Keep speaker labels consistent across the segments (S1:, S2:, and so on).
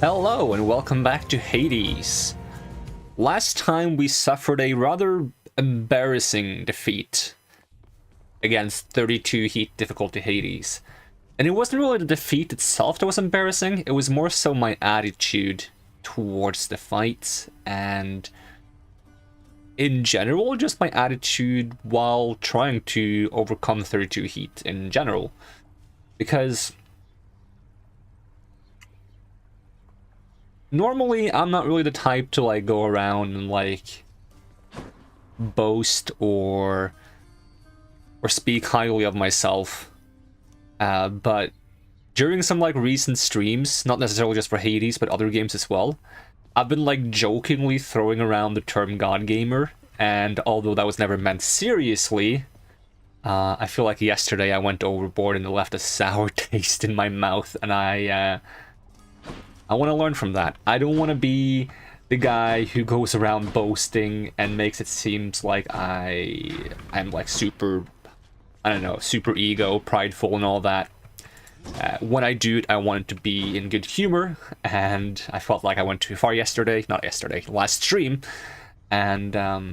S1: Hello and welcome back to Hades. Last time we suffered a rather embarrassing defeat against 32 heat difficulty Hades. And it wasn't really the defeat itself that was embarrassing, it was more so my attitude towards the fight and in general just my attitude while trying to overcome 32 heat in general. Because normally, I'm not really the type to like go around and like boast or speak highly of myself. But during some like recent streams, not necessarily just for Hades, but other games as well, I've been like jokingly throwing around the term God Gamer, and although that was never meant seriously, I feel like yesterday I went overboard and it left a sour taste in my mouth, and I want to learn from that. I don't want to be the guy who goes around boasting and makes it seem like I'm like super, I don't know, super ego, prideful and all that. When I do it, I want it to be in good humor, and I felt like I went too far last stream, and I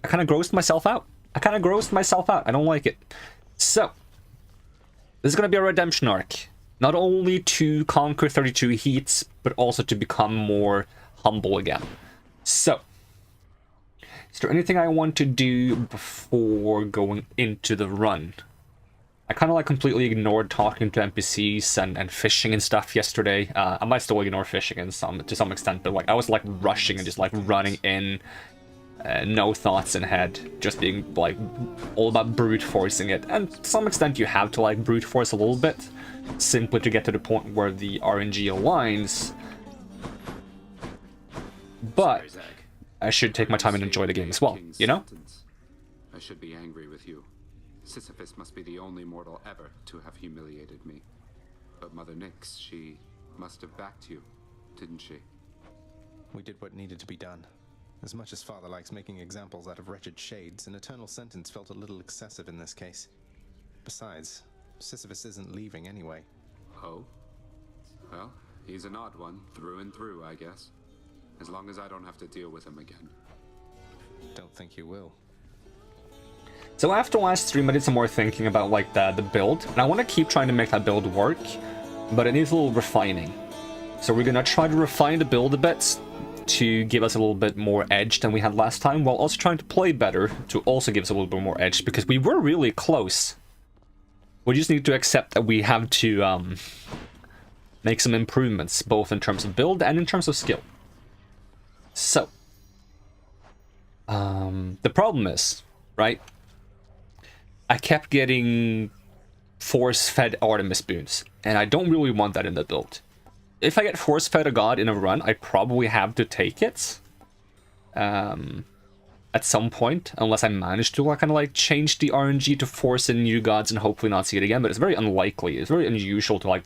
S1: kind of grossed myself out. I don't like it. So, this is going to be a redemption arc. Not only to conquer 32 heats, but also to become more humble again. So, is there anything I want to do before going into the run? I kind of like completely ignored talking to NPCs and fishing and stuff yesterday. I might still ignore fishing to some extent, but like I was like rushing and just like running in, no thoughts in head, just being like all about brute forcing it. And to some extent you have to like brute force a little bit, simply to get to the point where the RNG aligns. But I should take my time and enjoy the game as well, you know?
S2: I should be angry with you. Sisyphus must be the only mortal ever to have humiliated me. But Mother Nyx, she must have backed you, didn't she?
S3: We did what needed to be done. As much as Father likes making examples out of wretched shades, an eternal sentence felt a little excessive in this case. Besides, Sisyphus isn't leaving anyway.
S2: Oh? Well, he's an odd one, through and through, I guess. As long as I don't have to deal with him again.
S3: Don't think you will.
S1: So after last stream, I did some more thinking about like the build, and I want to keep trying to make that build work, but it needs a little refining. So we're gonna try to refine the build a bit to give us a little bit more edge than we had last time, while also trying to play better to also give us a little bit more edge, because we were really close. We just need to accept that we have to make some improvements, both in terms of build and in terms of skill. So, the problem is, right? I kept getting force-fed Artemis boons, and I don't really want that in the build. If I get force-fed a god in a run, I probably have to take it at some point, unless I manage to like, kind of like change the RNG to force in new gods and hopefully not see it again, but it's very unlikely. It's very unusual to like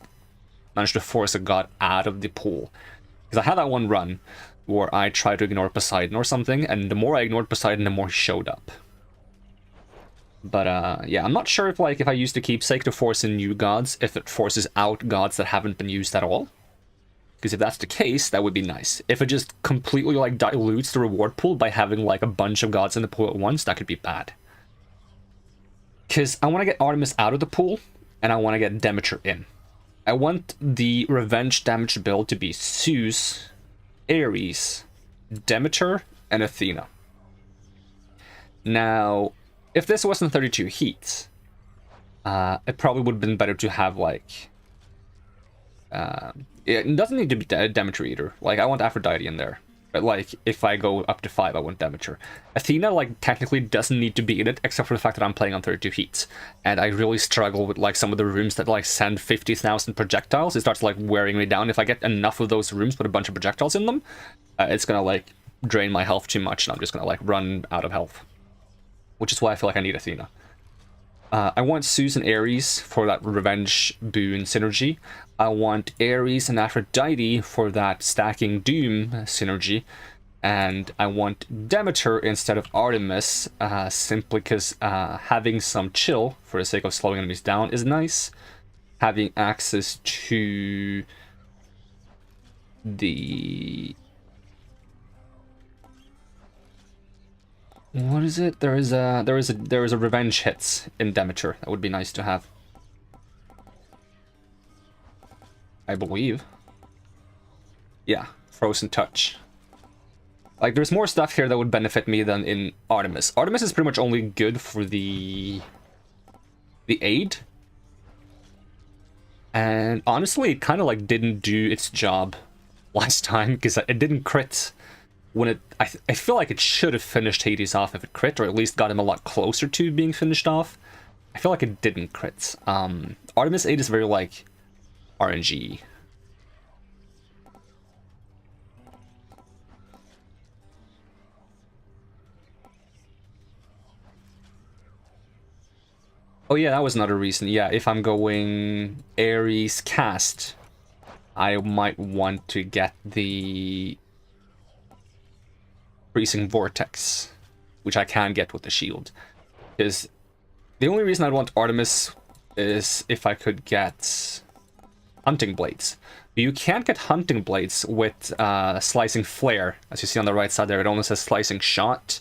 S1: manage to force a god out of the pool. Because I had that one run where I tried to ignore Poseidon or something, and the more I ignored Poseidon, the more he showed up. But yeah, I'm not sure if like if I use the keepsake to force in new gods, if it forces out gods that haven't been used at all. Because if that's the case, that would be nice. If it just completely like dilutes the reward pool by having like a bunch of gods in the pool at once, that could be bad. Because I want to get Artemis out of the pool, and I want to get Demeter in. I want the revenge damage build to be Zeus, Ares, Demeter, and Athena. Now, if this wasn't 32 heats, it probably would have been better to have like... it doesn't need to be Demeter either. Like, I want Aphrodite in there. But like, if I go up to 5, I want Demeter. Athena, like, technically doesn't need to be in it, except for the fact that I'm playing on 32 heats. And I really struggle with like some of the rooms that like send 50,000 projectiles. It starts like wearing me down. If I get enough of those rooms with a bunch of projectiles in them, it's gonna like drain my health too much, and I'm just gonna like run out of health. Which is why I feel like I need Athena. I want Zeus and Ares for that revenge boon synergy. I want Ares and Aphrodite for that stacking doom synergy. And I want Demeter instead of Artemis, simply because having some chill for the sake of slowing enemies down is nice. Having access to the... What is it? There is a revenge hits in Demeter. That would be nice to have. I believe. Yeah, Frozen Touch. Like, there's more stuff here that would benefit me than in Artemis. Artemis is pretty much only good for the aid. And honestly, it kind of like didn't do its job last time, because it didn't crit when it... I feel like it should have finished Hades off if it crit, or at least got him a lot closer to being finished off. I feel like it didn't crit. Artemis 8 is very, like, RNG. Oh yeah, that was another reason. Yeah, if I'm going Ares cast, I might want to get the Freezing Vortex, which I can get with the shield. Because the only reason I'd want Artemis is if I could get Hunting Blades. But you can't get Hunting Blades with Slicing Flare. As you see on the right side there, it only says Slicing Shot.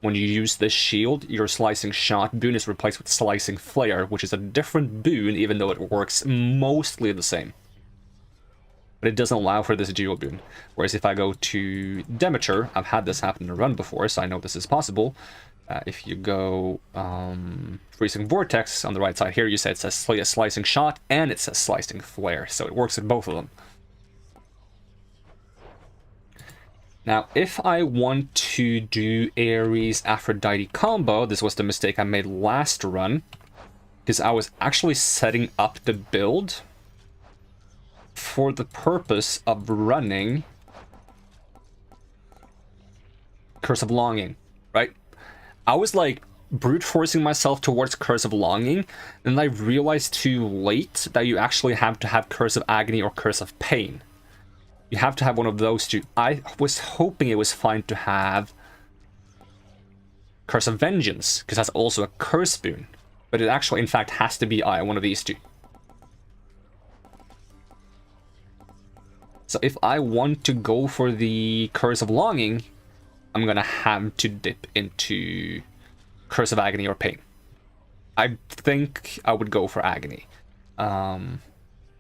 S1: When you use this shield, your Slicing Shot boon is replaced with Slicing Flare, which is a different boon, even though it works mostly the same. But it doesn't allow for this dual boon. Whereas if I go to Demeter, I've had this happen in a run before, so I know this is possible. If you go Freezing Vortex on the right side here, you say it says Slicing Shot and it says Slicing Flare, so it works with both of them. Now, if I want to do Ares Aphrodite combo, this was the mistake I made last run, because I was actually setting up the build for the purpose of running Curse of Longing, right? I was like brute forcing myself towards Curse of Longing, and I realized too late that you actually have to have Curse of Agony or Curse of Pain. You have to have one of those two. I was hoping it was fine to have Curse of Vengeance, because that's also a curse boon. But it actually, in fact, has to be one of these two. So if I want to go for the Curse of Longing, I'm gonna have to dip into Curse of Agony or Pain. I think I would go for Agony.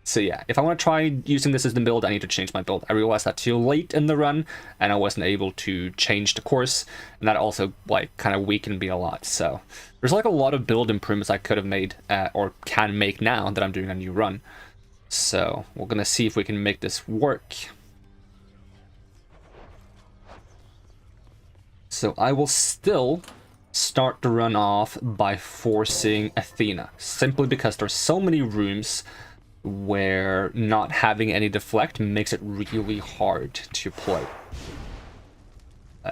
S1: So yeah, if I want to try using this as the build, I need to change my build. I realized that too late in the run, and I wasn't able to change the course, and that also like kind of weakened me a lot. So there's like a lot of build improvements I could have made or can make now that I'm doing a new run. So we're gonna see if we can make this work. So I will still start the run off by forcing Athena, simply because there's so many rooms where not having any deflect makes it really hard to play.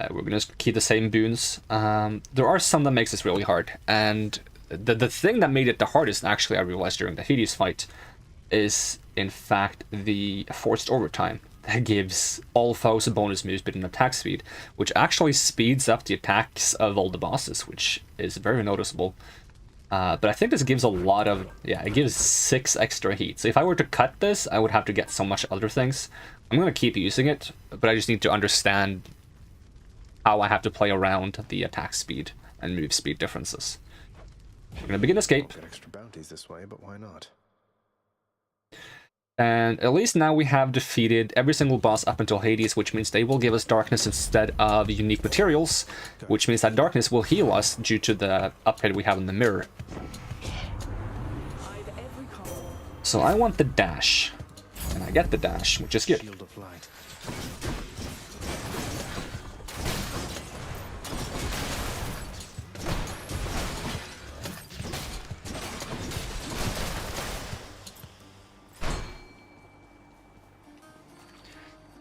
S1: We're gonna keep the same boons. There are some that makes this really hard, and the thing that made it the hardest, actually, I realized during the Hades fight, is in fact the forced overtime that gives all foes a bonus move speed and attack speed, which actually speeds up the attacks of all the bosses, which is very noticeable. But I think this gives a lot of... yeah, it gives 6 extra heat. So if I were to cut this, I would have to get so much other things. I'm going to keep using it, but I just need to understand how I have to play around the attack speed and move speed differences. We're going to begin escape.
S3: Get extra bounties this way, but why not?
S1: And at least now we have defeated every single boss up until Hades, which means they will give us darkness instead of unique materials, which means that darkness will heal us due to the upgrade we have in the mirror. So I want the dash, and I get the dash, which is good.
S3: Shield of light.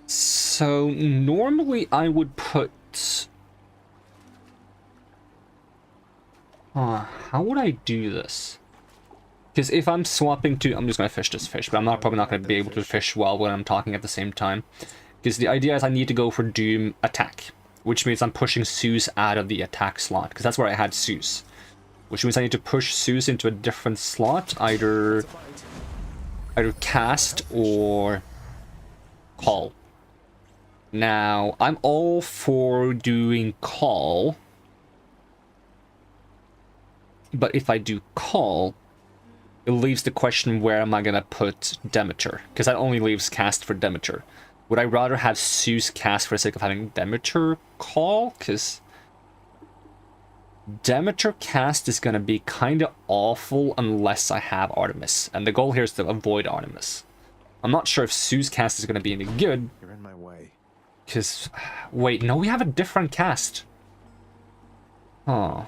S1: So normally I would put... how would I do this? Because if I'm swapping to... I'm just going to fish this fish, but I'm probably not going to be able to fish well when I'm talking at the same time. Because the idea is I need to go for Doom attack, which means I'm pushing Zeus out of the attack slot, because that's where I had Zeus. Which means I need to push Zeus into a different slot, either cast or call. Now, I'm all for doing call. But if I do call, it leaves the question, where am I going to put Demeter? Because that only leaves cast for Demeter. Would I rather have Zeus cast for the sake of having Demeter call? Because Demeter cast is going to be kind of awful unless I have Artemis. And the goal here is to avoid Artemis. I'm not sure if Zeus cast is going to be any good.
S3: You're in my way.
S1: Because, wait, no, we have a different cast. Huh.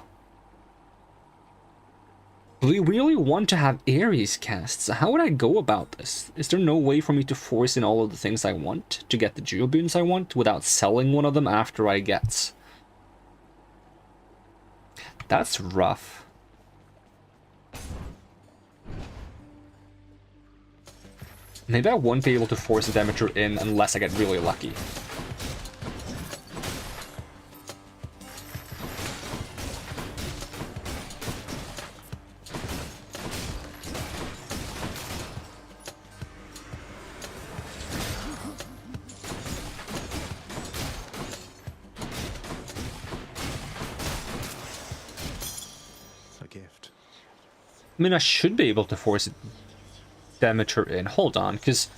S1: Do we really want to have Ares casts? How would I go about this? Is there no way for me to force in all of the things I want to get the geoboons I want without selling one of them after I get? That's rough. Maybe I won't be able to force Demeter in unless I get really lucky. I mean, I should be able to force Demeter in. Hold on, because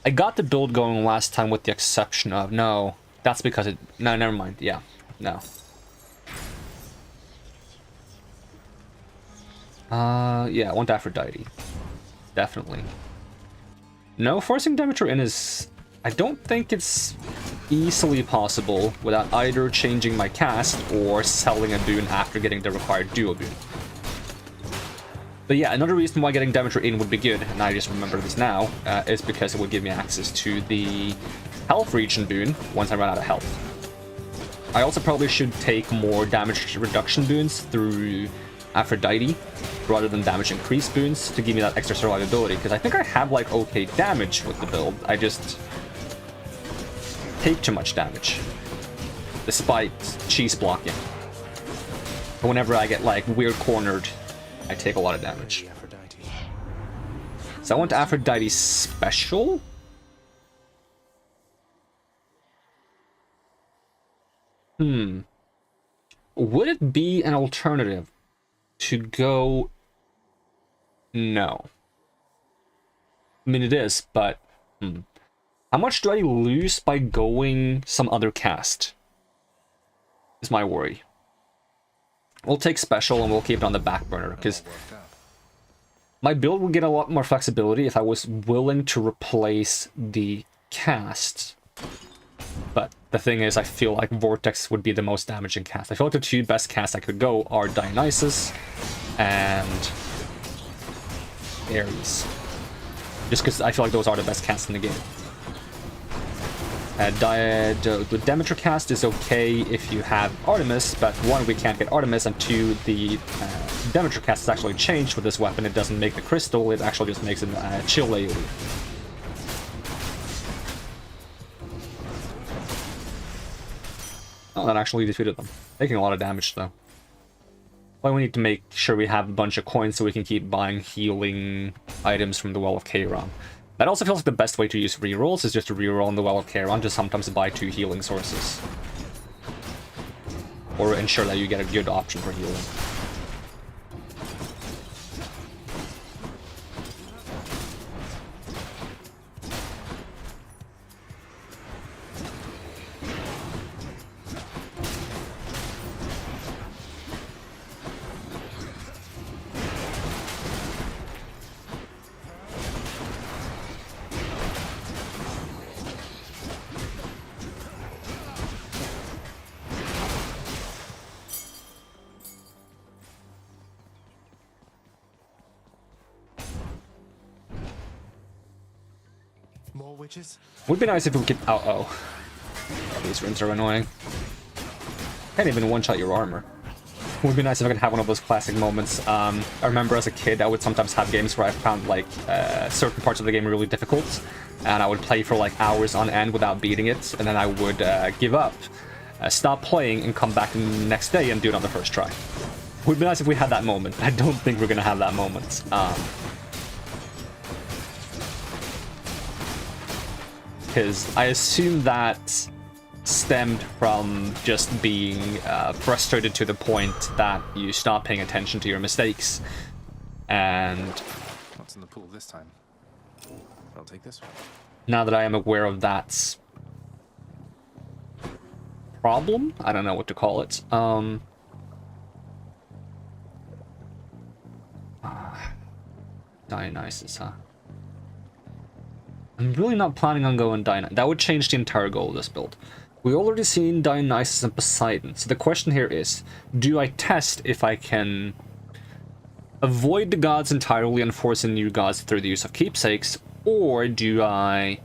S1: I got the build going last time with the exception of... No, that's because it... No, never mind. Yeah, no. Yeah, I want Aphrodite. Definitely. No, forcing Demeter in is... I don't think it's easily possible without either changing my cast or selling a boon after getting the required duo boon. But yeah, another reason why getting Demeter in would be good, and I just remember this now, is because it would give me access to the health region boon once I run out of health. I also probably should take more damage reduction boons through Aphrodite rather than damage increase boons to give me that extra survivability, because I think I have like okay damage with the build. I just take too much damage despite cheese blocking. Whenever I get like weird cornered, I take a lot of damage. So I want Aphrodite special. Would it be an alternative to go... No. I mean, it is, but... How much do I lose by going some other cast? Is my worry. We'll take special and we'll keep it on the back burner, because my build would get a lot more flexibility if I was willing to replace the cast. But the thing is, I feel like Vortex would be the most damaging cast. I feel like the two best casts I could go are Dionysus and Ares. Just because I feel like those are the best casts in the game. The Demeter cast is okay if you have Artemis, but one, we can't get Artemis, and two, the Demeter cast is actually changed with this weapon. It doesn't make the crystal, it actually just makes a chill AoE. Oh, that actually defeated them. Taking a lot of damage, though. Well, we need to make sure we have a bunch of coins so we can keep buying healing items from the Well of Cheiron. That also feels like the best way to use rerolls is just to reroll in the Well of Cheiron, just sometimes buy 2 healing sources. Or ensure that you get a good option for healing.
S3: More witches?
S1: Would be nice if we could... Oh. These runes are annoying. Can't even one-shot your armor. Would be nice if I could have one of those classic moments. I remember as a kid, I would sometimes have games where I found like certain parts of the game really difficult, and I would play for like hours on end without beating it, and then I would give up, stop playing, and come back the next day and do it on the first try. Would be nice if we had that moment. I don't think we're gonna have that moment. Because I assume that stemmed from just being frustrated to the point that you stop paying attention to your mistakes. And
S3: What's in the pool this time? I'll take this one.
S1: now that I am aware of that problem, I don't know what to call it. Dionysus, huh? I'm really not planning on going Dionysus. That would change the entire goal of this build. We already seen Dionysus and Poseidon, so the question here is, do I test if I can avoid the gods entirely and force in new gods through the use of keepsakes, or do I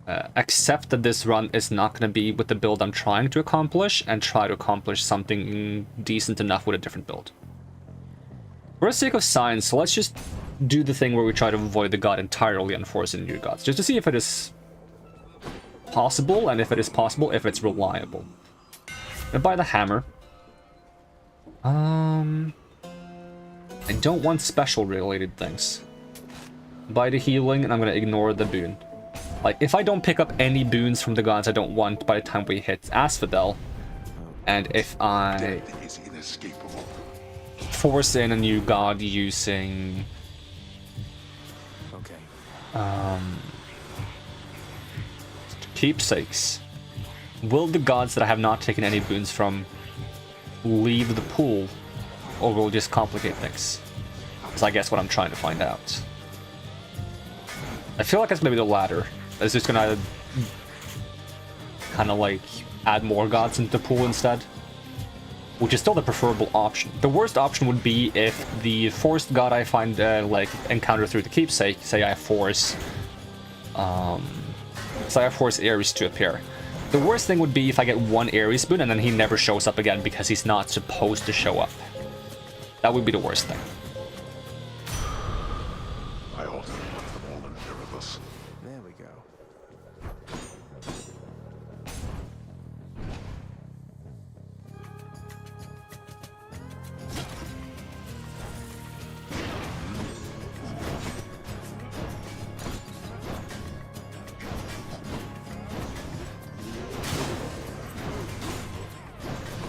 S1: accept that this run is not going to be with the build I'm trying to accomplish and try to accomplish something decent enough with a different build? For the sake of science, let's just do the thing where we try to avoid the god entirely and force in new gods, just to see if it is possible, and if it is possible, if it's reliable. And buy the hammer. I don't want special related things. Buy the healing, and I'm gonna ignore the boon. Like, if I don't pick up any boons from the gods I don't want by the time we hit Asphodel, and if I force in a new god using keepsakes, will the gods that I have not taken any boons from leave the pool, or will it just complicate things? That's, I guess, what I'm trying to find out. I feel like it's maybe the latter. It's just gonna kind of like add more gods into the pool instead, which is still the preferable option. The worst option would be if the forced god I find like encounter through the keepsake, say I force Ares to appear. The worst thing would be if I get one Ares boon and then he never shows up again because he's not supposed to show up. That would be the worst thing.
S4: I also want them all in Erebus.
S3: There we go.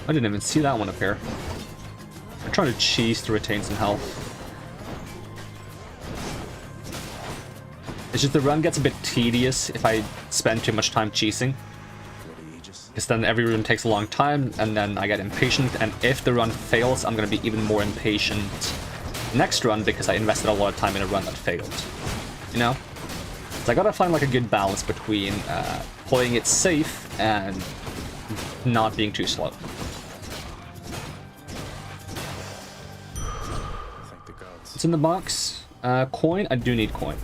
S1: I didn't even see that one appear. I'm trying to cheese to retain some health. It's just the run gets a bit tedious if I spend too much time cheesing. Because then every rune takes a long time, and then I get impatient, and if the run fails, I'm going to be even more impatient next run because I invested a lot of time in a run that failed. You know? So I gotta find like a good balance between playing it safe and not being too slow.
S3: Thank the gods.
S1: What's in the box? Coin? I do need coin.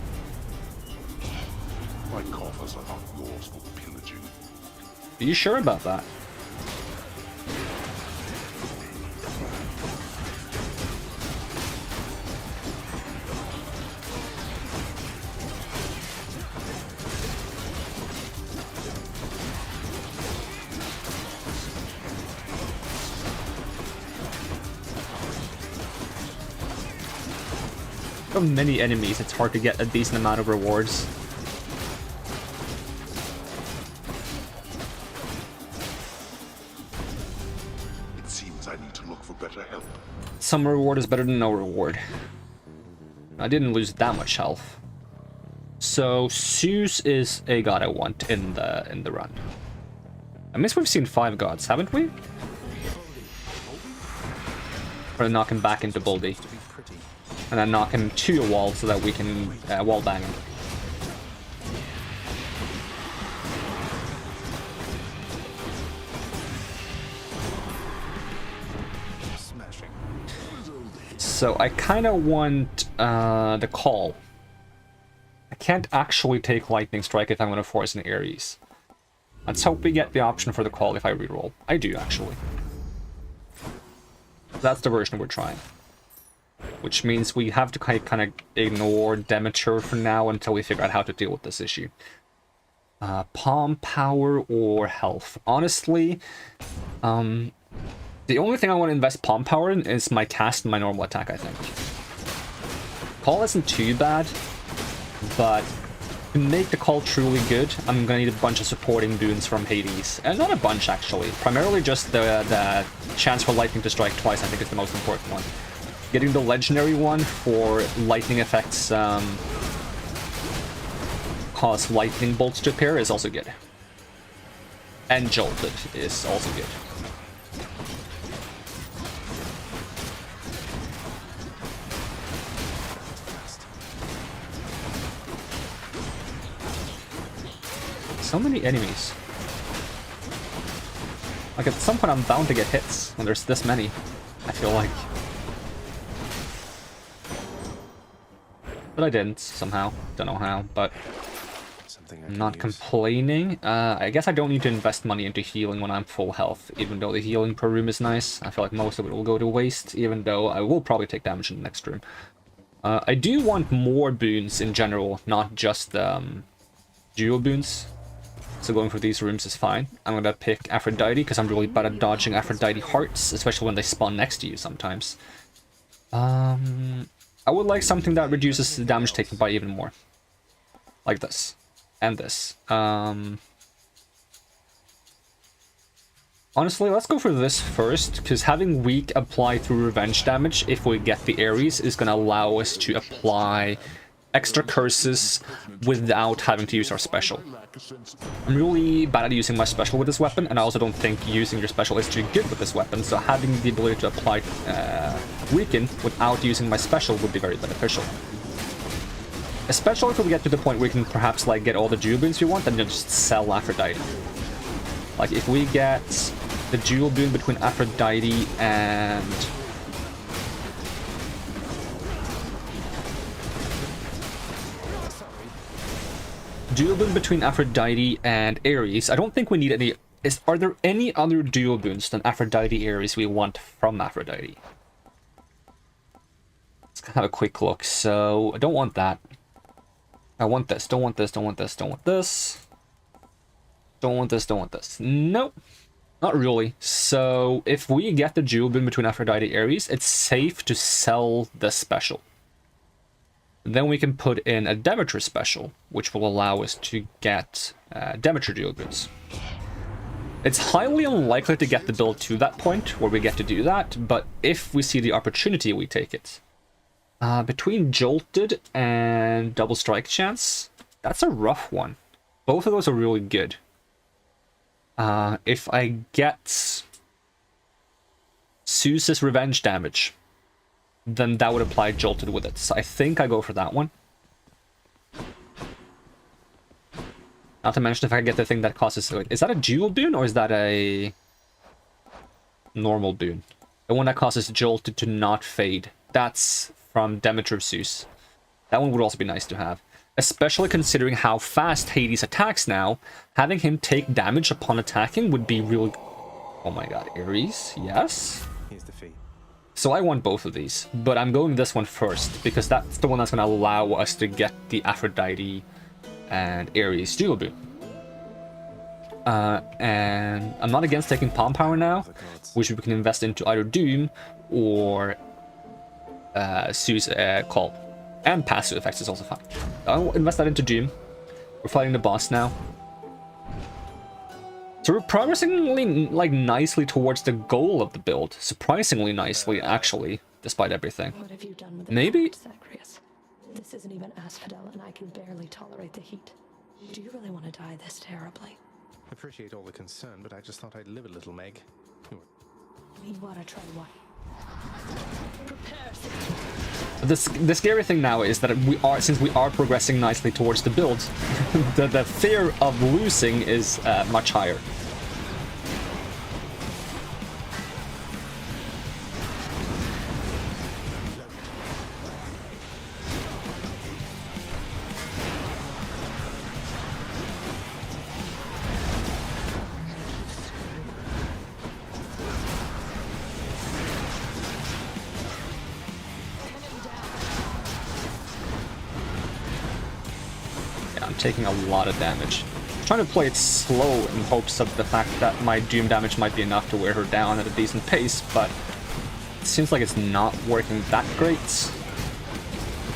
S4: My coffers are not yours for pillaging.
S1: Are you sure about that? So many enemies, it's hard to get a decent amount of rewards.
S4: It seems I need to look for better help.
S1: Some reward is better than no reward. I didn't lose that much health. So Zeus is a god I want in the run. I mean, we've seen 5 gods, haven't we? Or knock him back into Boldy. And then knock him to a wall so that we can wall bang him.
S3: Smashing.
S1: So I kind of want the call. I can't actually take Lightning Strike if I'm going to force an Ares. Let's hope we get the option for the call if I reroll. I do, actually. That's the version we're trying. Which means we have to kind of ignore Demeter for now until we figure out how to deal with this issue. Palm power or health. Honestly, the only thing I want to invest palm power in is my cast and my normal attack, I think. Call isn't too bad, but to make the call truly good, I'm gonna need a bunch of supporting boons from Hades. And not a bunch, actually. Primarily just the chance for lightning to strike twice, I think is the most important one. Getting the legendary one for lightning effects cause lightning bolts to appear is also good. And Jolted is also good. So many enemies. Like, at some point I'm bound to get hits when there's this many, I feel like. But I didn't, somehow. Don't know how, but I'm not complaining. I guess I don't need to invest money into healing when I'm full health, even though the healing per room is nice. I feel like most of it will go to waste, even though I will probably take damage in the next room. I do want more boons in general, not just dual boons. So going for these rooms is fine. I'm gonna pick Aphrodite because I'm really bad at dodging Aphrodite hearts, especially when they spawn next to you sometimes. I would like something that reduces the damage taken by even more. Like this. And this. Honestly, let's go for this first, because having weak apply through revenge damage, if we get the Ares, is gonna allow us to apply extra curses without having to use our special. I'm really bad at using my special with this weapon, and I also don't think using your special is too good with this weapon, so having the ability to apply weaken without using my special would be very beneficial. Especially if we get to the point where we can perhaps like get all the dual boons we want and then just sell Aphrodite. Like if we get the dual boon between Aphrodite and dual boon between Aphrodite and Ares. I don't think we need any. Are there any other dual boons than Aphrodite Ares we want from Aphrodite? Let's have a quick look. So I don't want that. I want this. Don't want this. Don't want this. Don't want this. Don't want this. Don't want this. Nope. Not really. So if we get the dual boon between Aphrodite Ares, it's safe to sell the special. Then we can put in a Demeter special, which will allow us to get Demeter dual boons. It's highly unlikely to get the build to that point where we get to do that, but if we see the opportunity, we take it. Between Jolted and Double Strike Chance, that's a rough one. Both of those are really good. If I get Zeus's revenge damage, then that would apply Jolted with it. So I think I go for that one. Not to mention if I get the thing that causes... Is that a dual boon or is that a normal boon? The one that causes Jolted to not fade. That's from Demeter of Zeus. That one would also be nice to have. Especially considering how fast Hades attacks now. Having him take damage upon attacking would be really... Oh my god, Ares? Yes?
S3: Here's the fee.
S1: So I want both of these, but I'm going this one first, because that's the one that's going to allow us to get the Aphrodite and Ares dual boon. And I'm not against taking Palm Power now, which we can invest into either Doom or Zeus Call. And passive effects is also fine. I'll invest that into Doom. We're fighting the boss now. So we're progressing like nicely towards the goal of the build. Surprisingly nicely, actually, despite everything.
S5: What have you done with
S1: Maybe.
S5: Zagreus? This isn't even Asphodel, and I can barely tolerate the heat. Do you really want to die this terribly?
S3: Appreciate all the concern, but I just thought I'd live a little, Meg.
S5: You want to try what? Prepare.
S1: The scary thing now is that since we are progressing nicely towards the build, the fear of losing is much higher. Taking a lot of damage. I'm trying to play it slow in hopes of the fact that my Doom damage might be enough to wear her down at a decent pace, but it seems like it's not working that great.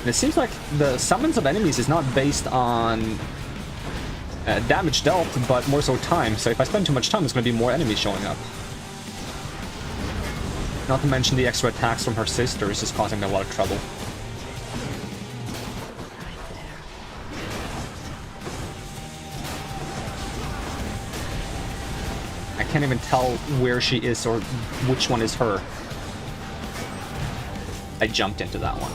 S1: And it seems like the summons of enemies is not based on damage dealt, but more so time. So if I spend too much time, there's going to be more enemies showing up. Not to mention the extra attacks from her sister is just causing me a lot of trouble. I can't even tell where she is or which one is her. I jumped into that one.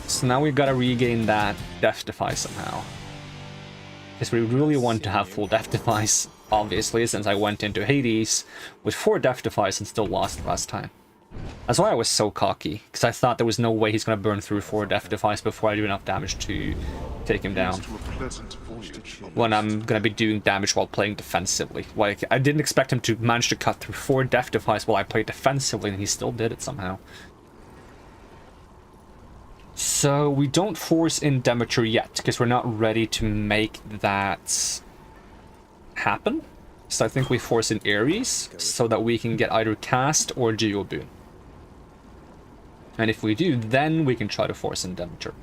S1: So now we've got to regain that Death Defies somehow. Because we really want to have full Death Defies, obviously, since I went into Hades with 4 Death Defies and still lost last time. That's why I was so cocky, because I thought there was no way he's going to burn through 4 Death Defies before I do enough damage to take him down. When I'm going to be doing damage while playing defensively. Like, I didn't expect him to manage to cut through 4 Death Defies while I played defensively, and he still did it somehow. So we don't force in Demeter yet, because we're not ready to make that happen. So I think we force in Ares, so that we can get either Cast or Geo Boon. And if we do, then we can try to force in Demeter.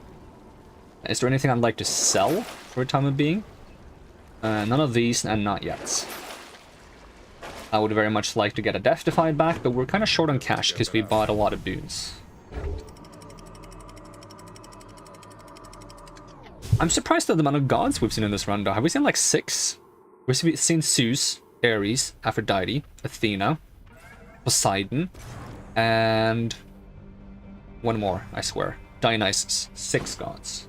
S1: Is there anything I'd like to sell for the time of being? None of these, and not yet. I would very much like to get a Death Defy back, but we're kind of short on cash, because we bought a lot of boons. I'm surprised at the amount of gods we've seen in this run, though. Have we seen like 6? We've seen Zeus, Ares, Aphrodite, Athena, Poseidon, and one more, I swear. Dionysus. 6 gods.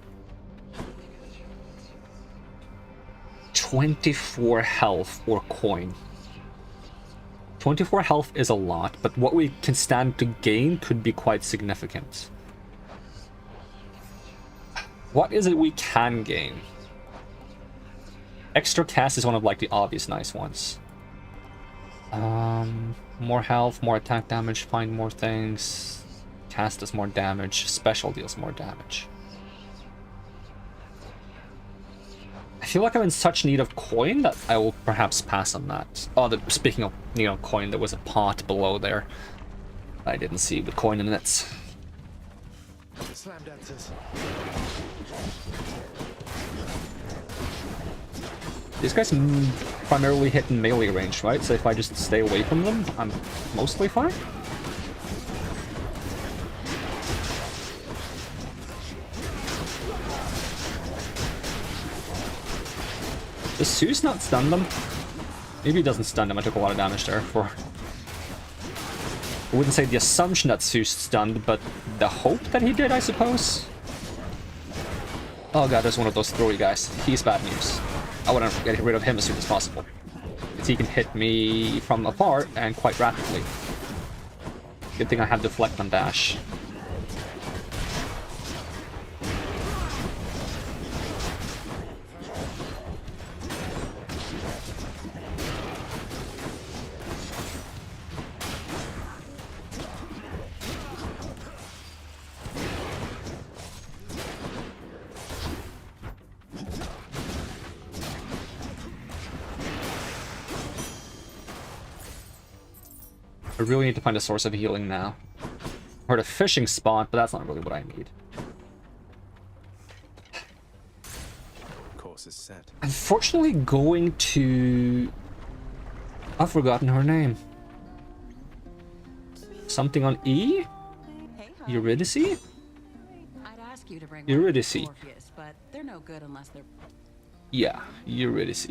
S1: 24 health or coin. 24 health is a lot, but what we can stand to gain could be quite significant. What is it we can gain? Extra cast is one of like the obvious nice ones. More health, more attack damage, find more things. Cast does more damage, special deals more damage. I feel like I'm in such need of coin that I will perhaps pass on that. Oh, speaking of, you know, coin, there was a pot below there. I didn't see the coin in it.
S3: Slam dancers.
S1: These guys primarily hit in melee range, right? So if I just stay away from them, I'm mostly fine. Does Zeus not stun them? Maybe he doesn't stun them. I took a lot of damage there for... I wouldn't say the assumption that Zeus stunned, but the hope that he did, I suppose. Oh god, there's one of those throwy guys. He's bad news. I want to get rid of him as soon as possible, because he can hit me from afar and quite rapidly. Good thing I have deflect on dash. I really need to find a source of healing now. Or a fishing spot, but that's not really what I need.
S3: Course is set.
S1: Unfortunately, going to... I've forgotten her name. Something on E? Eurydice?
S6: I'd ask you to bring
S1: Eurydice.
S6: Morpheus, but they're no good unless they're...
S1: Yeah, Eurydice.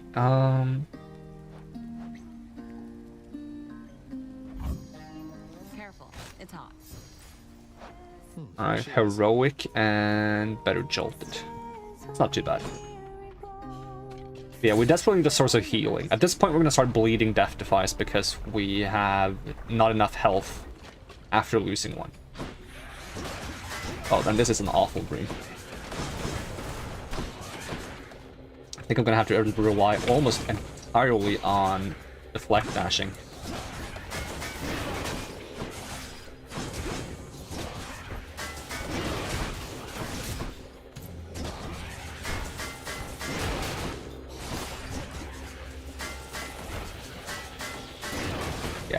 S6: Careful, it's hot.
S1: Alright, heroic and better jolted. It's not too bad. Yeah, we desperately need a source of healing. At this point, we're going to start bleeding Death Defies because we have not enough health after losing one. Oh, then this is an awful dream. I think I'm going to have to rely almost entirely on deflect dashing.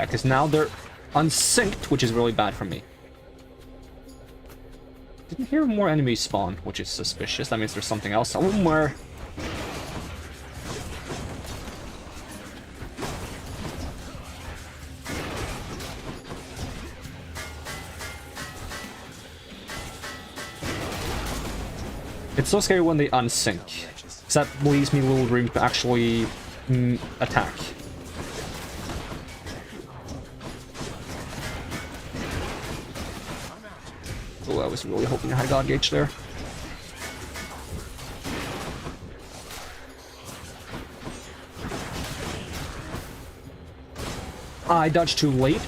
S1: Yeah, because now they're unsynced, which is really bad for me. Didn't hear more enemies spawn, which is suspicious. That means there's something else somewhere. It's so scary when they unsync, because that leaves me little room to actually attack. Oh, I was really hoping I had God Gauge there. I dodged too late.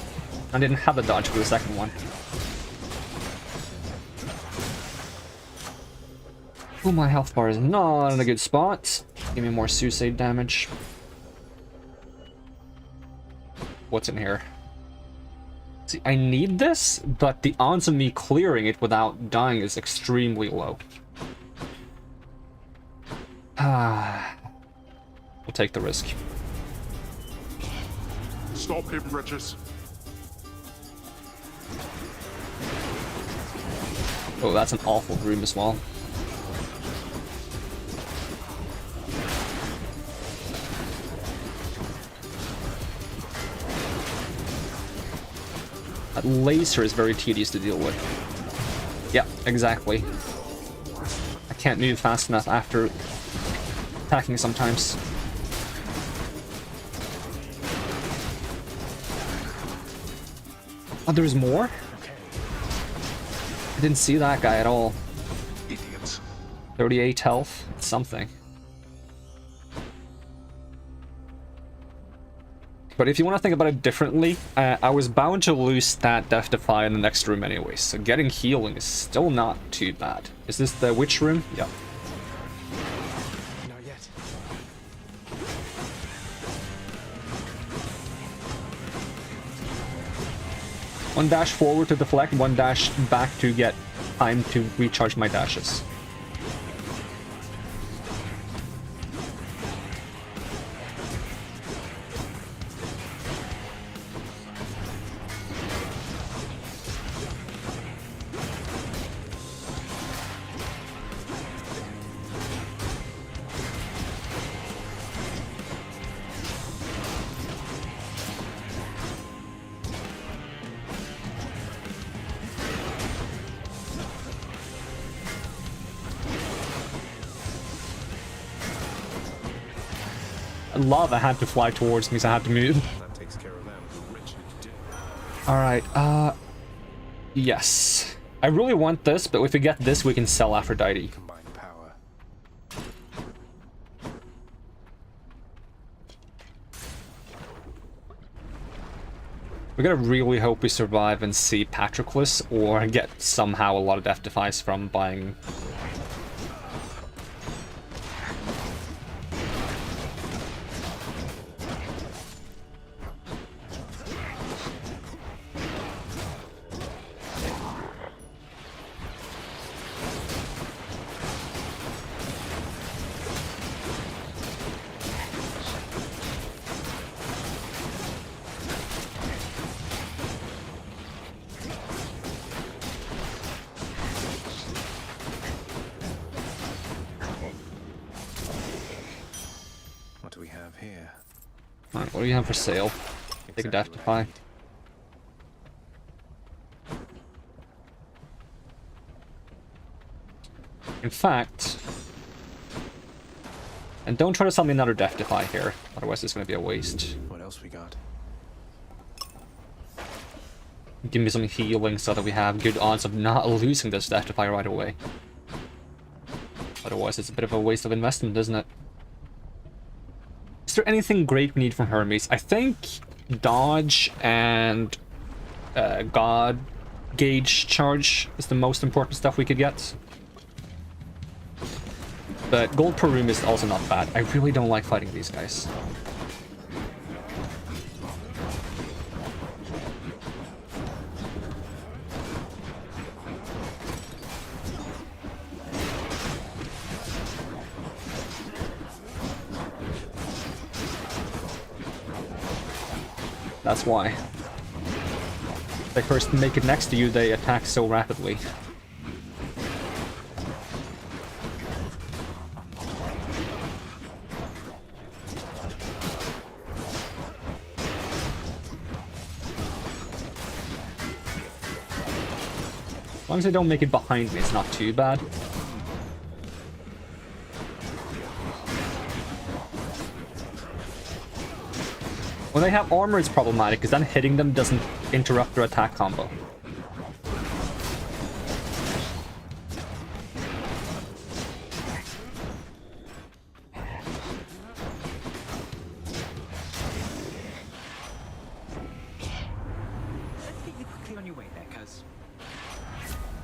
S1: I didn't have a dodge for the second one. Oh, my health bar is not in a good spot. Give me more suicide damage. What's in here? See, I need this, but the odds of me clearing it without dying is extremely low. We'll take the risk.
S4: Stop him, wretches.
S1: Oh, that's an awful room as well. That laser is very tedious to deal with. Yeah, exactly. I can't move fast enough after attacking sometimes. Oh, there's more? I didn't see that guy at all.
S4: Idiots.
S1: 38 health. It's something. But if you want to think about it differently, I was bound to lose that Death Defy in the next room anyway, so getting healing is still not too bad. Is this the witch room? Yeah.
S3: Not yet.
S1: One dash forward to deflect, one dash back to get time to recharge my dashes. Lava had to fly towards me, so I had to move.
S3: That takes care of them.
S1: Alright, yes. I really want this, but if we get this, we can sell Aphrodite.
S3: Combined power.
S1: We gotta really hope we survive and see Patroclus, or get somehow a lot of Death Defies from buying.
S3: What do we have here?
S1: Alright, what do you have for sale? Take a Death Defy. In fact, and don't try to sell me another Death Defy here, otherwise it's going to be a waste.
S3: What else we got?
S1: Give me some healing so that we have good odds of not losing this Death Defy right away. Otherwise it's a bit of a waste of investment, isn't it? Is there anything great we need from Hermes? I think dodge and God Gauge charge is the most important stuff we could get. But gold per room is also not bad. I really don't like fighting these guys. That's why. They first make it next to you, they attack so rapidly. As long as they don't make it behind me, it's not too bad. When they have armor, it's problematic, because then hitting them doesn't interrupt their attack combo.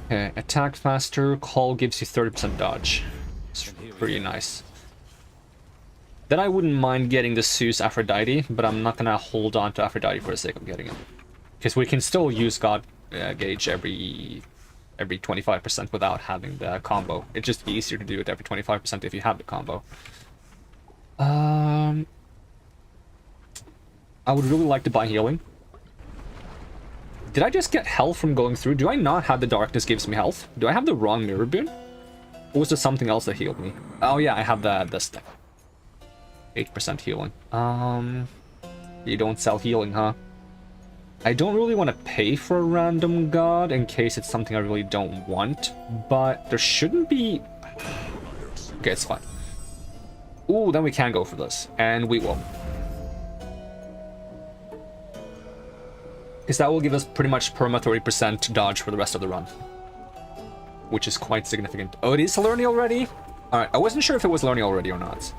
S1: Okay, attack faster, call gives you 30% dodge. It's pretty nice. Then I wouldn't mind getting the Zeus Aphrodite, but I'm not gonna hold on to Aphrodite for the sake of getting it. Because we can still use God Gauge every 25% without having the combo. It's just easier to do it every 25% if you have the combo. I would really like to buy healing. Did I just get health from going through? Do I not have the darkness gives me health? Do I have the wrong mirror boon? Or was there something else that healed me? Oh yeah, I have this thing. 8% healing. You don't sell healing, huh? I don't really want to pay for a random god in case it's something I really don't want, but there shouldn't be... Okay, it's fine. Ooh, then we can go for this, and we will. Because that will give us pretty much perma 30% dodge for the rest of the run. Which is quite significant. Oh, it is learning already? Alright, I wasn't sure if it was learning already or not.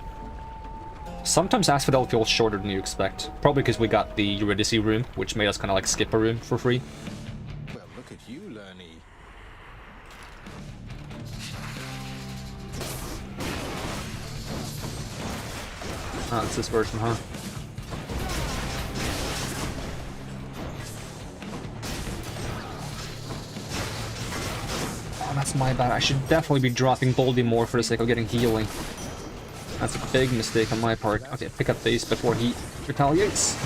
S1: Sometimes Asphodel feels shorter than you expect. Probably because we got the Eurydice room, which made us kind of like skip a room for free.
S3: Well, look at you, Lerny.
S1: Ah, it's this version, huh? Oh, that's my bad. I should definitely be dropping Boldy more for the sake of getting healing. That's a big mistake on my part. Okay, pick up these before he retaliates.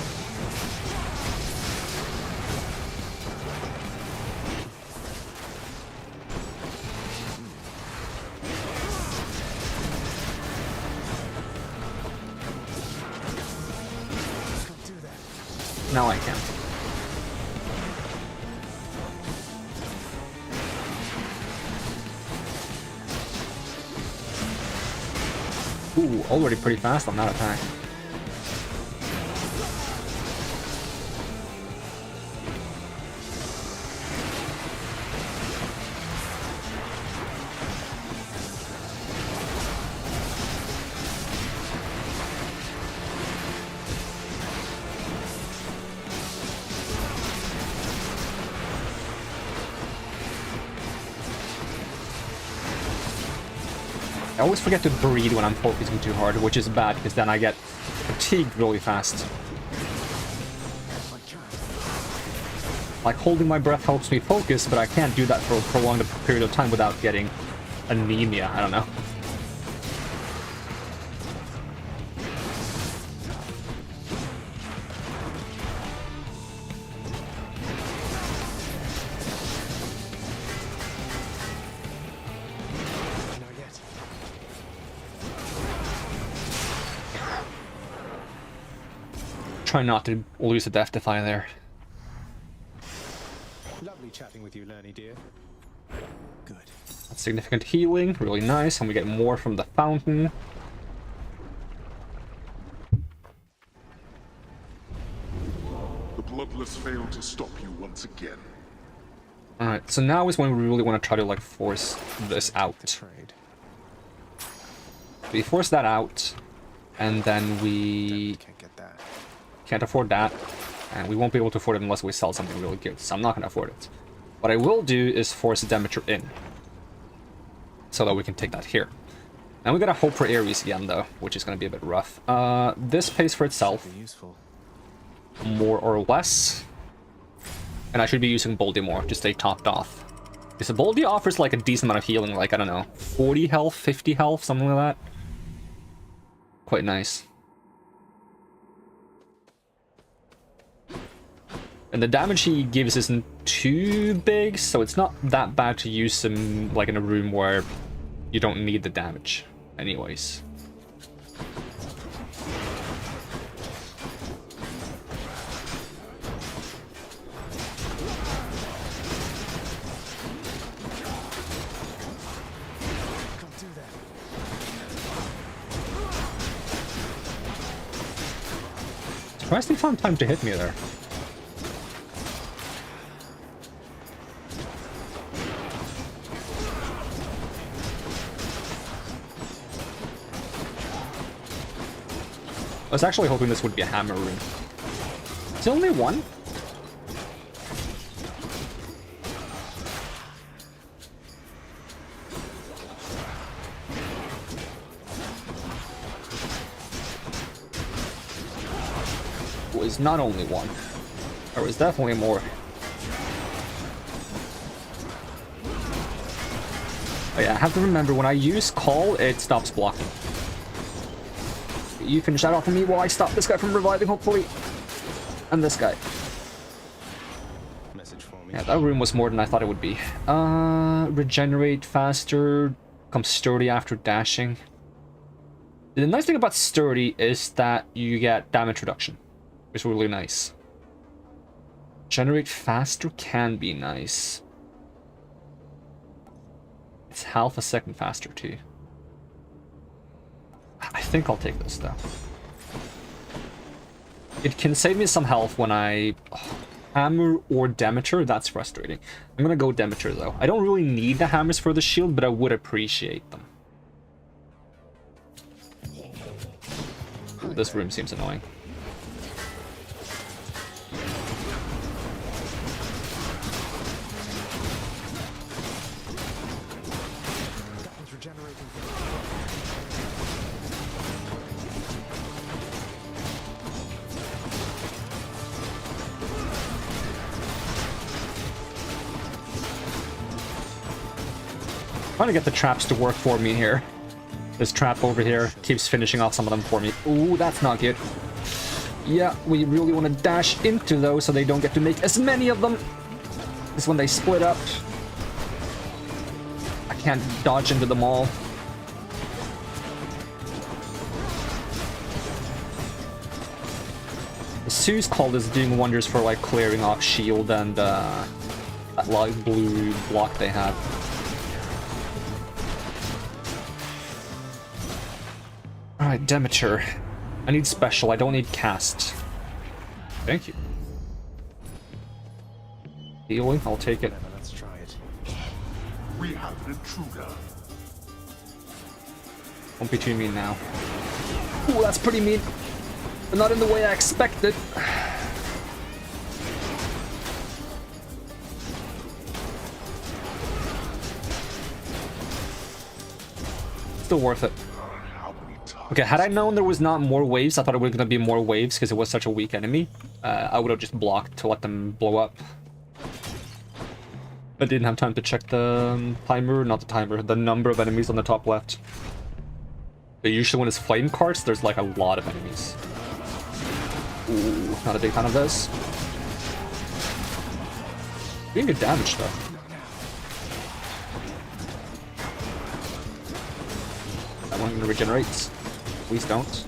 S1: Now I can. Ooh, already pretty fast on that attack. I always forget to breathe when I'm focusing too hard, which is bad, because then I get fatigued really fast. Like, holding my breath helps me focus, but I can't do that for a prolonged period of time without getting anemia. I don't know. Try not to lose a death defy there.
S3: Lovely chatting with you, Lerny dear. Good.
S1: That's significant healing, really nice, and we get more from the fountain.
S4: The Bloodless failed to stop you once again.
S1: Alright, so now is when we really want to try to like force this out.
S3: Trade.
S1: We force that out, and then we
S3: Can't get that.
S1: can't afford that, and we won't be able to afford it unless we sell something really good, so I'm not going to afford it. What I will do is force Demeter in, so that we can take that here. And we gotta hope for Ares again, though, which is going to be a bit rough. This pays for itself,
S3: Be useful.
S1: more or less. And I should be using Boldy more to stay topped off. Because Boldy offers like a decent amount of healing, like, I don't know, 40 health, 50 health, something like that. Quite nice. And the damage he gives isn't too big, so it's not that bad to use him like in a room where you don't need the damage anyways. Surprised he found time to hit me there. I was actually hoping this would be a hammer room. Is there only one? It was not only one. There was definitely more. Oh yeah, I have to remember when I use call, it stops blocking. You finish that off for me while I stop this guy from reviving, hopefully. And this guy.
S3: Message for me.
S1: Yeah, that room was more than I thought it would be. Regenerate faster, become sturdy after dashing. The nice thing about sturdy is that you get damage reduction. It's really nice. Generate faster can be nice. It's half a second faster too. I think I'll take this though. It can save me some health when I hammer or Demeter. That's frustrating. I'm gonna go Demeter though. I don't really need the hammers for the shield, but I would appreciate them. Ooh, this room seems annoying. Trying to get the traps to work for me here. This trap over here keeps finishing off some of them for me. Ooh, that's not good. Yeah, we really want to dash into those so they don't get to make as many of them. This is when they split up. I can't dodge into them all. The Sue's Call is doing wonders for like clearing off shield and that light blue block they have. Alright, Demeter. I need special, I don't need cast. Thank you. Healing, I'll take it.
S3: Let's try it.
S4: We have an intruder.
S1: Don't be too mean now. Ooh, that's pretty mean. But not in the way I expected. Still worth it. Okay, had I known there was not more waves, I thought it was going to be more waves because it was such a weak enemy. I would have just blocked to let them blow up. I didn't have time to check the timer, not the timer, the number of enemies on the top left. But usually when it's flame carts, there's like a lot of enemies. Ooh, not a big fan of this. Doing good damage though. That one regenerates. Please don't.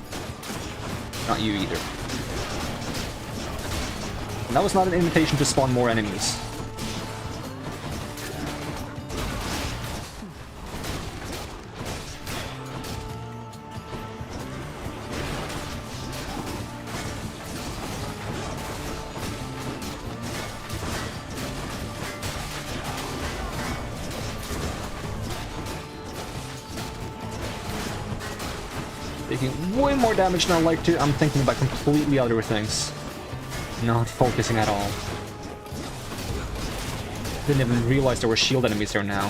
S1: Not you either. And that was not an invitation to spawn more enemies. Taking way more damage than I like to. I'm thinking about completely other things. Not focusing at all. Didn't even realize there were shield enemies there now.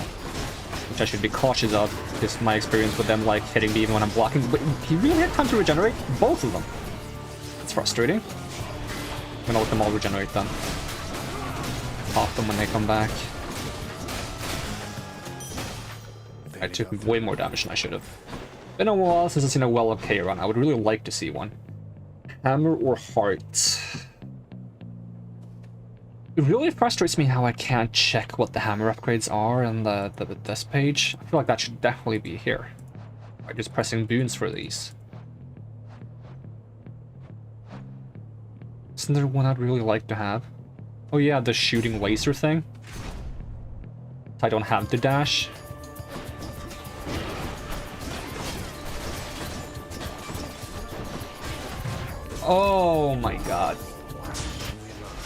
S1: Which I should be cautious of, because my experience with them like hitting me even when I'm blocking. But he really had time to regenerate both of them. It's frustrating. I'm gonna let them all regenerate then. Pop them when they come back. I took way more damage than I should have. Been a while since I've seen a well okay run. I would really like to see one. Hammer or heart? It really frustrates me how I can't check what the hammer upgrades are on this page. I feel like that should definitely be here. By just pressing boons for these. Isn't there one I'd really like to have? Oh yeah, the shooting laser thing. So I don't have to dash. Oh my god.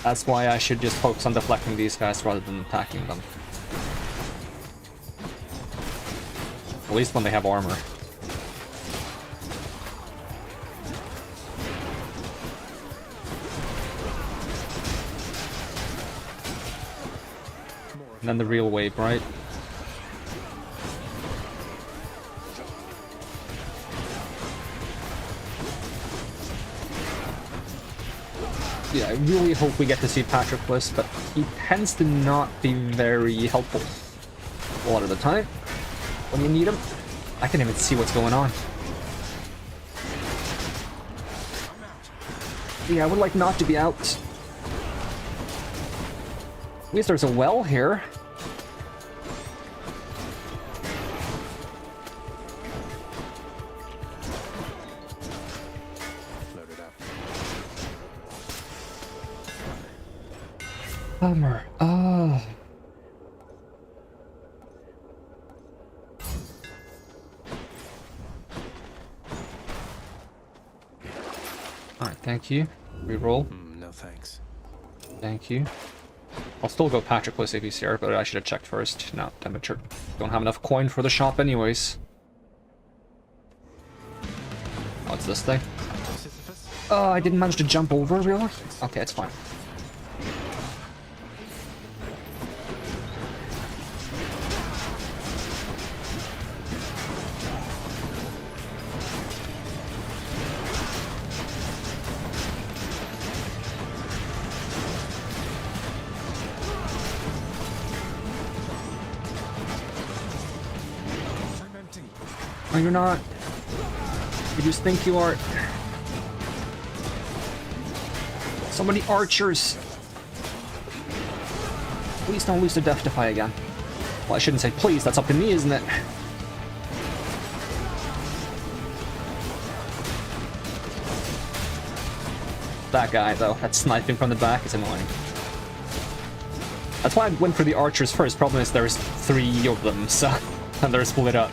S1: That's why I should just focus on deflecting these guys rather than attacking them. At least when they have armor. And then the real wave, right? Yeah, I really hope we get to see Patroclus, but he tends to not be very helpful a lot of the time when you need him. I can't even see what's going on. Yeah, I would like not to be out. At least there's a well here. Bummer. Oh. Alright, thank you. Reroll.
S3: No thanks.
S1: Thank you. I'll still go Patroclus if he's here, but I should have checked first. No, temperature. Don't have enough coin for the shop anyways. Oh, it's this thing. Oh, I didn't manage to jump over, really? Okay, it's fine. No, you're not. You just think you are. So many archers. Please don't lose to Death Defy again. Well, I shouldn't say please, that's up to me, isn't it? That guy, though, that sniping from the back is annoying. That's why I went for the archers first. Problem is there's 3 of them, so and they're split up.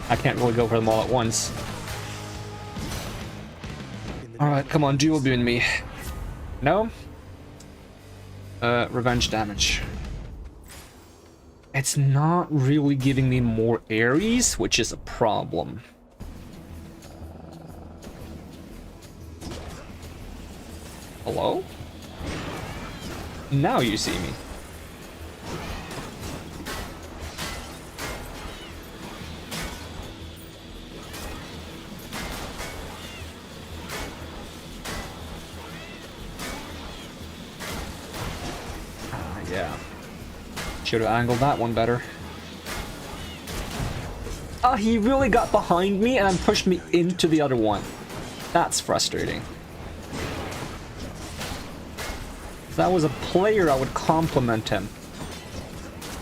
S1: I can't really go for them all at once. Alright, come on, dual boon me. No? Revenge damage. It's not really giving me more Ares, which is a problem. Hello? Now you see me. Yeah. Should have angled that one better. Oh, he really got behind me and pushed me into the other one. That's frustrating. If that was a player, I would compliment him.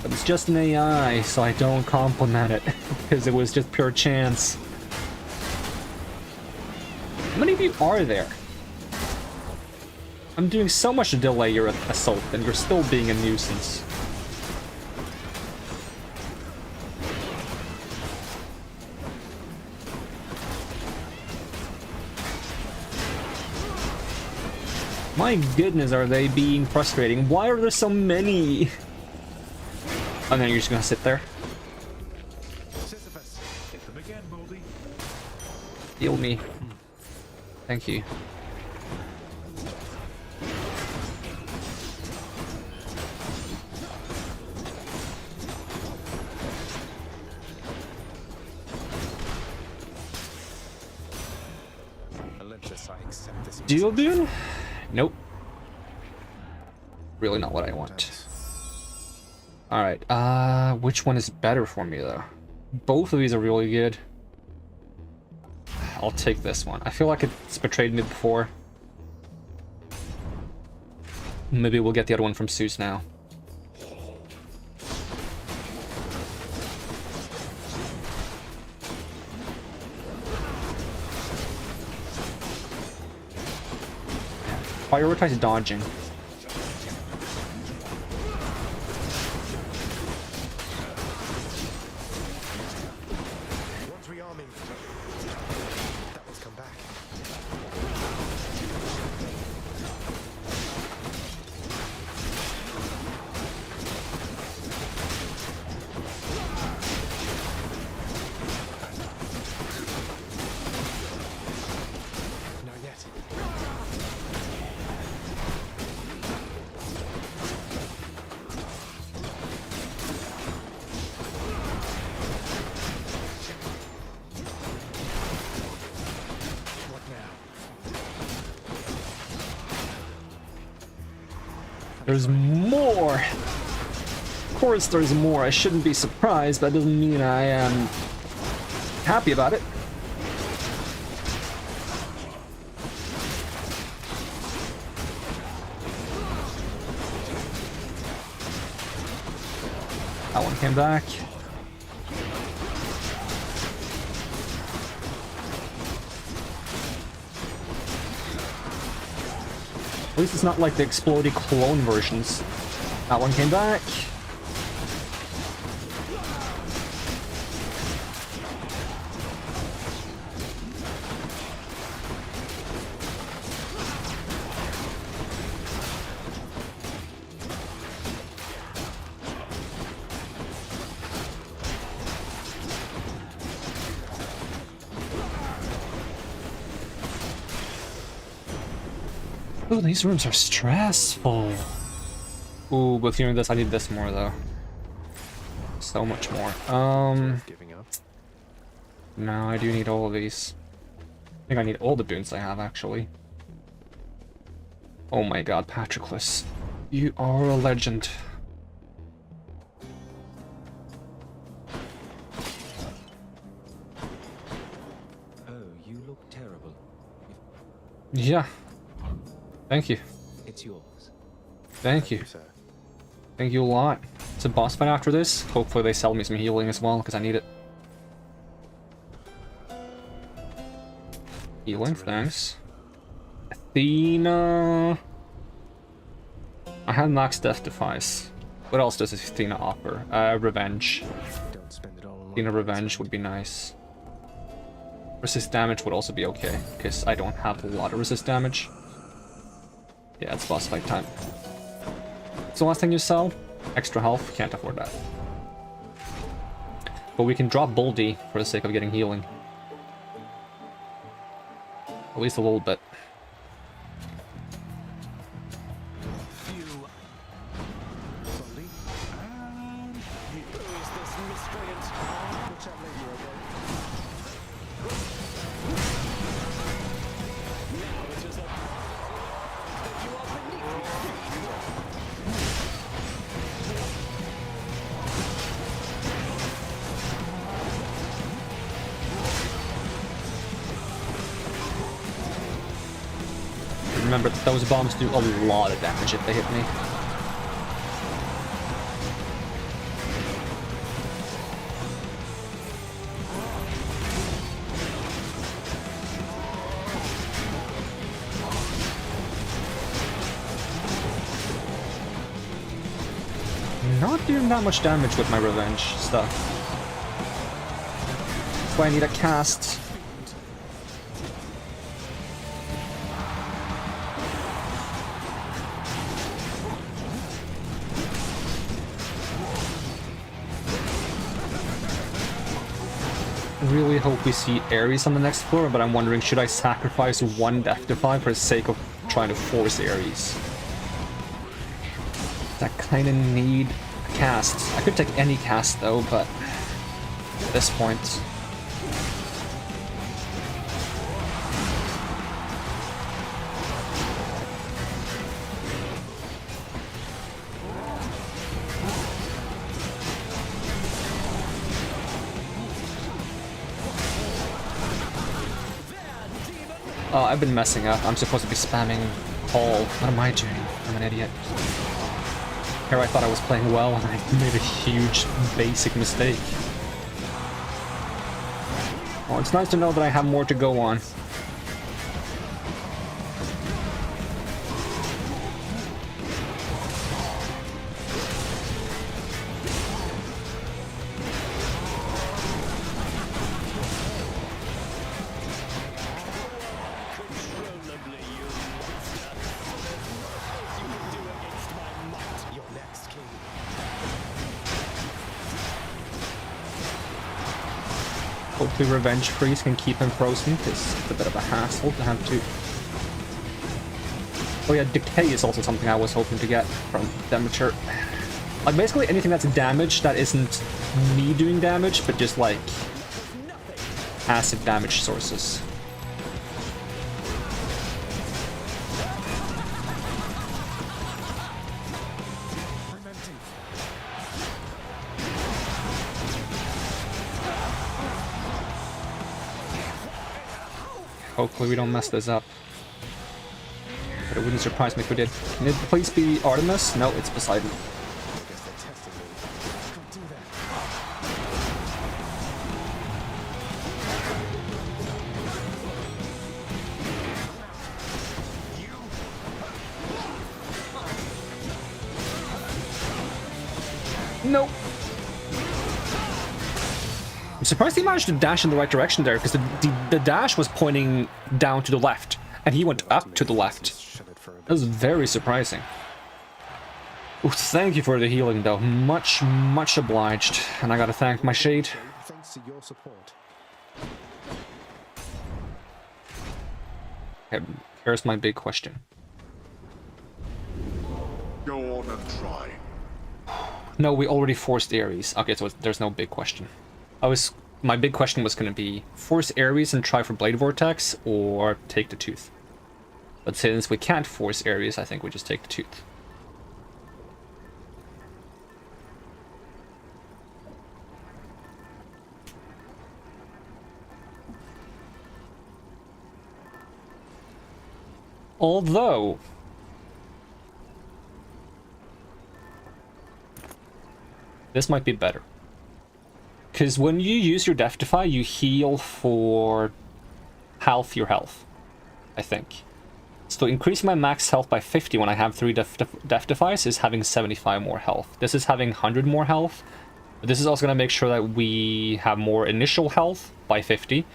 S1: But it's just an AI, so I don't compliment it. Because it was just pure chance. How many of you are there? I'm doing so much to delay your assault, and you're still being a nuisance. My goodness, are they being frustrating? Why are there so many? And then you're just gonna sit there. Heal me. Thank you. Dual boon? Nope. Really not what I want. Alright, which one is better for me though? Both of these are really good. I'll take this one. I feel like it's betrayed me before. Maybe we'll get the other one from Zeus now. Prioritize dodging.
S3: One's rearming. That one's come back. Not yet. What now?
S1: There's more! Of course there's more. I shouldn't be surprised, but that doesn't mean I am happy about it. That one came back. At least it's not like the explodey clone versions. That one came back. Oh, these rooms are stressful. Ooh, with hearing this, I need this more though. So much more.
S3: Giving up.
S1: No, I do need all of these. I think I need all the boons I have actually. Oh my god, Patroclus. You are a legend.
S7: Oh, you look terrible.
S1: Yeah. Thank you.
S7: It's yours.
S1: Thank you.
S3: Sir.
S1: Thank you a lot. It's a boss fight after this. Hopefully they sell me some healing as well, because I need it. Healing, thanks. Athena... I have max death defies. What else does Athena offer? Revenge.
S3: Don't spend it all on one
S1: Athena
S3: man,
S1: Revenge
S3: son.
S1: would be nice. Resist damage would also be okay, because I don't have a lot of resist damage. Yeah, it's boss fight time. What's the last thing you sell? Extra health? Can't afford that. But we can drop Boldy for the sake of getting healing. At least a little bit.
S3: Boldy. And who is this miscreant? Which up lady, okay?
S1: Remember, those bombs do a lot of damage if they hit me. Not doing that much damage with my revenge stuff. That's why I need a cast. Really hope we see Ares on the next floor, but I'm wondering, should I sacrifice one Death Defy for the sake of trying to force Ares? I kind of need a cast. I could take any cast though, but at this point... Oh, I've been messing up. I'm supposed to be spamming call. What am I doing? I'm an idiot. Here I thought I was playing well and I made a huge basic mistake. Well, it's nice to know that I have more to go on. Hopefully Revenge Freeze can keep him frozen, because it's a bit of a hassle to have to... Oh yeah, Decay is also something I was hoping to get from Demeter. Like, basically anything that's damage that isn't me doing damage, but just like passive damage sources. Hopefully we don't mess this up. But it wouldn't surprise me if we did. Can it please be Artemis? No, it's Poseidon. Nope. I'm surprised he managed to dash in the right direction there, because the dash was pointing down to the left, and he went up to the left. That was very surprising. Ooh, thank you for the healing, though. Much, much obliged. And I gotta thank my shade.
S3: Thanks to your support.
S1: Okay, here's my big question.
S4: Go on and try.
S1: No, we already forced Ares. Okay, so there's no big question. My big question was going to be force Ares and try for Blade Vortex, or take the Tooth. But since we can't force Ares, I think we just take the Tooth. Although... this might be better. Because when you use your Death Defy, you heal for half your health, I think. So increasing my max health by 50 when I have 3 Death Defies is having 75 more health. This is having 100 more health. But this is also going to make sure that we have more initial health by 50,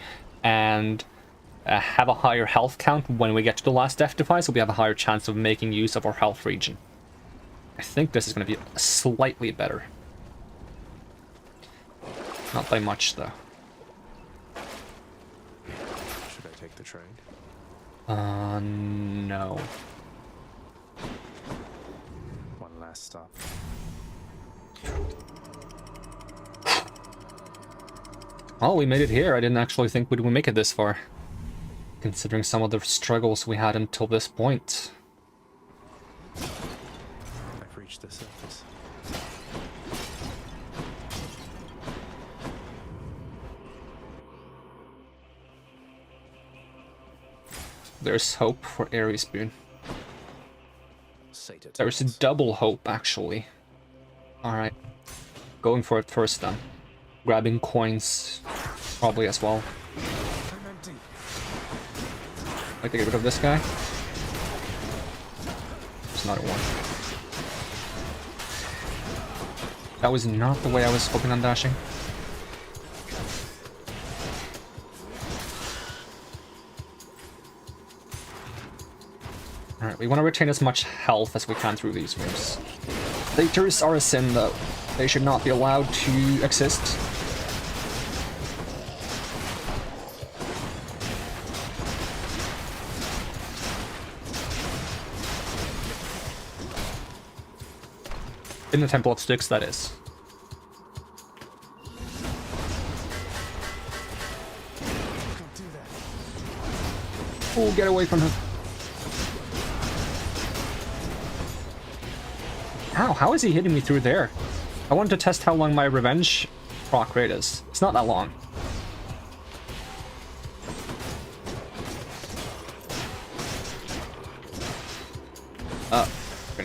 S1: and have a higher health count when we get to the last Death Defy, so we have a higher chance of making use of our health regen. I think this is going to be slightly better. Not by much, though.
S3: Should I take the train?
S1: No.
S3: One last stop.
S1: Well, we made it here. I didn't actually think we'd make it this far, considering some of the struggles we had until this point.
S3: I've reached the surface.
S1: There's hope for Ares Boon. There's a double hope, actually. Alright. Going for it first, then. Grabbing coins, probably as well. I'd like to get rid of this guy. There's another one. That was not the way I was hoping on dashing. Alright, we want to retain as much health as we can through these moves. Laters are a sin, though. They should not be allowed to exist. In the Temple of Styx, that is. Oh, get away from him. Ow, how is he hitting me through there? I wanted to test how long my revenge proc rate is. It's not that long.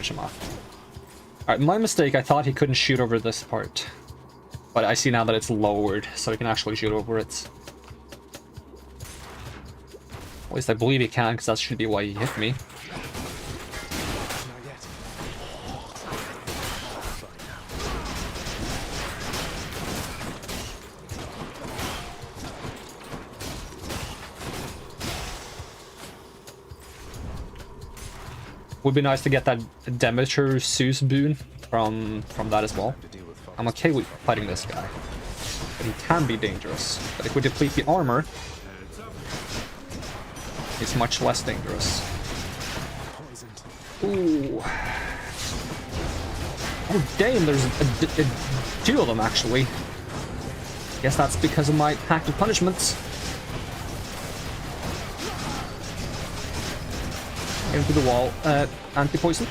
S1: finish him off. Alright, my mistake, I thought he couldn't shoot over this part. But I see now that it's lowered, so he can actually shoot over it. At least I believe he can, because that should be why he hit me. Would be nice to get that Demeter Zeus boon from that as well. I'm okay with fighting this guy, but he can be dangerous. But if we deplete the armor, it's much less dangerous. Ooh. Oh damn, there's two of them actually. Guess that's because of my pact of punishments. Into the wall. Anti-poison.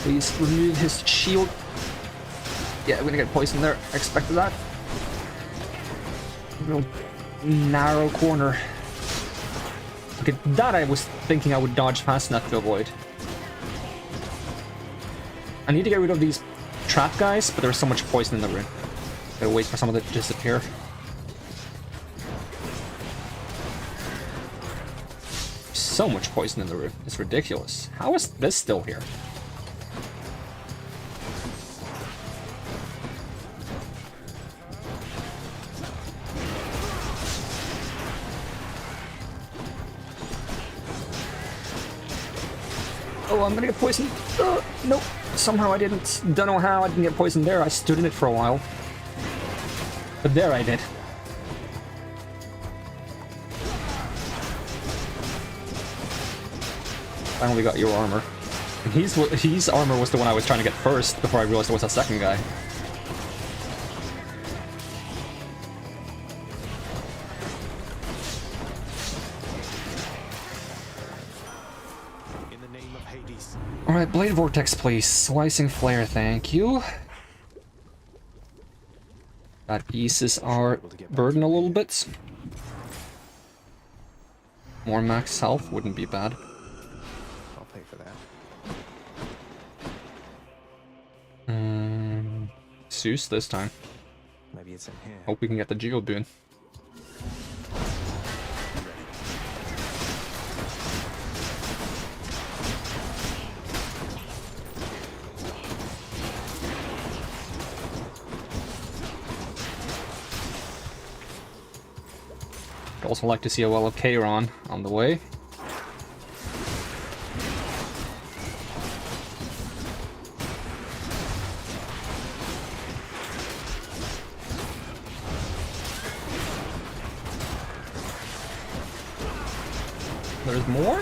S1: Please remove his shield. Yeah, we're gonna get poisoned there. I expected that. Real narrow corner. Okay, that I was thinking I would dodge fast enough to avoid. I need to get rid of these trap guys, but there's so much poison in the room. Gotta wait for some of it to disappear. So much poison in the room. It's ridiculous. How is this still here? Oh, I'm gonna get poisoned. Nope. Somehow I didn't. Don't know how I didn't get poisoned there. I stood in it for a while. But there I did. Finally got your armor. And his armor was the one I was trying to get first before I realized there was a second guy.
S3: In the name of Hades.
S1: Alright, Blade Vortex, please. Slicing Flare, thank you. That eases our burden a little bit. More max health wouldn't be bad.
S3: I'll pay for that.
S1: Zeus this time.
S3: Maybe it's in here.
S1: Hope we can get the Geo boon. I'd also like to see a well of Kairon on the way. There's more?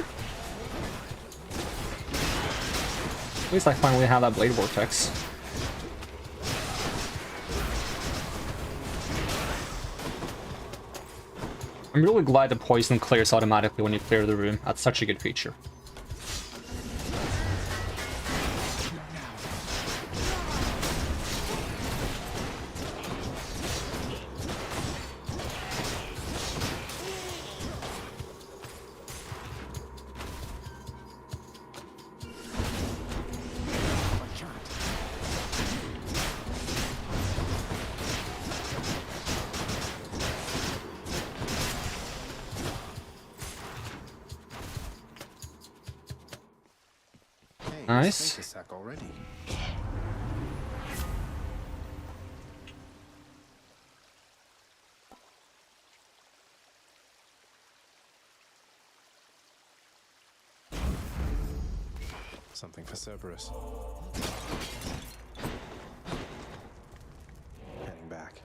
S1: At least I finally have that Blade Vortex. I'm really glad the poison clears automatically when you clear the room. That's such a good feature. Nice.
S3: Already. Something for Cerberus. Heading back.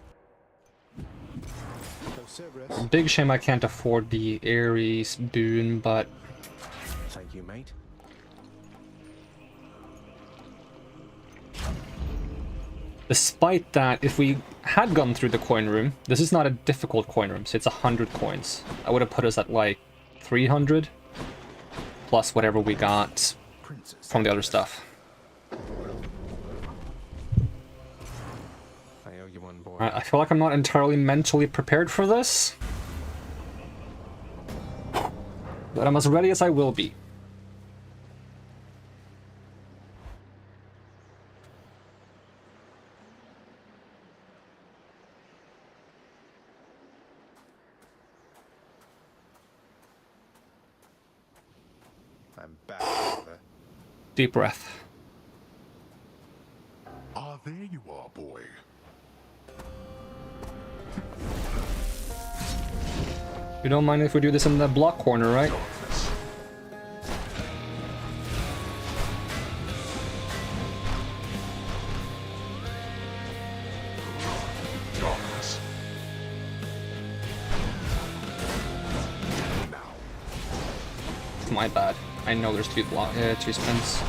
S3: So Cerberus.
S1: Big shame I can't afford the Ares boon, but
S3: Thank you, mate.
S1: despite that, if we had gone through the coin room, this is not a difficult coin room, so it's 100 coins. That would have put us at like 300, plus whatever we got from the other stuff.
S3: I owe you one, boy.
S1: I feel like I'm not entirely mentally prepared for this, but I'm as ready as I will be.
S3: I'm back, Father.
S1: Deep breath.
S4: Ah, there you are, boy.
S1: You don't mind if we do this in the block corner, right?
S4: Darkness.
S1: It's my bad. I know there's two spins.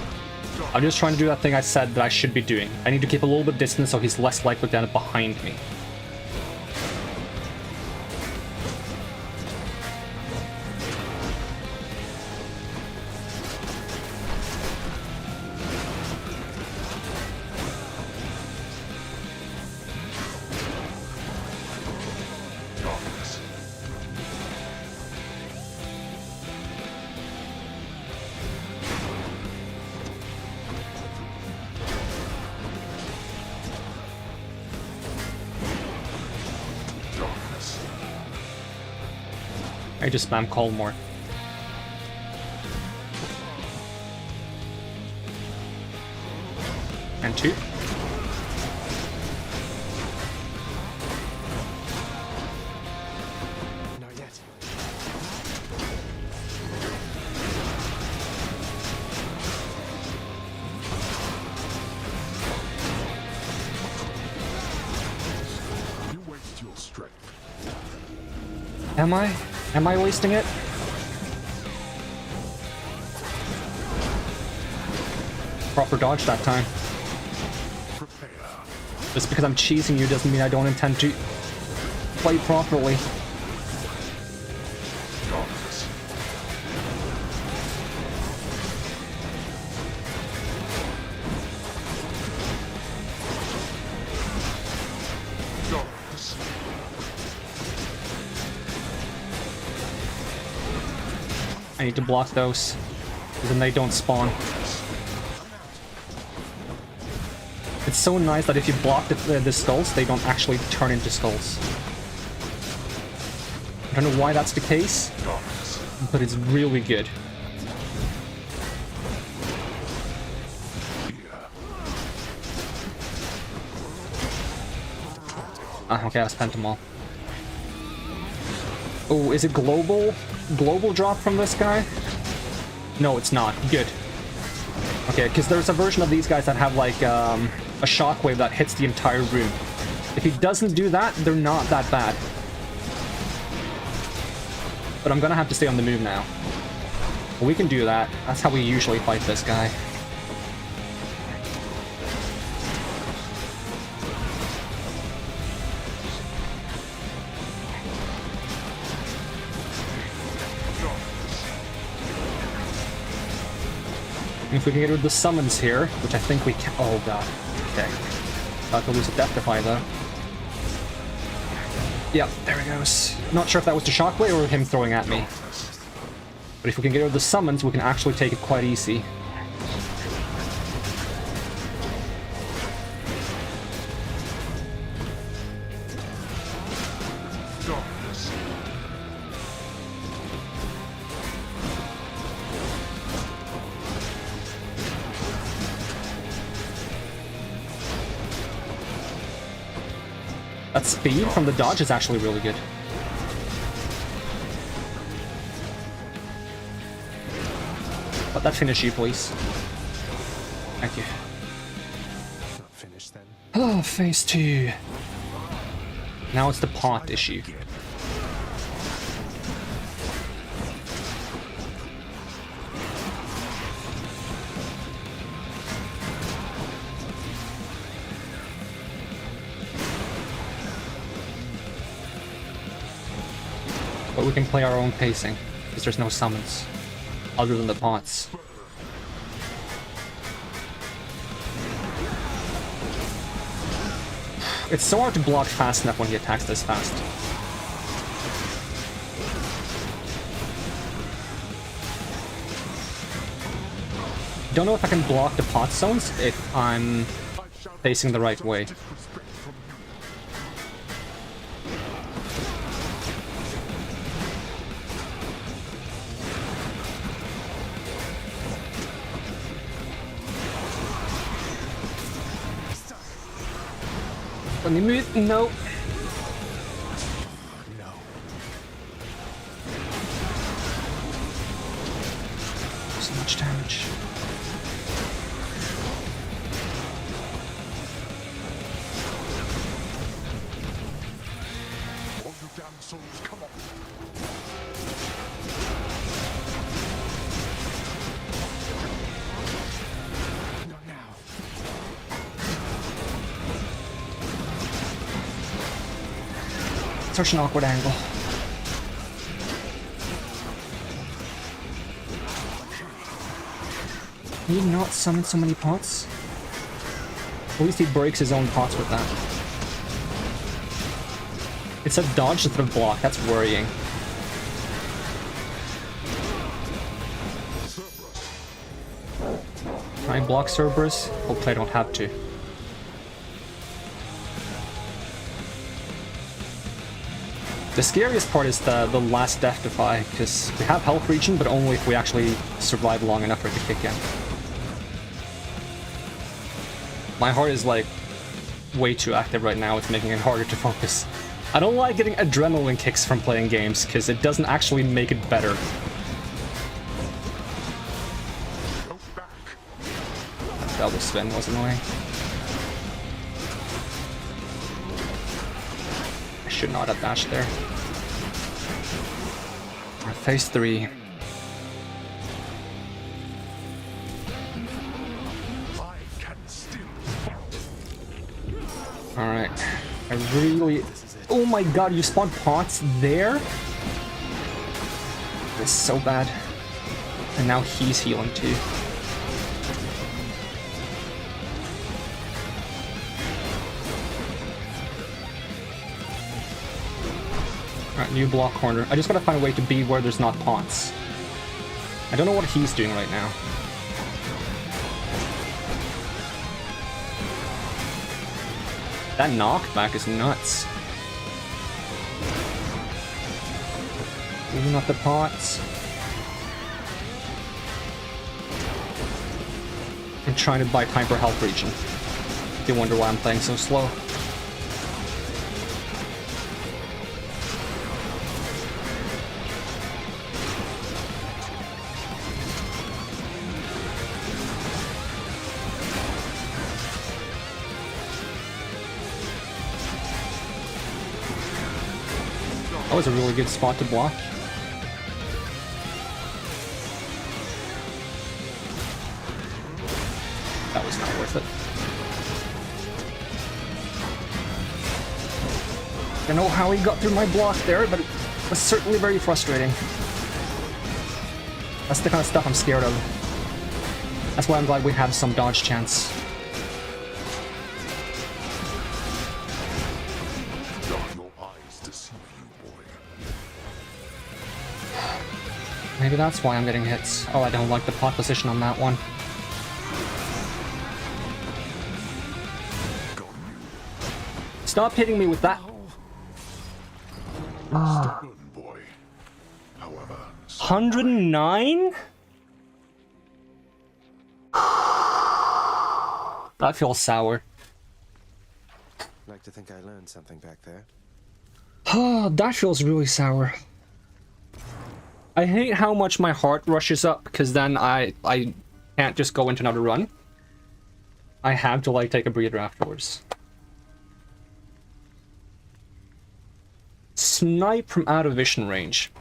S1: I'm just trying to do that thing I said that I should be doing. I need to keep a little bit distance so he's less likely to end up behind me. I just spam call more. And 2.
S3: Not yet.
S4: You waste your strength.
S1: Am I? Am I wasting it? Proper dodge that time.
S4: Prepare.
S1: Just because I'm cheesing you doesn't mean I don't intend to play properly.
S4: Darkness. Darkness.
S1: I need to block those, because then they don't spawn. It's so nice that if you block the skulls, they don't actually turn into skulls. I don't know why that's the case, but it's really good. Okay, I spent them all. Oh, is it global? Global drop from this guy? No, it's not. Good. Okay, because there's a version of these guys that have like a shockwave that hits the entire room. If he doesn't do that, they're not that bad. But I'm gonna have to stay on the move now. But we can do that. That's how we usually fight this guy. And if we can get rid of the summons here, which I think we can. Oh god. Okay. About to lose a Death Defy though. Yep, there he goes. Not sure if that was the shockwave or him throwing at me. But if we can get rid of the summons, we can actually take it quite easy. That speed from the dodge is actually really good. Let that finish you, please. Thank you.
S3: Not finished then.
S1: Oh, phase 2. Now it's the pot issue. But we can play our own pacing, because there's no summons, other than the pots. It's so hard to block fast enough when he attacks this fast. Don't know if I can block the pot zones if I'm facing the right way. Let me move. No.
S3: No.
S1: So much damage.
S4: All you damn souls, come on.
S3: Not now.
S1: Such an awkward angle. Can you not summon so many pots? At least he breaks his own pots with that. It said dodge instead of block. That's worrying. Can I block Cerberus? Hopefully I don't have to. The scariest part is the last death defy, because we have health regen, but only if we actually survive long enough for it to kick in. My heart is like way too active right now, it's making it harder to focus. I don't like getting adrenaline kicks from playing games, because it doesn't actually make it better.
S4: Go back.
S1: Double spin was annoying. I should not have dashed there. Alright, phase 3.
S4: I can still.
S1: Alright. I really... Oh my god, you spawned pots there? This is so bad. And now he's healing too. Alright, new block corner. I just gotta find a way to be where there's not pots. I don't know what he's doing right now. That knockback is nuts. Moving up the pots. I'm trying to buy time for health regen. You wonder why I'm playing so slow. That was a really good spot to block. That was not worth it. I don't know how he got through my block there, but it was certainly very frustrating. That's the kind of stuff I'm scared of. That's why I'm glad we have some dodge chance.
S4: Your eyes deceive you, boy.
S1: Maybe that's why I'm getting hits. Oh, I don't like the pot position on that one. Stop hitting me with that.
S4: Stubborn boy. However,
S1: 109? That feels sour.
S3: Like to think I learned something back there.
S1: Oh, that feels really sour. I hate how much my heart rushes up, because then I can't just go into another run. I have to like take a breather afterwards. Snipe from out of vision range.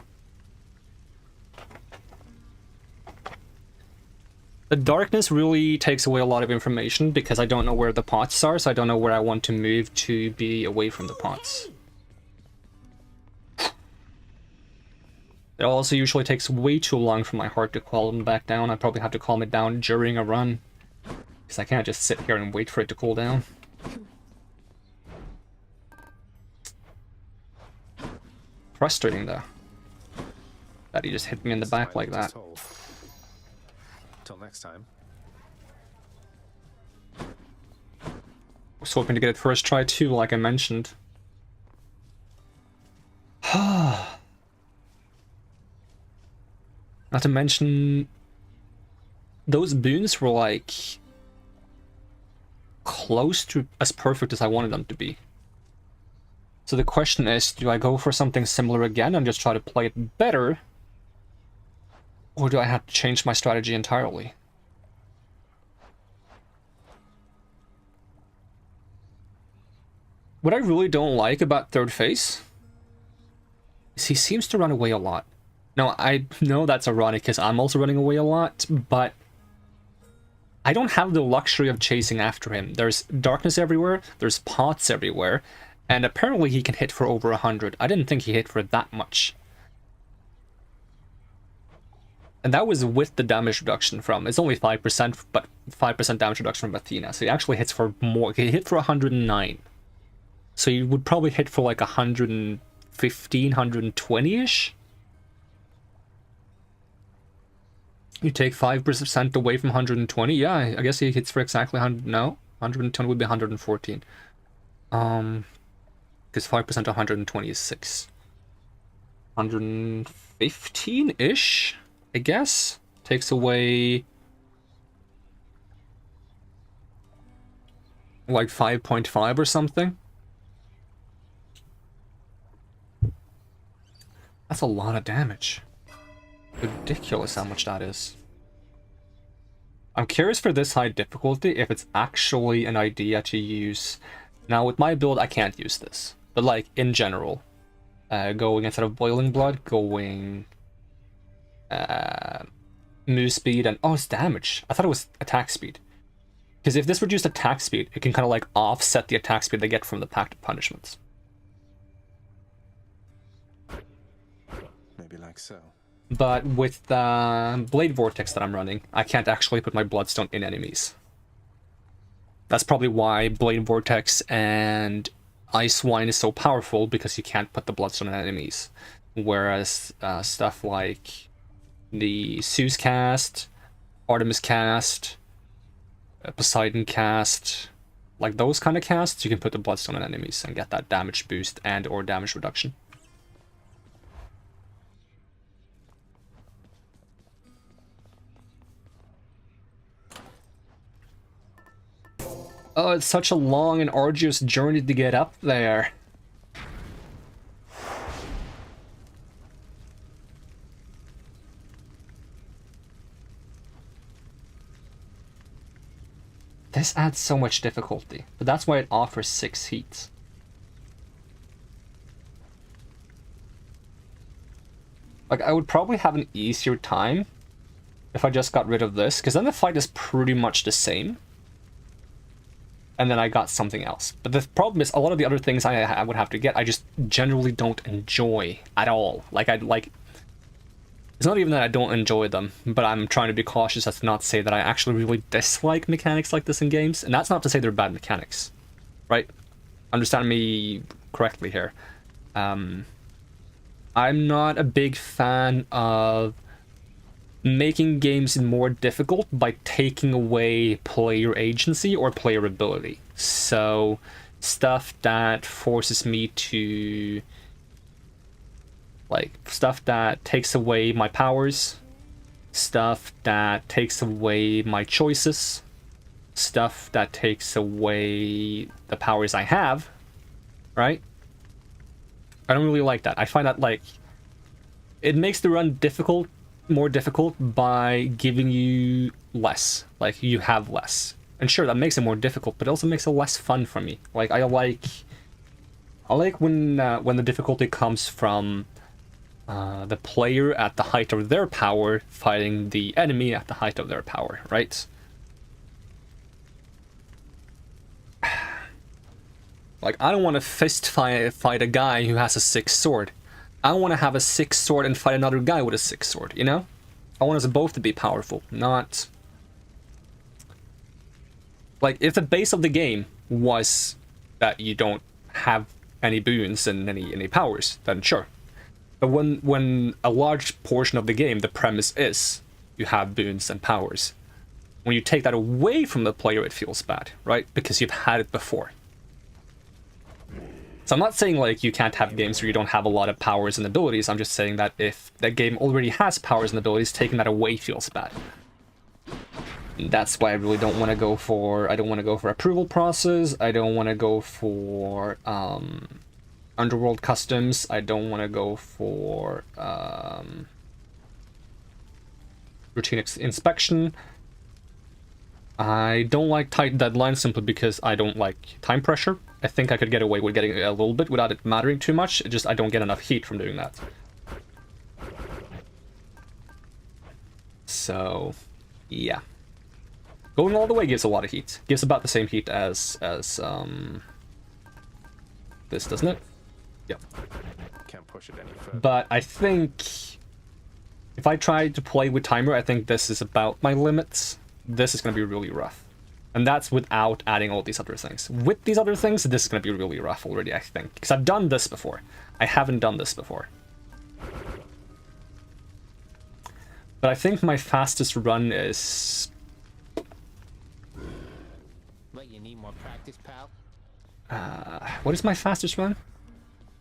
S1: The darkness really takes away a lot of information because I don't know where the pots are, so I don't know where I want to move to be away from the pots. It also usually takes way too long for my heart to calm back down. I probably have to calm it down during a run, because I can't just sit here and wait for it to cool down. Frustrating though, that he just hit me in the back like that.
S3: Till next time.
S1: Was hoping to get it first try too, like I mentioned. Not to mention, those boons were like close to as perfect as I wanted them to be. So the question is, do I go for something similar again and just try to play it better? Or do I have to change my strategy entirely? What I really don't like about third phase is he seems to run away a lot. Now, I know that's ironic because I'm also running away a lot, but I don't have the luxury of chasing after him. There's darkness everywhere, there's pots everywhere, and apparently he can hit for over 100. I didn't think he hit for that much. And that was with the damage reduction from, it's only 5%, but 5% damage reduction from Athena, so he actually hits for more. He hit for 109. So you would probably hit for like 115, 120-ish? You take 5% away from 120, yeah, I guess he hits for exactly 100, no? 120 would be 114. Because 5% of 120 is 6. 115-ish, I guess? Takes away... like 5.5 or something? That's a lot of damage. Ridiculous how much that is. I'm curious for this high difficulty if it's actually an idea to use. Now with my build I can't use this, but like in general, going instead of boiling blood, going move speed and it's damage. I thought it was attack speed. Because if this reduced attack speed, it can kind of like offset the attack speed they get from the pact of punishments.
S3: Maybe like so.
S1: But with the Blade Vortex that I'm running, I can't actually put my Bloodstone in enemies. That's probably why Blade Vortex and Ice Wine is so powerful, because you can't put the Bloodstone in enemies. Whereas stuff like the Zeus cast, Artemis cast, Poseidon cast, like those kind of casts, you can put the Bloodstone in enemies and get that damage boost and or damage reduction. Oh, it's such a long and arduous journey to get up there. This adds so much difficulty, but that's why it offers 6 heats. Like, I would probably have an easier time if I just got rid of this, because then the fight is pretty much the same. And then I got something else. But the problem is, a lot of the other things I would have to get, I just generally don't enjoy at all. It's not even that I don't enjoy them, but I'm trying to be cautious as to not say that I actually really dislike mechanics like this in games. And that's not to say they're bad mechanics, right? Understand me correctly here. I'm not a big fan of making games more difficult by taking away player agency or player ability. So stuff that forces me to, like, stuff that takes away my powers, stuff that takes away my choices, stuff that takes away the powers I have, right? I don't really like that. I find that, like, it makes the run more difficult by giving you less. Like, you have less. And sure, that makes it more difficult, but it also makes it less fun for me. Like, I like when the difficulty comes from the player at the height of their power fighting the enemy at the height of their power, right? Like, I don't want to fist fight a guy who has a 6 sword. I want to have a 6 sword and fight another guy with a 6 sword, you know? I want us both to be powerful, not... Like, if the base of the game was that you don't have any boons and any powers, then sure. But when a large portion of the game, the premise is you have boons and powers, when you take that away from the player, it feels bad, right? Because you've had it before. So I'm not saying, like, you can't have games where you don't have a lot of powers and abilities. I'm just saying that if that game already has powers and abilities, taking that away feels bad. And that's why I really don't want to go for... I don't want to go for approval process. I don't want to go for underworld customs. I don't want to go for routine inspection. I don't like tight deadlines simply because I don't like time pressure. I think I could get away with getting a little bit without it mattering too much. Just I don't get enough heat from doing that. So, yeah. Going all the way gives a lot of heat. Gives about the same heat as this, doesn't it? Yep.
S3: Can't push it any further.
S1: But I think if I try to play with timer, I think this is about my limits. This is going to be really rough. And that's without adding all these other things. With these other things, this is going to be really rough already, I think. Because I've done this before. I haven't done this before. But I think my fastest run is...
S8: But you need more practice, pal.
S1: what is my fastest run?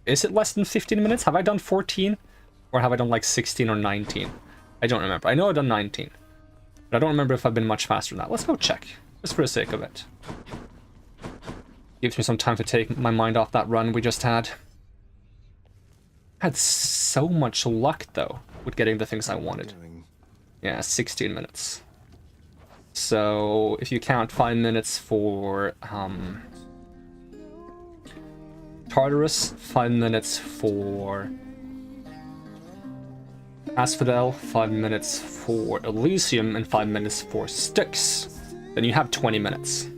S1: Is it less than 15 minutes? Have I done 14? Or have I done like 16 or 19? I don't remember. I know I've done 19. But I don't remember if I've been much faster than that. Let's go check. Just for the sake of it. Gives me some time to take my mind off that run we just had. I had so much luck, though, with getting the things I wanted. Yeah, 16 minutes. So, if you count 5 minutes for Tartarus, 5 minutes for Asphodel, 5 minutes for Elysium, and 5 minutes for Styx, then you have 20 minutes.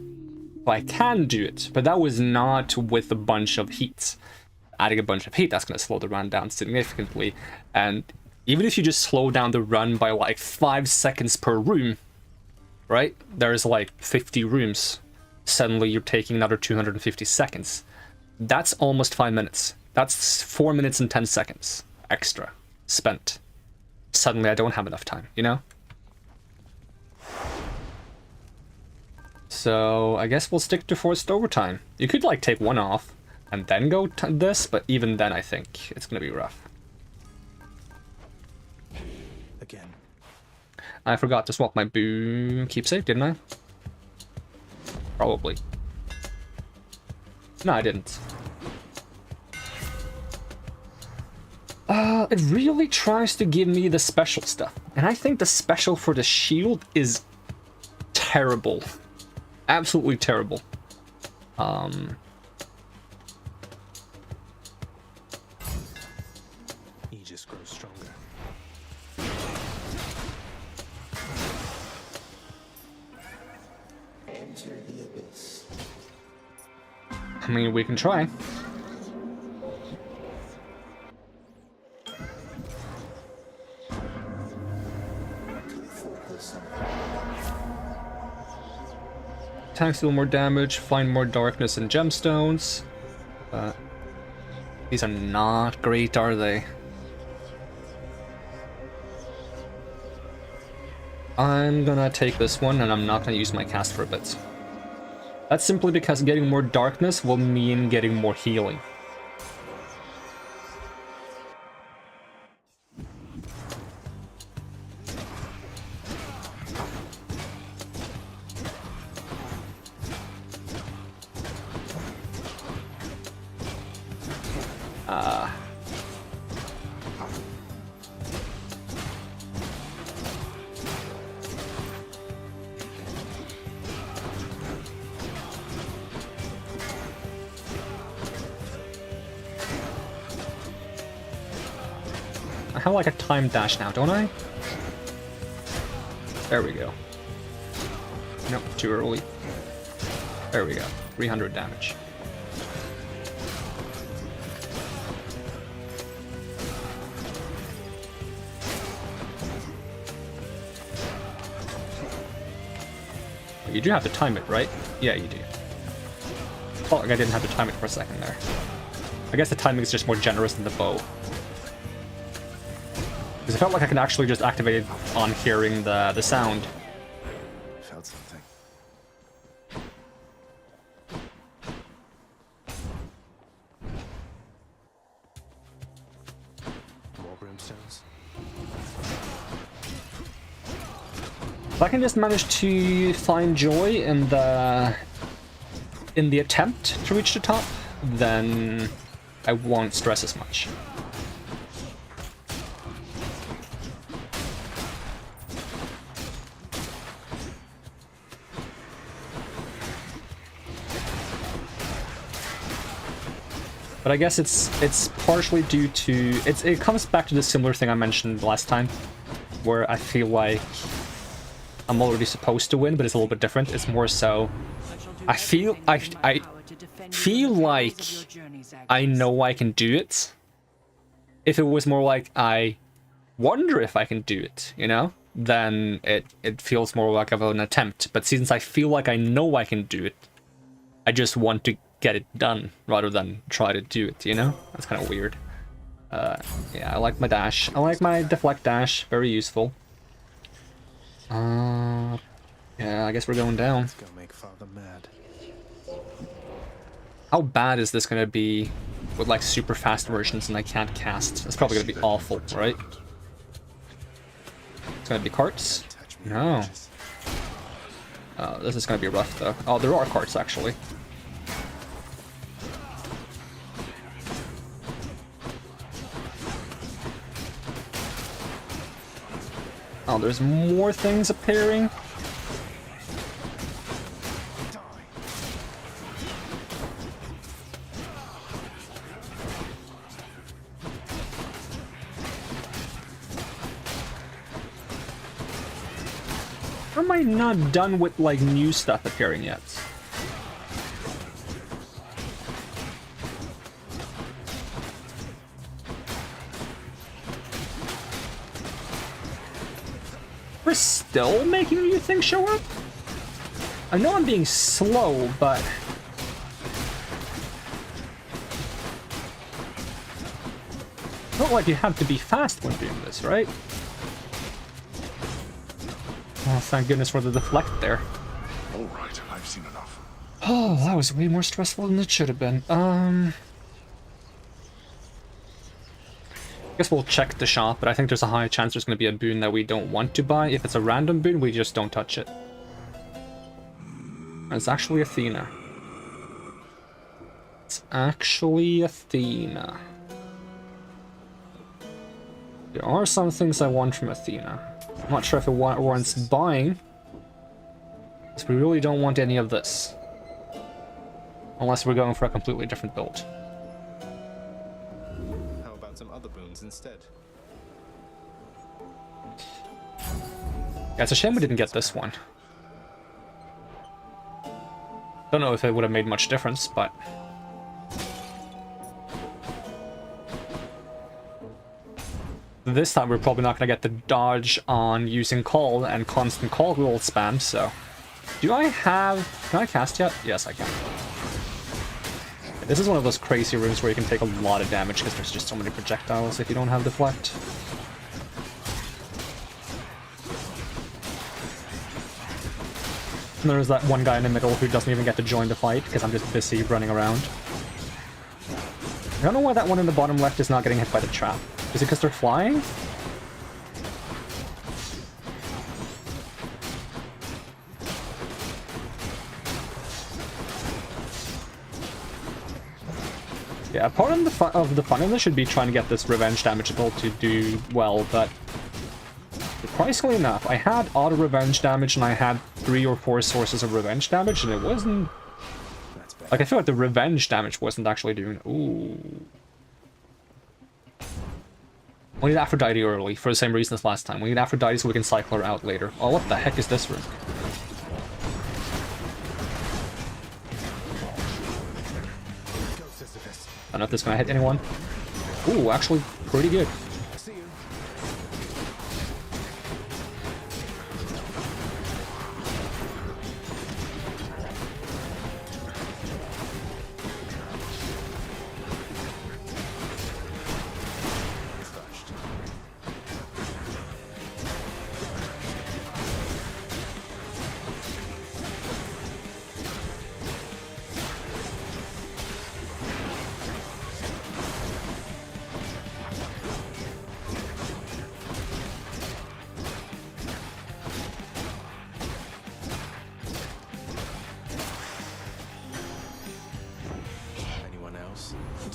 S1: So I can do it, but that was not with a bunch of heat. Adding a bunch of heat, that's going to slow the run down significantly, and even if you just slow down the run by like 5 seconds per room, right? There's like 50 rooms. Suddenly you're taking another 250 seconds. That's almost 5 minutes. That's 4 minutes and 10 seconds extra spent. Suddenly I don't have enough time, you know? So I guess we'll stick to forced overtime. You could like take one off and then go to this, but even then I think it's gonna be rough.
S3: Again.
S1: I forgot to swap my boom keepsake, didn't I? Probably. No, I didn't. It really tries to give me the special stuff. And I think the special for the shield is terrible. Absolutely terrible.
S3: Aegis grows stronger.
S8: Enter the abyss.
S1: I mean, we can try. Attacks deal more damage, find more darkness and gemstones. These are not great, are they? I'm gonna take this one, and I'm not gonna use my cast for a bit. That's simply because getting more darkness will mean getting more healing. I have like a time dash now, don't I? There we go. Nope, too early. There we go. 300 damage. You do have to time it, right? Yeah, you do. Felt like I didn't have to time it for a second there. I guess the timing is just more generous than the bow. Because it felt like I could actually just activate it on hearing the sound.
S3: Felt something. More brimstones.
S1: If I can just manage to find joy in the attempt to reach the top, then I won't stress as much. But I guess it's partially due to it comes back to the similar thing I mentioned last time, where I feel like I'm already supposed to win, but it's a little bit different. It's more so I feel like I know I can do it. If it was more like I wonder if I can do it, you know, then it feels more like of an attempt. But since I feel like I know I can do it, I just want to get it done rather than try to do it, you know? That's kind of weird. Yeah, I like my dash. I like my deflect dash. Very useful. Yeah, I guess we're going down.
S3: Let's go make father mad.
S1: How bad is this gonna be with like super fast versions and I can't cast? It's probably gonna be awful, right? It's gonna be carts? No. This is gonna be rough though. Oh, there are carts actually. Oh, there's more things appearing. Or am I not done with like new stuff appearing yet? We're still making new things show up? I know I'm being slow, but... Not like you have to be fast when doing this, right? Oh, thank goodness for the deflect there.
S4: All right, I've seen enough.
S1: Oh, that was way more stressful than it should have been. I guess we'll check the shop, but I think there's a high chance there's going to be a boon that we don't want to buy. If it's a random boon, we just don't touch it. It's actually Athena. It's actually Athena. There are some things I want from Athena. I'm not sure if it warrants buying, because we really don't want any of this. Unless we're going for a completely different build.
S3: How about some other boons instead?
S1: Yeah, it's a shame we didn't get this one. Don't know if it would have made much difference, but... This time we're probably not going to get the dodge on using call and constant call roll spam, so... Do I have... Can I cast yet? Yes, I can. This is one of those crazy rooms where you can take a lot of damage because there's just so many projectiles if you don't have deflect. And there's that one guy in the middle who doesn't even get to join the fight because I'm just busy running around. I don't know why that one in the bottom left is not getting hit by the trap. Is it because they're flying? Yeah, part of the fun of this should be trying to get this revenge damage able to do well, but surprisingly enough, I had auto revenge damage and I had 3 or 4 sources of revenge damage, and it wasn't... Like, I feel like the revenge damage wasn't actually doing... Ooh. We need Aphrodite early, for the same reason as last time. We need Aphrodite so we can cycle her out later. Oh, what the heck is this room? I don't know if this is going to hit anyone. Ooh, actually, pretty good.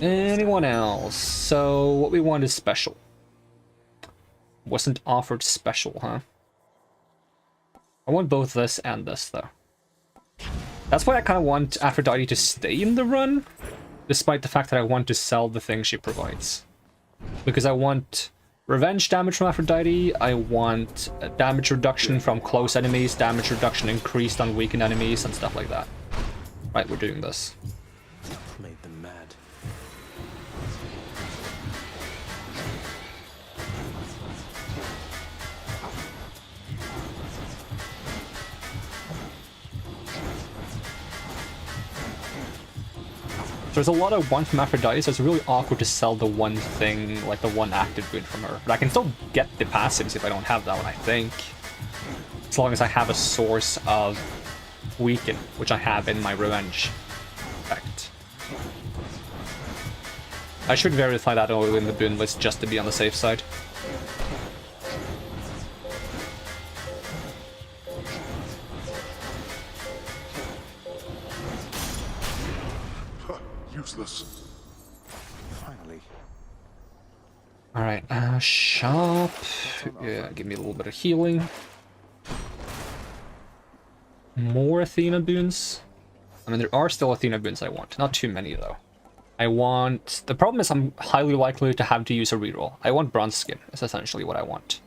S1: Anyone else? So what we want is special. Wasn't offered special, huh? I want both this and this, though. That's why I kind of want Aphrodite to stay in the run, despite the fact that I want to sell the things she provides. Because I want revenge damage from Aphrodite, I want damage reduction from close enemies, damage reduction increased on weakened enemies, and stuff like that. Right, we're doing this.
S3: Made them mad.
S1: There's a lot I want from Aphrodite, so it's really awkward to sell the one thing, like the one active boon from her. But I can still get the passives if I don't have that one, I think. As long as I have a source of weaken, which I have in my revenge effect. I should verify that in the boon list just to be on the safe side.
S4: Useless.
S3: Finally.
S1: Alright, shop. Yeah, give me a little bit of healing. More Athena boons. I mean, there are still Athena boons I want. Not too many, though. I want... The problem is I'm highly likely to have to use a reroll. I want bronze skin, is essentially what I want.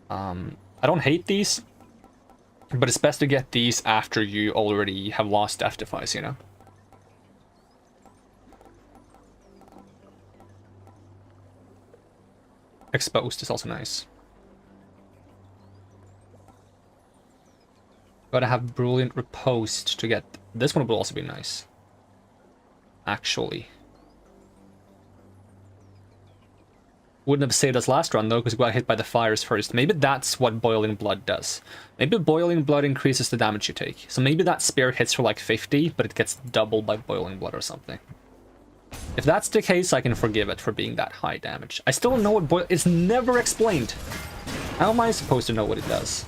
S1: I don't hate these, but it's best to get these after you already have lost Death Defies, you know? Exposed is also nice. Gotta have Brilliant Riposte to get... This one will also be nice. Actually. Wouldn't have saved us last run though, because we got hit by the fires first. Maybe that's what Boiling Blood does. Maybe Boiling Blood increases the damage you take. So maybe that spear hits for like 50, but it gets doubled by Boiling Blood or something. If that's the case, I can forgive it for being that high damage. I still don't know what it's never explained. How am I supposed to know what it does?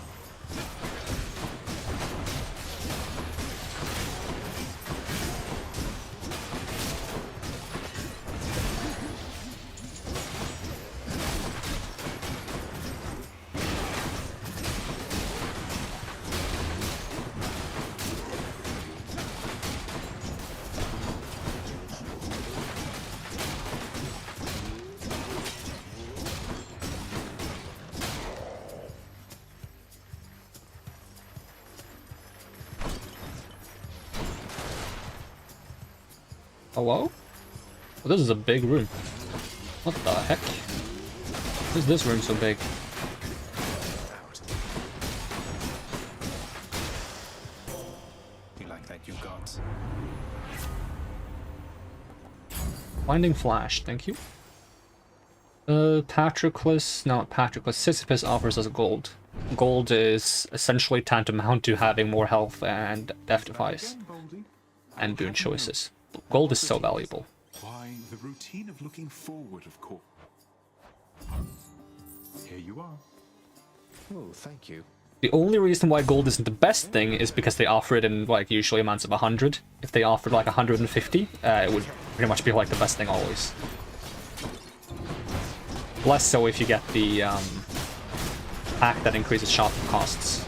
S1: Hello? Oh, this is a big room. What the heck? Why is this room so big?
S3: You like that, you gods?
S1: Blinding Flash, thank you. Patroclus, no, Patroclus. Sisyphus offers us gold. Gold is essentially tantamount to having more health and Death Defies. And boon choices. Gold is so valuable.
S4: Why, the routine of looking forward, of course. Here you are.
S3: Oh, thank you.
S1: The only reason why gold isn't the best thing is because they offer it in like usually amounts of 100. If they offered like 150, it would pretty much be like the best thing always. Less so if you get the pack that increases shop costs.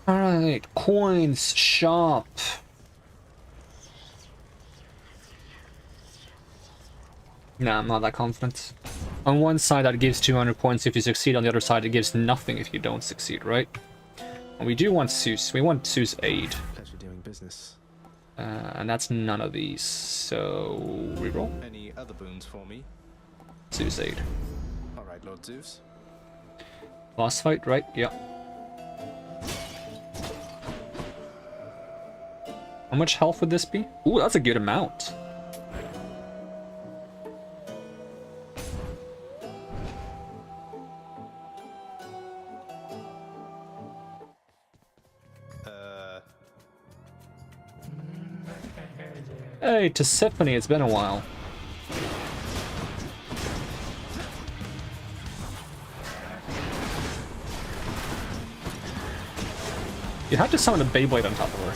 S1: Alright, coins, shop. Nah, I'm not that confident. On one side that gives 200 points if you succeed, on the other side it gives nothing if you don't succeed, right? And we do want Zeus. We want Zeus' aid.
S3: Pleasure is this?
S1: And that's none of these. So reroll.
S3: Any other boons for me?
S1: Zeus aid.
S3: All right, Lord Zeus.
S1: Boss fight, right? Yeah. How much health would this be? Ooh, that's a good amount. Hey, Tisiphone, it's been a while. You have to summon a Beyblade on top of her.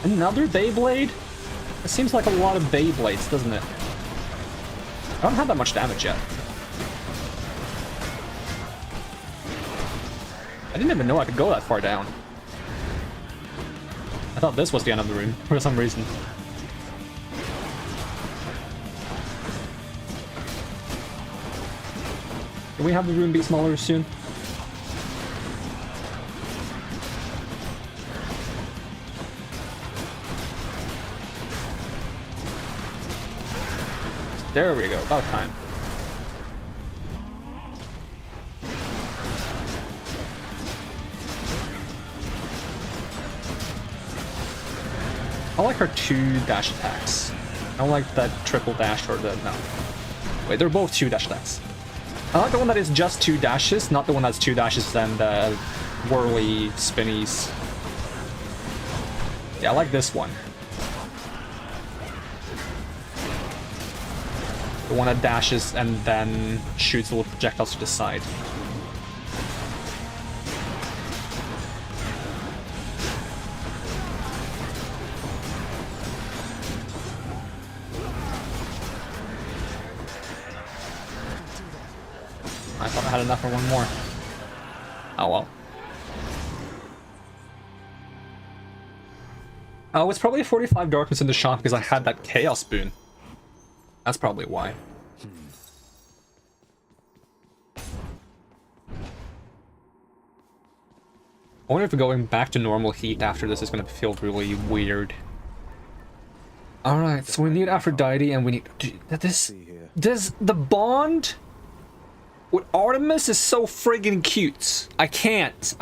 S1: Another Beyblade? It seems like a lot of Beyblades, doesn't it? I don't have that much damage yet. I didn't even know I could go that far down. I thought this was the end of the room, for some reason. Can we have the room be smaller soon? There we go, about time. I like her 2 dash attacks. I don't like that triple dash or the... no. Wait, they're both 2 dash attacks. I like the one that is just 2 dashes, not the one that's 2 dashes and whirly spinnies. Yeah, I like this one. The one that dashes and then shoots little projectiles to the side. I thought I had enough for one more. Oh well. Oh, it's probably 45 darkness in the shop because I had that chaos boon. That's probably why. I wonder if going back to normal heat after this is going to feel really weird. Alright, so we need Aphrodite and we need... Does the bond with Artemis is so friggin' cute. I can't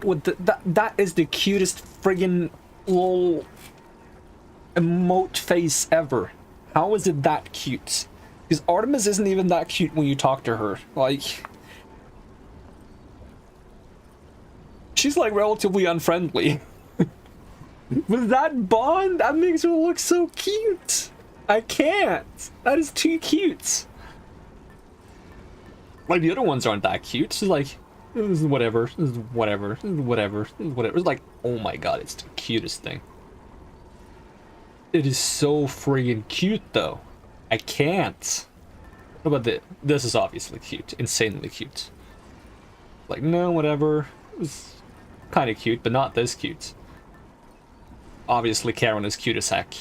S1: with that is the cutest friggin' little emote face ever. How is it that cute? Because Artemis isn't even that cute when you talk to her. Like, she's like relatively unfriendly. With that bond, that makes her look so cute. I can't. That is too cute. Like, the other ones aren't that cute. She's like, this is whatever, this is whatever, this is whatever, this is whatever. It's like, oh my god, it's the cutest thing. It is so friggin' cute, though. I can't. What about this? This is obviously cute. Insanely cute. Like, no, whatever. It's kind of cute, but not this cute. Obviously, Karen is cute as heck.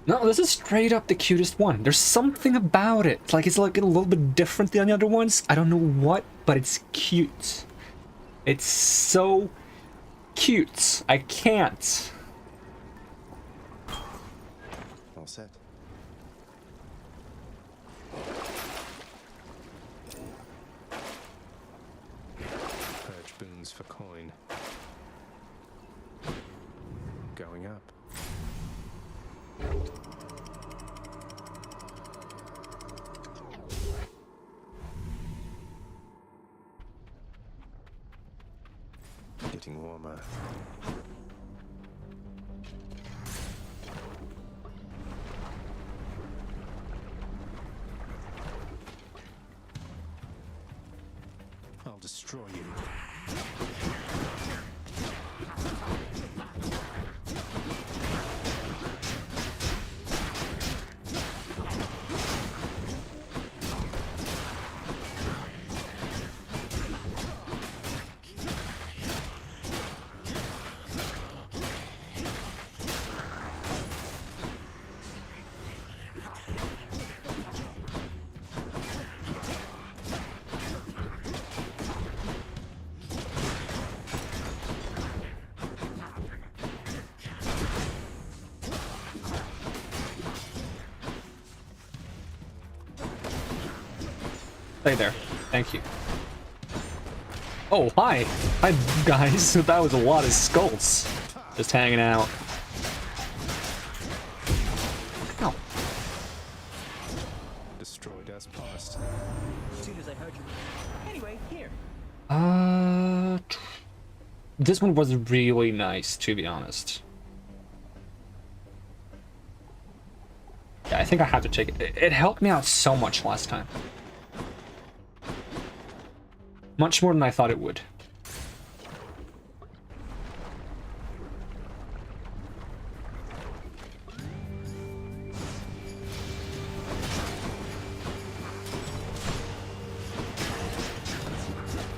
S1: No, this is straight up the cutest one. There's something about it. Like, it's like a little bit different than the other ones. I don't know what, but it's cute. It's so cute. I can't.
S3: All set. Purge boons for coin. Going up. Getting warmer. I'll destroy you.
S1: stay there. Thank you. Oh, hi. Hi, guys. That was a lot of skulls. Just hanging out. Ow.
S3: Destroyed as promised.
S7: As soon as I heard you. Anyway, here.
S1: This one was really nice, to be honest. Yeah, I think I have to take it. It helped me out so much last time. Much more than I thought it would.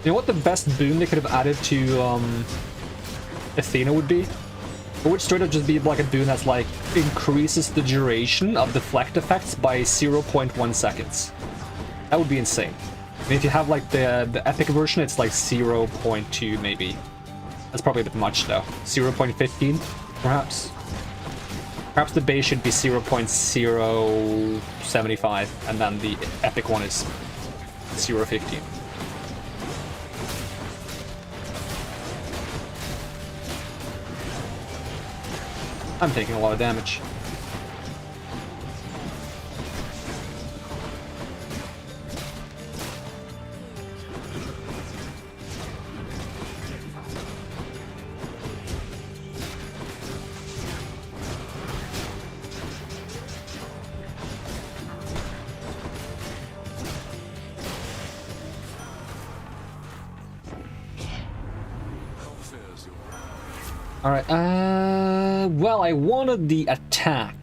S1: You know what the best boon they could have added to Athena would be? It would straight up just be like a boon that's like increases the duration of deflect effects by 0.1 seconds. That would be insane. I mean, if you have like the epic version, it's like 0.2 maybe. That's probably a bit much though. 0.15 perhaps. Perhaps the base should be 0.075 and then the epic one is 0.15. I'm taking a lot of damage. Alright, well, I wanted the attack,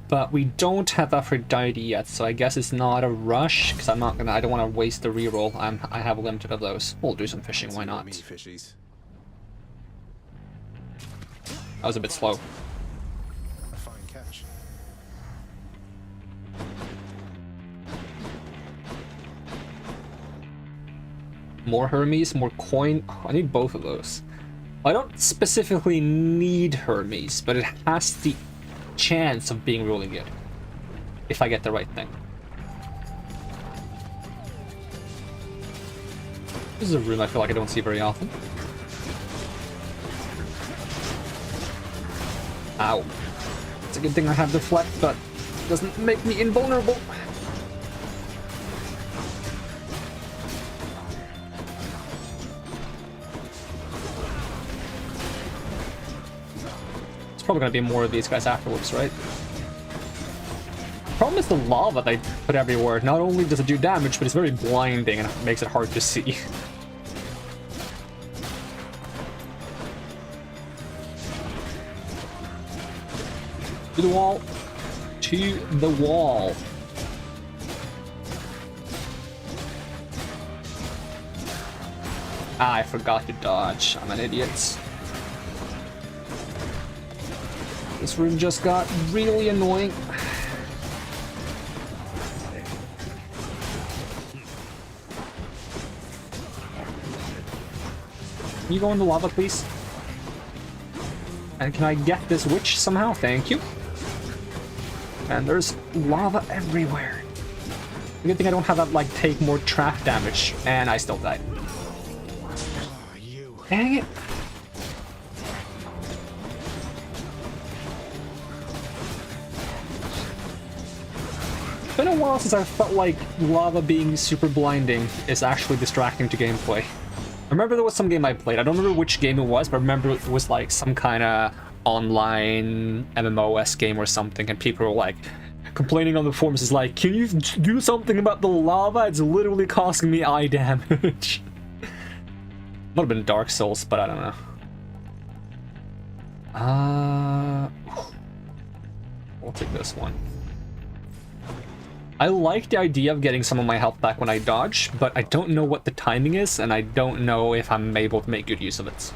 S1: but we don't have Aphrodite yet, so I guess it's not a rush, because I don't want to waste the reroll. I have a limited of those. We'll do some fishing, why not?
S3: Me, fishies.
S1: That was a bit slow.
S3: A fine catch.
S1: More Hermes, more coin. Oh, I need both of those. I don't specifically need Hermes, but it has the chance of being really good. If I get the right thing. This is a room I feel like I don't see very often. Ow. It's a good thing I have deflect, but it doesn't make me invulnerable. Probably gonna be more of these guys afterwards, right? Problem is the lava they put everywhere. Not only does it do damage, but it's very blinding and it makes it hard to see. To the wall. To the wall. Ah, I forgot to dodge. I'm an idiot. This room just got really annoying. Can you go in the lava, please? And can I get this witch somehow? Thank you. And there's lava everywhere. The good thing I don't have that, like, take more trap damage. And I still died. Dang it. It's been a while since I felt like lava being super blinding is actually distracting to gameplay. I remember there was some game I played. I don't remember which game it was, but I remember it was like some kind of online MMOS game or something, and people were like complaining on the forums, is like, can you do something about the lava? It's literally causing me eye damage. Might have been Dark Souls, but I don't know. We'll take this one. I like the idea of getting some of my health back when I dodge, but I don't know what the timing is, and I don't know if I'm able to make good use of it.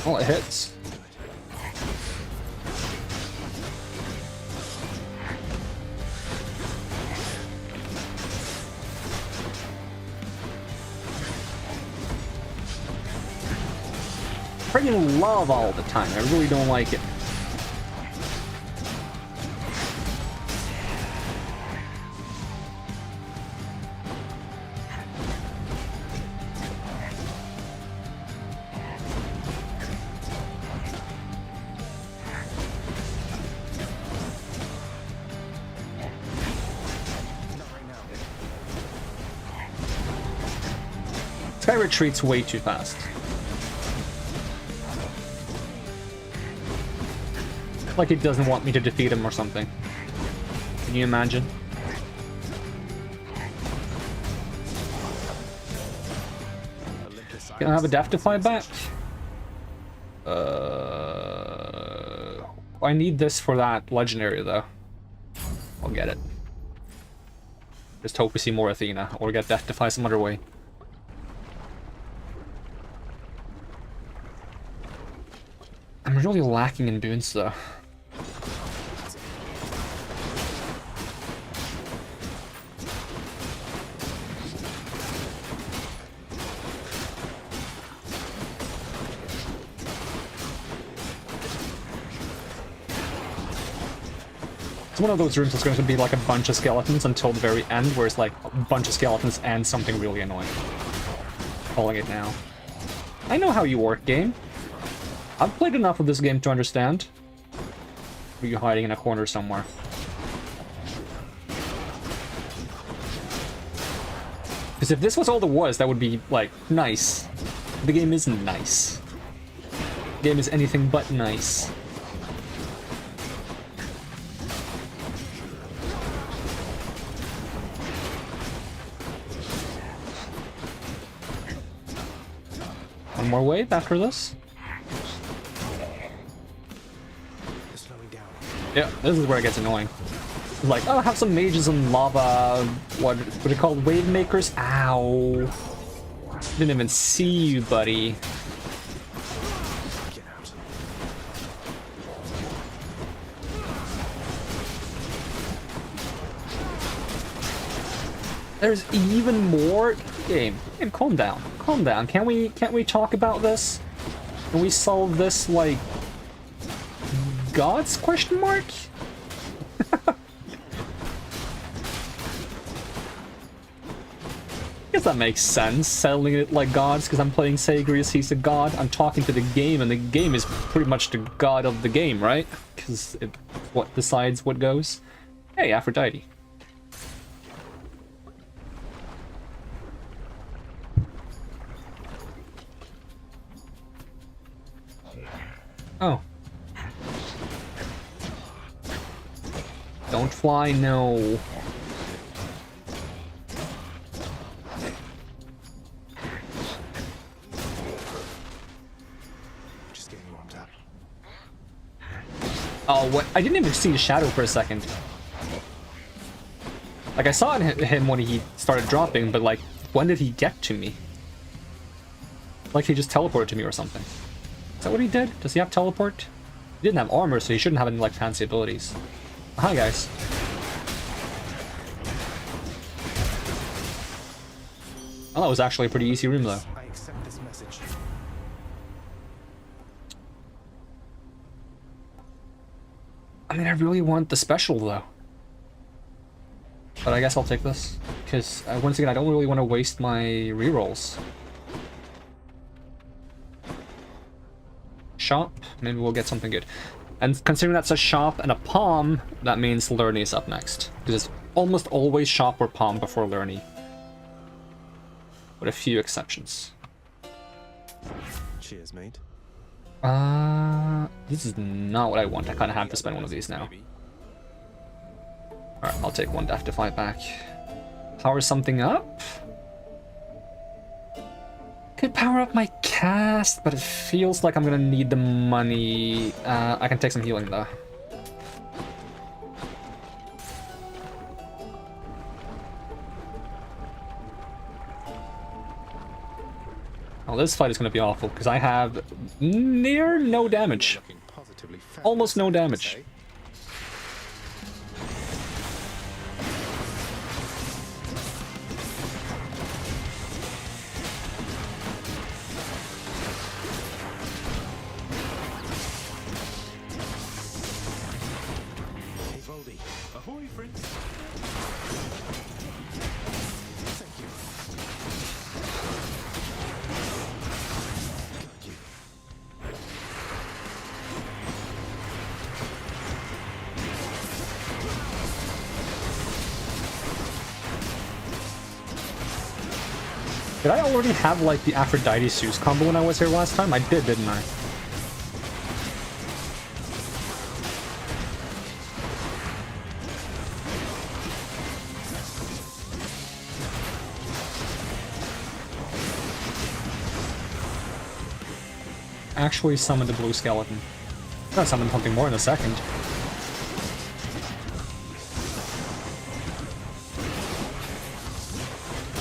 S1: Oh, it hits. Friggin' lava all the time. I really don't like it. guy retreats way too fast. Like he doesn't want me to defeat him or something. Can you imagine? Can I have a Death-Defy back? I need this for that legendary though. I'll get it. Just hope we see more Athena or get Death-Defy some other way. I'm really lacking in boons though. It's one of those rooms that's going to be like a bunch of skeletons until the very end, where it's like a bunch of skeletons and something really annoying. Calling it now. I know how you work, game. I've played enough of this game to understand. Are you hiding in a corner somewhere? Because if this was all there was, that would be, like, nice. The game isn't nice. The game is anything but nice. One more wave after this. Yeah, this is where it gets annoying. Like, oh, have some mages and lava. What are they called? Wave makers? Ow. Didn't even see you, buddy.
S3: Get out.
S1: There's even more. Game, calm down. Calm down. Can't we talk about this? Can we solve this like gods? Question mark? Guess that makes sense, settling it like gods, because I'm playing Zagreus, he's a god. I'm talking to the game, and the game is pretty much the god of the game, right? Because it what decides what goes. Hey, Aphrodite. Oh. Don't fly, no.
S3: Just getting warmed up.
S1: Oh, what? I didn't even see the shadow for a second. Like, I saw him when he started dropping, but, like, when did he get to me? Like, he just teleported to me or something. Is that what he did? Does he have teleport? He didn't have armor, so he shouldn't have any, like, fancy abilities. Hi, guys. Oh, that was actually a pretty easy room, though.
S3: I accept this message.
S1: I mean, I really want the special, though. But I guess I'll take this. Because, once again, I don't really want to waste my rerolls. Shop, maybe we'll get something good. And considering that's a shop and a palm, that means Lurny is up next. Because it's almost always shop or palm before Lurny. With a few exceptions.
S3: Cheers, mate.
S1: This is not what I want. I kind of have to spend one of these now. Alright, I'll take one Death-Defy back. Power something up? Could power up my cast, but it feels like I'm gonna need the money. I can take some healing though. Oh, this fight is gonna be awful because I have near no damage.
S3: Looking positively fabulous,
S1: Almost no
S3: I have to
S1: damage.
S3: say. Hey, Voldy.
S7: Ahoy, friends.
S3: Thank you. Got you.
S1: Did I already have, like, the Aphrodite Zeus combo when I was here last time? I did, didn't I? Actually summon the blue skeleton. I'm gonna summon something more in a second.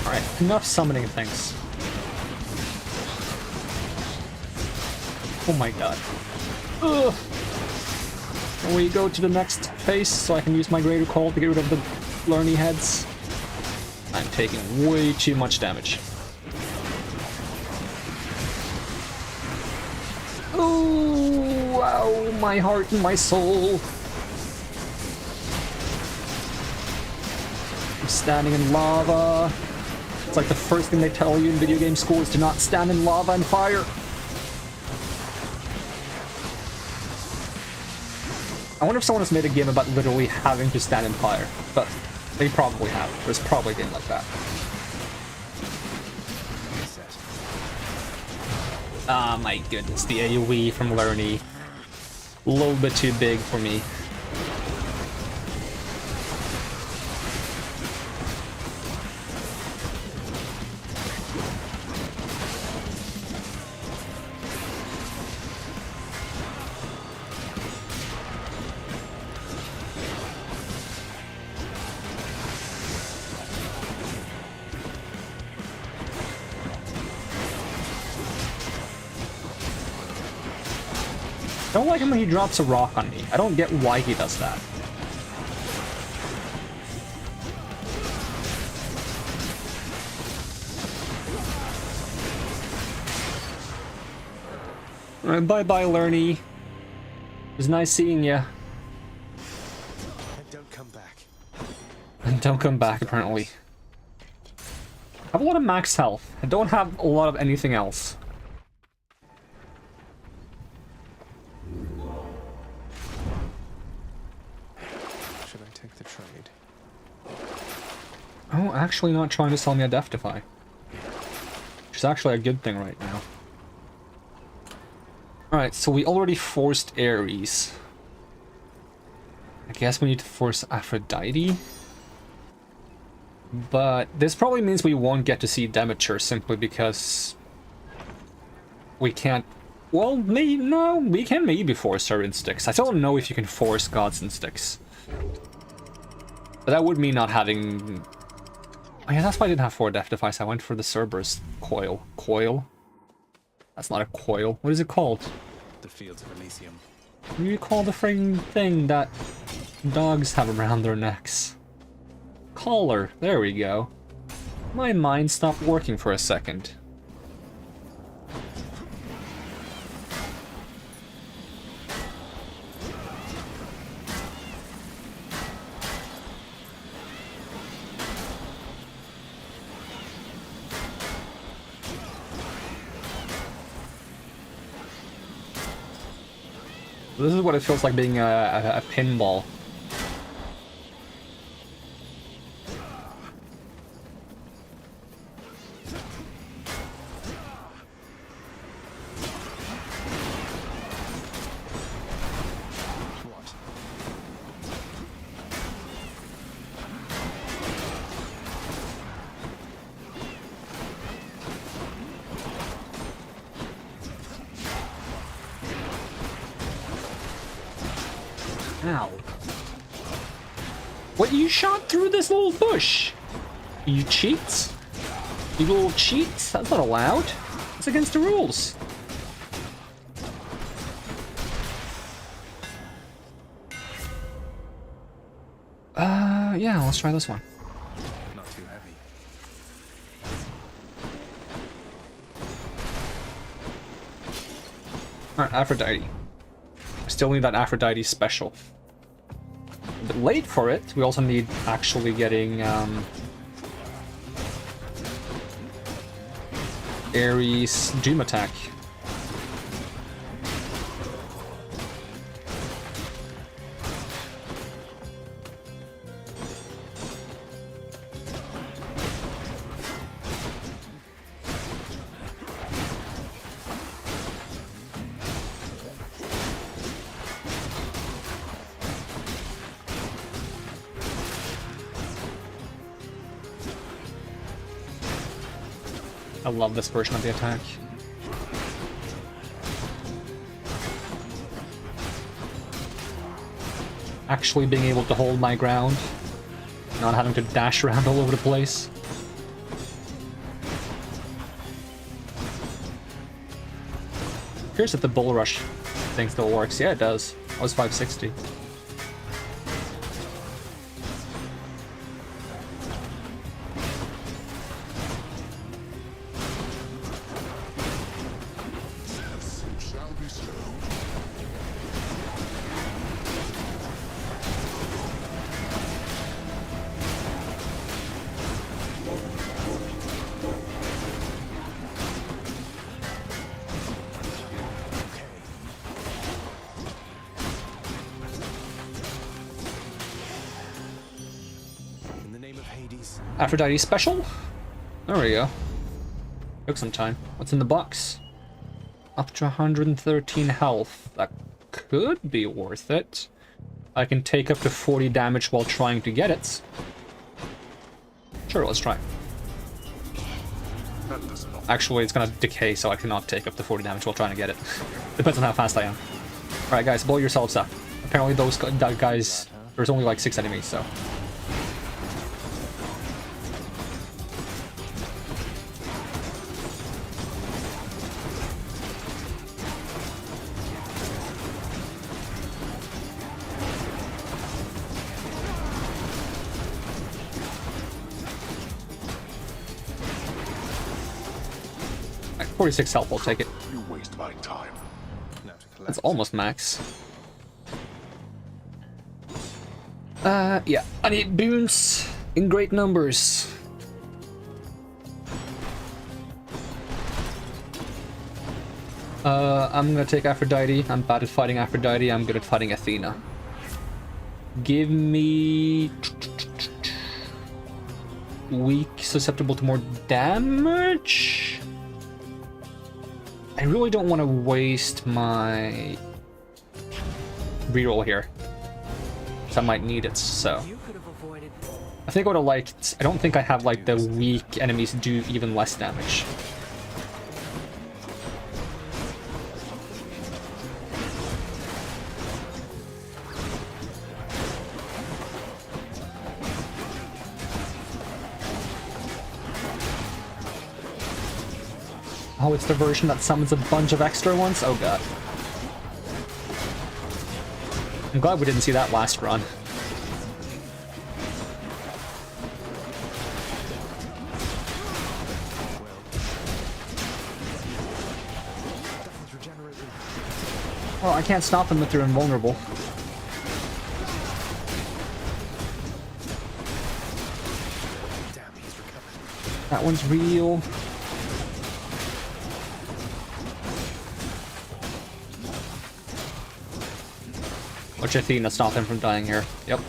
S1: Alright, enough summoning things. Oh my god. Ugh. Can we go to the next phase so I can use my Greater Call to get rid of the Lerny heads? I'm taking way too much damage. Oh, wow, my heart and my soul. I'm standing in lava. It's like the first thing they tell you in video game school is to not stand in lava and fire. I wonder if someone has made a game about literally having to stand in fire, but they probably have. There's probably a game like that. Ah, my goodness, the AoE from Lerny. A little bit too big for me. I don't like him when he drops a rock on me. I don't get why he does that. Alright, bye-bye, Lerny. It was nice seeing ya.
S3: And don't come back.
S1: And don't come back, apparently. I have a lot of max health. I don't have a lot of anything else.
S3: Should I take the trade?
S1: Oh, actually not trying to sell me a Death Defy. Which is actually a good thing right now. Alright, so we already forced Ares. I guess we need to force Aphrodite. But this probably means we won't get to see Demeter simply because we can't. Well, no, we can maybe force her instincts. I still don't know if you can force God's instincts. But that would mean not having. Oh yeah, that's why I didn't have 4 Death Defies. I went for the Cerberus coil. Coil? That's not a coil. What is it called?
S3: The Fields of Elysium.
S1: What do you call the frigging thing that dogs have around their necks? Collar. There we go. My mind stopped working for a second. This is what it feels like being a pinball. Ow. What, you shot through this little bush? You cheats? You little cheats? That's not allowed. It's against the rules. Yeah, let's try this one.
S3: Not too heavy.
S1: Alright, Aphrodite. Still need that Aphrodite special. A bit late for it. We also need actually getting Ares Doom Attack. I love this version of the attack. Actually being able to hold my ground, not having to dash around all over the place. Curious if the bull rush thing still works. Yeah, it does. That was 560. Aphrodite special? There we go. Took some time. What's in the box? Up to 113 health. That could be worth it. I can take up to 40 damage while trying to get it. Sure, let's try. Actually, it's gonna decay, so I cannot take up to 40 damage while trying to get it. Depends on how fast I am. Alright guys, blow yourselves up. Apparently those guys... There's only like 6 enemies, so... Like 46 health, I'll take it.
S4: You waste my time.
S1: That's almost max. Yeah, I need boons in great numbers. I'm gonna take Aphrodite. I'm bad at fighting Aphrodite. I'm good at fighting Athena. Give me... Weak, susceptible to more damage? I really don't want to waste my reroll here. I might need it, so. I think I would have liked... I don't think I have, like, the weak enemies do even less damage. Oh, it's the version that summons a bunch of extra ones? Oh god. I'm glad we didn't see that last run. Oh, I can't stop them if they're invulnerable. That one's real. Watch Athena stop him from dying here. Yep.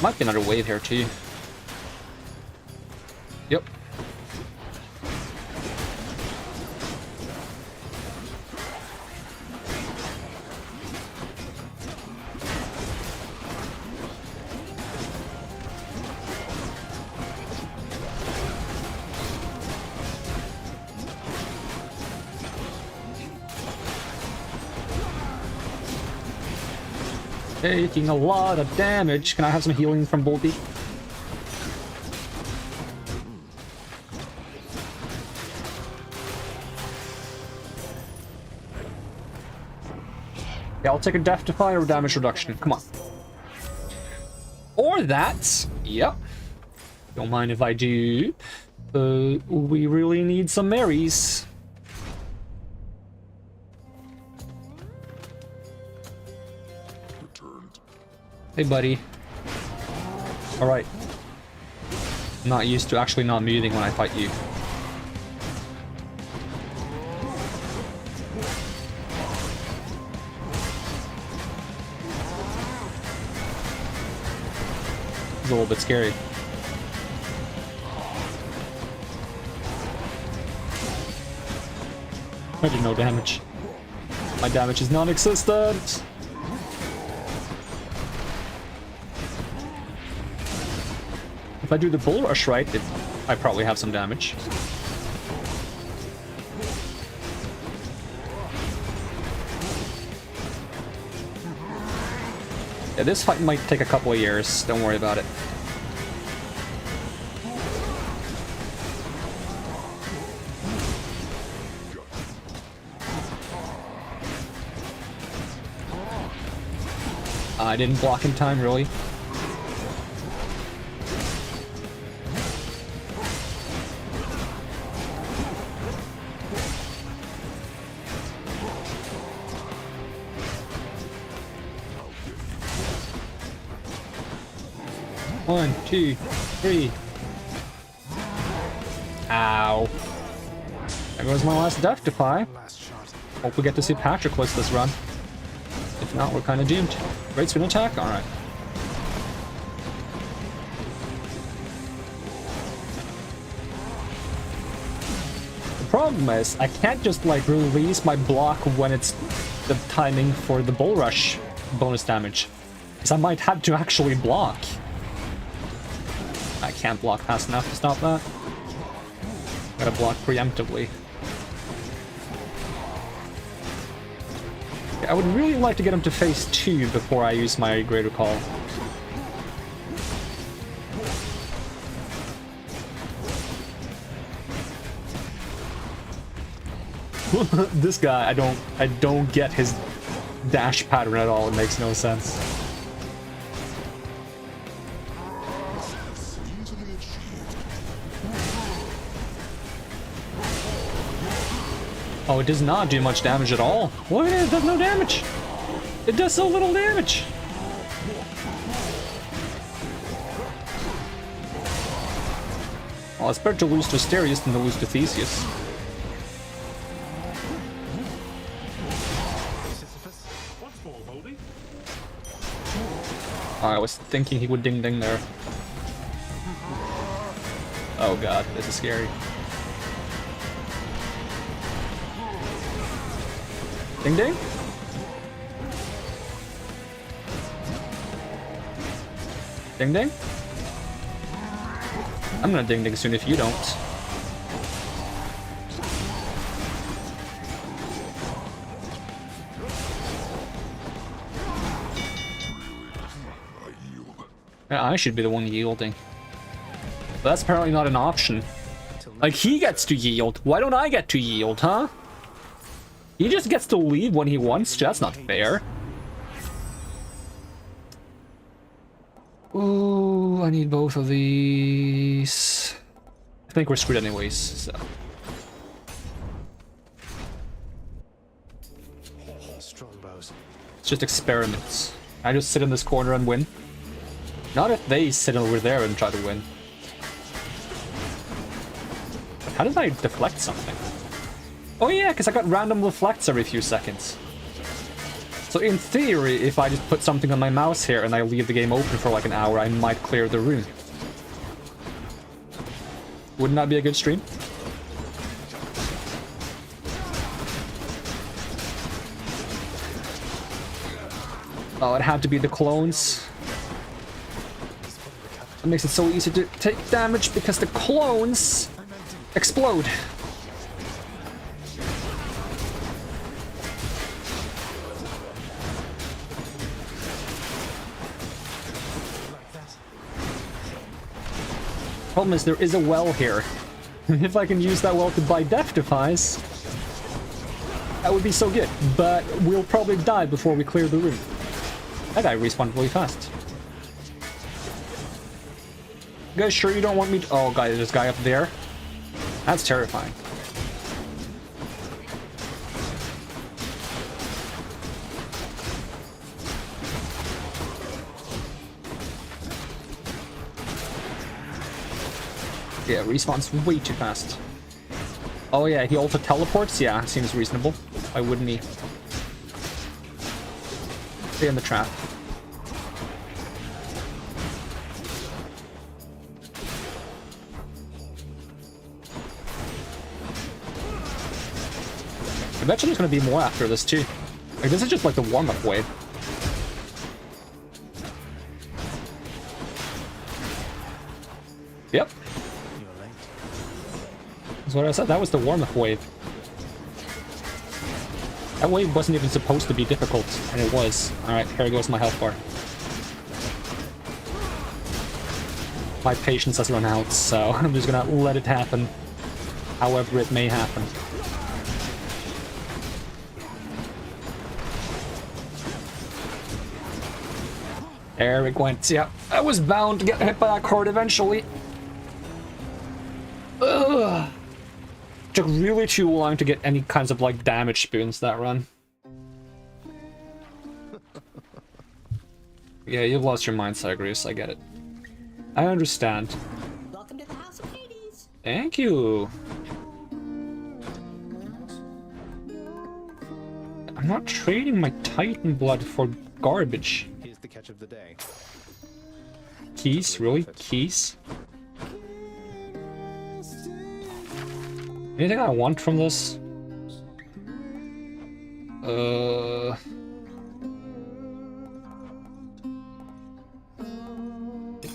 S1: Might be another wave here too. Yep. Taking a lot of damage. Can I have some healing from Bolby? Yeah, I'll take a death defy or damage reduction. Come on. Or that. Yep. Don't mind if I do. We really need some Marys. Hey, buddy. Alright. I'm not used to actually not moving when I fight you. It's a little bit scary. I did no damage. My damage is non-existent. If I do the bull rush right, I probably have some damage. Yeah, this fight might take a couple of years. Don't worry about it. I didn't block in time, really. One, two, three. Ow. There goes my last death defy. Hope we get to see Patroclus this run. If not, we're kind of doomed. Great spin attack? Alright. The problem is, I can't just like release my block when it's the timing for the bull rush bonus damage. Because I might have to actually block. I can't block fast enough to stop that. Gotta block preemptively. I would really like to get him to phase 2 before I use my Greater Call. This guy, I don't get his dash pattern at all. It makes no sense. Oh, it does not do much damage at all. What? It does no damage. It does so little damage. Well, it's better to lose to Asterius than to lose to Theseus. Oh, I was thinking he would ding ding there. Oh god, this is scary. Ding ding? Ding ding? I'm gonna ding ding soon if you don't. Yeah, I should be the one yielding. But that's apparently not an option. Like, he gets to yield. Why don't I get to yield, huh? He just gets to leave when he wants to. That's not fair. Ooh, I need both of these. I think we're screwed anyways, so. It's just experiments. I just sit in this corner and win. Not if they sit over there and try to win. But how did I deflect something? Oh yeah, because I got random reflects every few seconds. So in theory, if I just put something on my mouse here and I leave the game open for like an hour, I might clear the room. Wouldn't that be a good stream? Oh, it had to be the clones. It makes it so easy to take damage because the clones explode. Problem is, there is a well here. If I can use that well to buy death defies, that would be so good. But we'll probably die before we clear the room. That guy respawned really fast. You guys sure you don't want me to... Oh, guys, there's a guy up there. That's terrifying. Yeah, respawns way too fast. Oh yeah, he also teleports? Yeah, seems reasonable. Why wouldn't he? Stay in the trap. Eventually there's gonna be more after this too. Like, this is just like the warm-up wave. Yep,
S3: You're late.
S1: that's what I said. That was the warm-up wave. That wave wasn't even supposed to be difficult, and it was. Alright, here goes my health bar. My patience has run out, so I'm just gonna let it happen. However it may happen. There it went. Yeah, I was bound to get hit by that card eventually. Ugh. Took really too long to get any kinds of like damage spoons that run. Yeah, you've lost your mind, Zagreus. I get it. I understand.
S7: Welcome to the House of Hades.
S1: Thank you. I'm not trading my Titan blood for garbage.
S3: Here's the catch of the day.
S1: Keys? Really? Keys? Anything I want from this?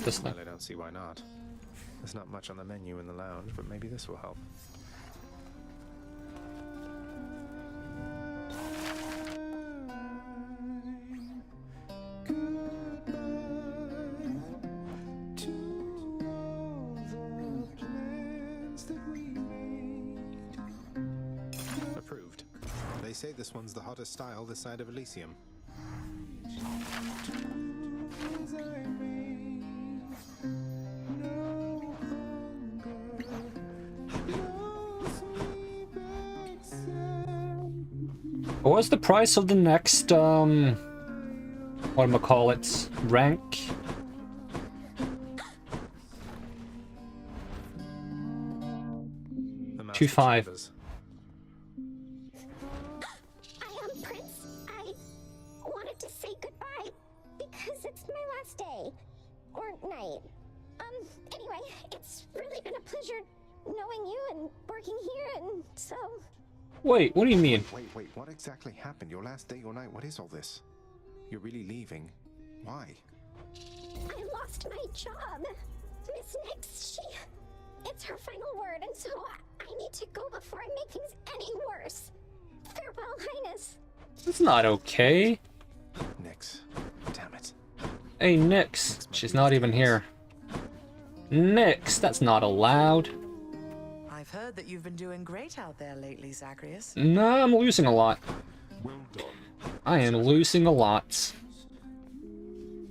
S1: This thing.
S3: Well, I don't see why not. There's not much on the menu in the lounge, but maybe this will help. Approved. They say this one's the hottest style this side of Elysium.
S1: What's the price of the next, whatchamacallit, rank?
S3: The master
S1: 2.5.
S3: chambers.
S9: I am Prince. I wanted to say goodbye because it's my last day. Or night. Anyway, it's really been a pleasure knowing you and working here, and so...
S1: Wait, what do you mean?
S3: Wait, what exactly happened? Your last day or night? What is all this? You're really leaving? Why?
S9: I lost my job. Miss Nix, it's her final word, and so I need to go before I make things any worse. Farewell, Highness.
S1: It's not okay.
S3: Nix. Damn it.
S1: Hey, Nyx. She's not even here. Nyx, that's not allowed.
S10: I've heard that you've been doing great out there lately, Zagreus.
S1: No, I'm losing a lot.
S4: Well done.
S1: I am losing a lot.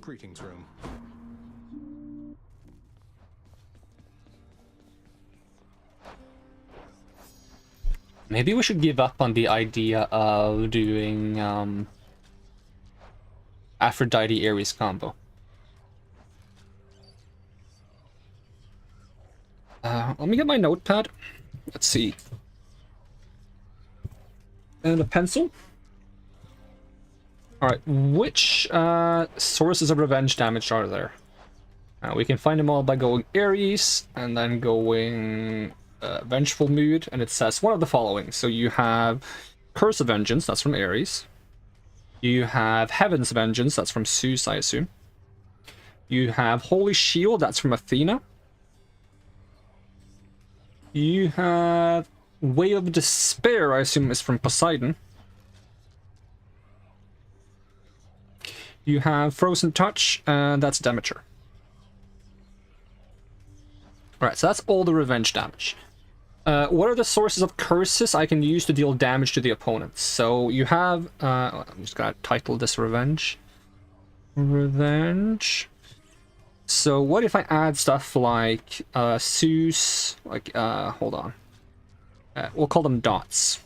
S3: Greetings room.
S1: Maybe we should give up on the idea of doing Aphrodite Ares combo. Let me get my notepad. Let's see. And a pencil. Alright, which sources of revenge damage are there? We can find them all by going Ares and then going Vengeful Mood, and it says one of the following. So you have Curse of Vengeance, that's from Ares. You have Heaven's Vengeance, that's from Zeus, I assume. You have Holy Shield, that's from Athena. You have Way of Despair, I assume is from Poseidon. You have Frozen Touch, and that's Demeter. Alright, so that's all the revenge damage. What are the sources of curses I can use to deal damage to the opponents? So you have, I'm just gonna title this Revenge. Revenge. So what if I add stuff like Zeus, like, hold on. We'll call them dots.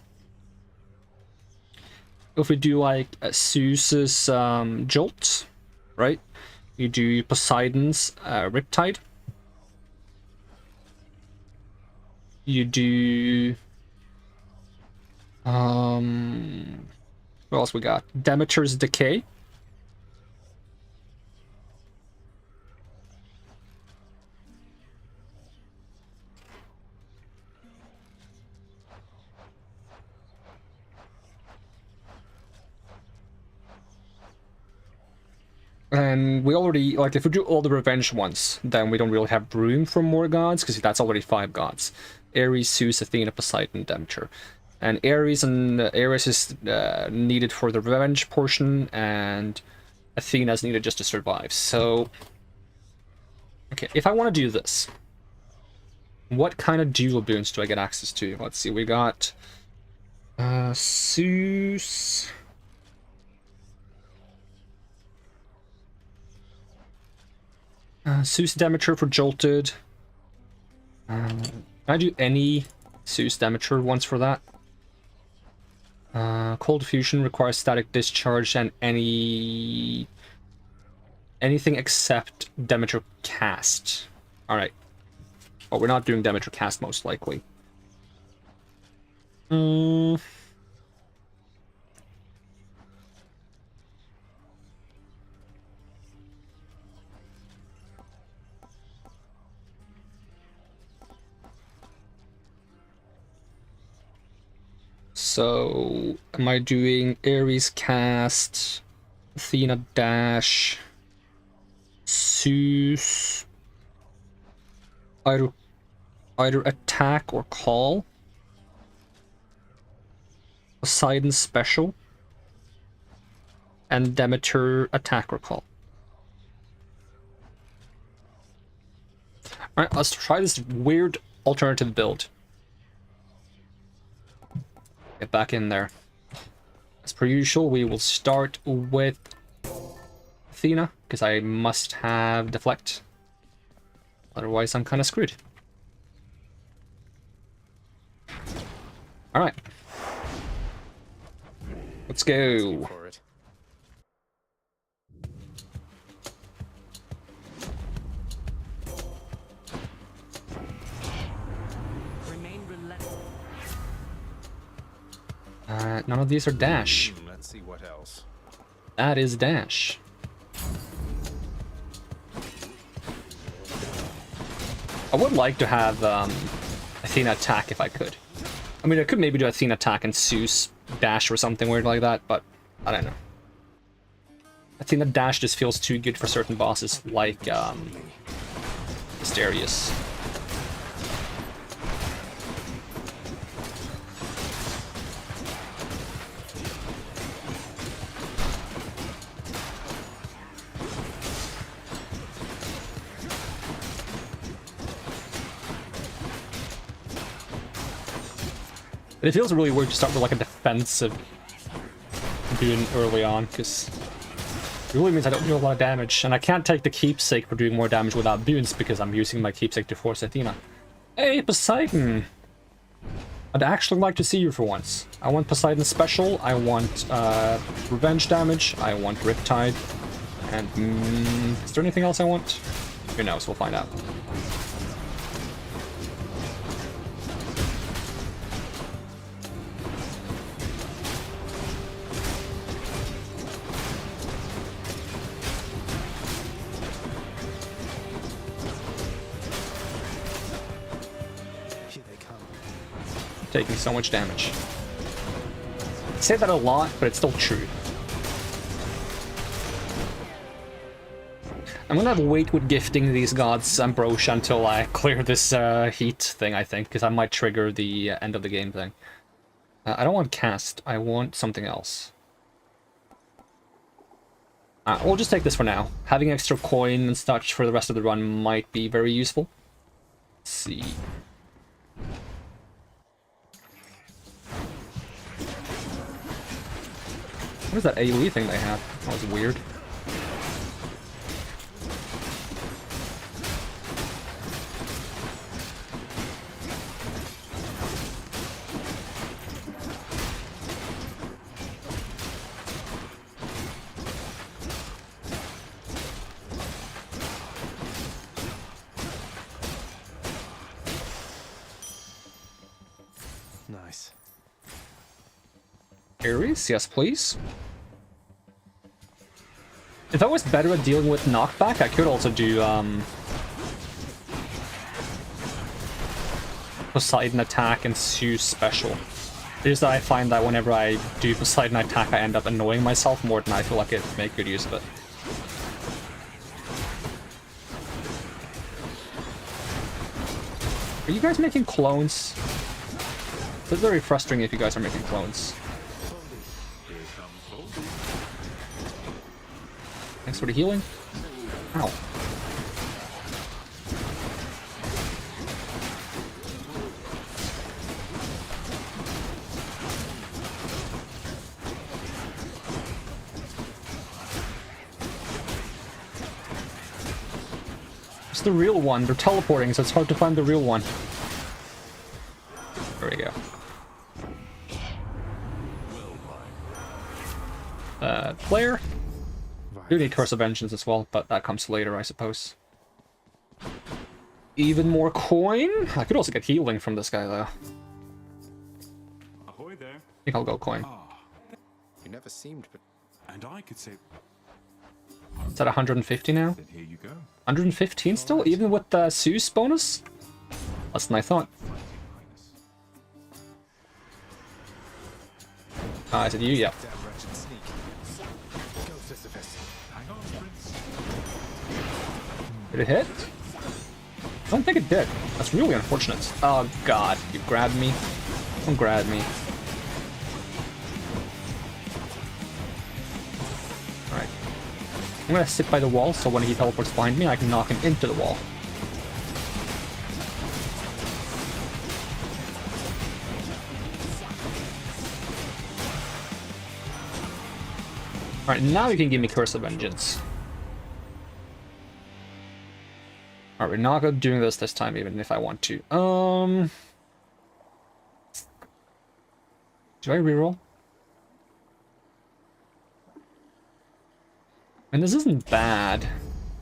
S1: If we do like Zeus's Jolt, right? You do Poseidon's Riptide. You do... what else we got? Demeter's Decay. And we already, like, if we do all the revenge ones, then we don't really have room for more gods, because that's already 5 gods. Ares, Zeus, Athena, Poseidon, Demeter. And Ares is needed for the revenge portion, and Athena is needed just to survive. So, okay, if I want to do this, what kind of dual boons do I get access to? Let's see, we got Zeus. Zeus Demeter for Jolted. Can I do any Zeus Demeter ones for that? Cold Fusion requires static discharge and anything except Demeter Cast. Alright. Oh, we're not doing Demeter Cast most likely. So, am I doing Ares Cast, Athena Dash, Zeus, either attack or call, Poseidon Special, and Demeter attack or call? Alright, let's try this weird alternative build. Get back in there. As per usual, we will start with Athena, because I must have Deflect. Otherwise, I'm kind of screwed. Alright. Let's go. None of these are dash.
S3: Let's see what else.
S1: That is dash. I would like to have Athena attack if I could. I mean, I could maybe do Athena attack and Zeus dash or something weird like that, but I don't know. Athena dash just feels too good for certain bosses, like Mysterious. It feels really weird to start with like a defensive boon early on, because it really means I don't do a lot of damage, and I can't take the keepsake for doing more damage without boons because I'm using my keepsake to force Athena. Hey, Poseidon! I'd actually like to see you for once. I want Poseidon Special, I want revenge damage, I want Riptide, and is there anything else I want? Who knows, we'll find out. Taking so much damage. I say that a lot, but it's still true. I'm gonna have wait with gifting these gods Ambrosia until I clear this heat thing, I think, because I might trigger the end of the game thing. I don't want cast, I want something else. We'll just take this for now. Having extra coin and such for the rest of the run might be very useful. Let's see. What is that AoE thing they have? That was weird.
S3: Nice.
S1: Ares, yes please. If I was better at dealing with knockback, I could also do Poseidon attack and Zeus special. It's just that I find that whenever I do Poseidon attack, I end up annoying myself more than I feel like I make good use of it. Are you guys making clones? It's very frustrating if you guys are making clones. Thanks for the healing. Ow. It's the real one. They're teleporting, so it's hard to find the real one. There we go. Player. Do need Curse of Vengeance as well, but that comes later, I suppose. Even more coin? I could also get healing from this guy, though.
S11: Ahoy there.
S1: I think I'll go coin.
S3: You never seemed, but...
S11: And I could say...
S1: It's at 150 now?
S11: Then here you go.
S1: 115 still? Even with the Zeus bonus? Less than I thought. Ah, is it you? Yeah. Did it hit? I don't think it did. That's really unfortunate. Oh god, you grabbed me. Don't grab me. Alright. I'm gonna sit by the wall so when he teleports behind me, I can knock him into the wall. Alright, now you can give me Curse of Vengeance. Alright, we're not doing this time, even if I want to. Do I reroll? And this isn't bad.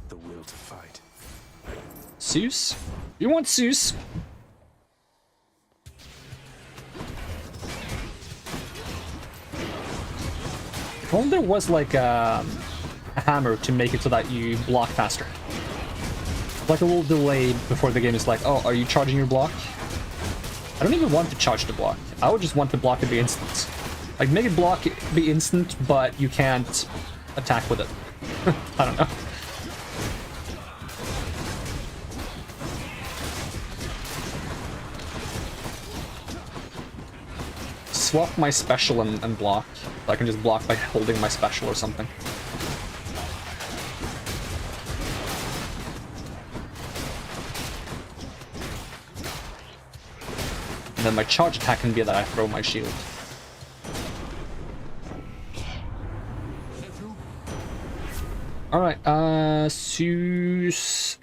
S3: The will to fight.
S1: Zeus? You want Zeus? If only there was like a hammer to make it so that you block faster. Like a little delay before the game is like, oh, are you charging your block? I don't even want to charge the block. I would just want the block to be instant. Like, make it block be instant, but you can't attack with it. I don't know. Swap my special and block. I can just block by holding my special or something. And then my charge attack can be that I throw my shield. Alright, Zeus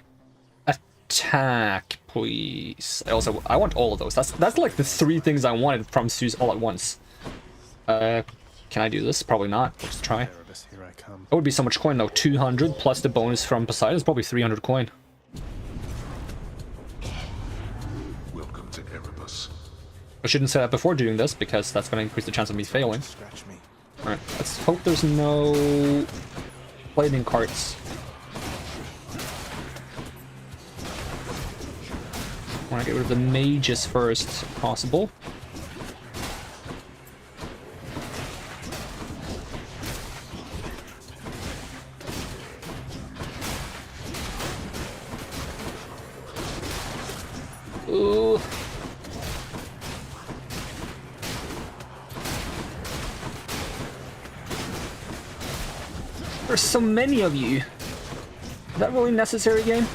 S1: attack, please. I want all of those. That's like the 3 things I wanted from Zeus all at once. Can I do this? Probably not. Let's try.
S3: Here I come.
S1: That would be so much coin though. 200 plus the bonus from Poseidon is probably 300 coin.
S4: Welcome to Erebus.
S1: I shouldn't say that before doing this because that's going to increase the chance of me failing. Alright, let's hope there's no flaming carts. I want to get rid of the mages first, if possible. Ooh. There's so many of you. Is that really necessary, game?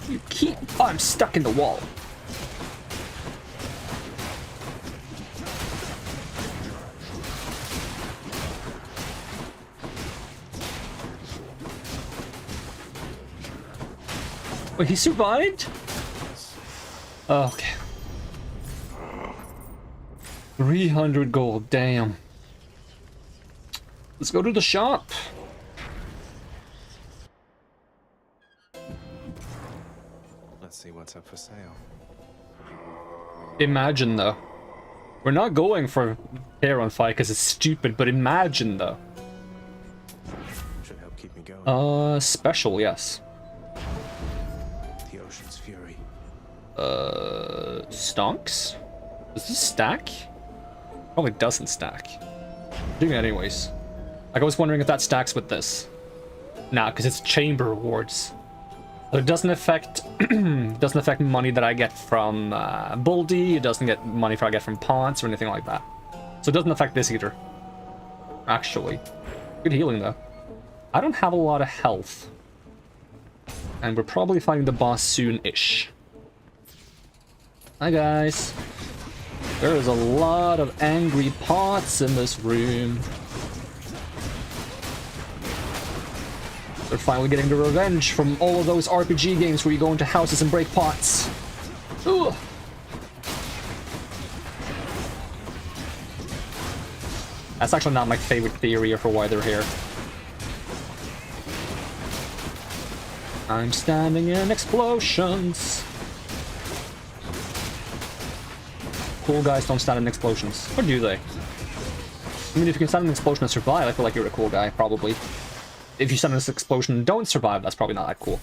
S1: You keep... Oh, I'm stuck in the wall. Wait, he survived? Oh, okay. 300 gold, damn. Let's go to the shop.
S3: Let's see what's up for sale.
S1: Imagine though. We're not going for hair on fire because it's stupid, but imagine though.
S3: Should help keep me going.
S1: Special, yes.
S3: The ocean's fury.
S1: Stonks? Does this stack? Probably doesn't stack. Doing it anyways. Like, I was wondering if that stacks with this. Nah, because it's chamber rewards. So it doesn't affect doesn't affect money that I get from Buldy. It doesn't get money I get from Ponce or anything like that. So it doesn't affect this either. Actually. Good healing, though. I don't have a lot of health. And we're probably fighting the boss soon-ish. Hi, guys. There is a lot of angry pots in this room. They're finally getting the revenge from all of those RPG games where you go into houses and break pots. Ugh. That's actually not my favorite theory for why they're here. I'm standing in explosions. Cool guys don't stand in explosions. Or do they? I mean, if you can stand in an explosion and survive, I feel like you're a cool guy, probably. If you stand in this explosion and don't survive, that's probably not that cool.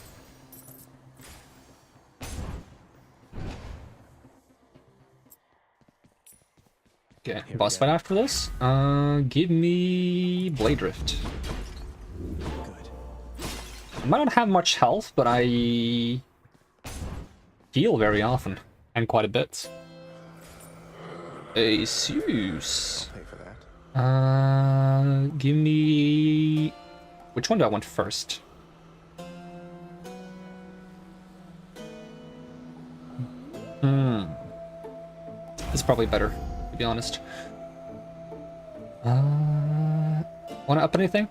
S1: Okay, boss fight after this? Give me Blade Drift.
S3: Good.
S1: I might not have much health, but I heal very often. And quite a bit. A Zeus.
S3: I'll pay for that.
S1: Give me... Which one do I want first? This is probably better, to be honest. Wanna up anything?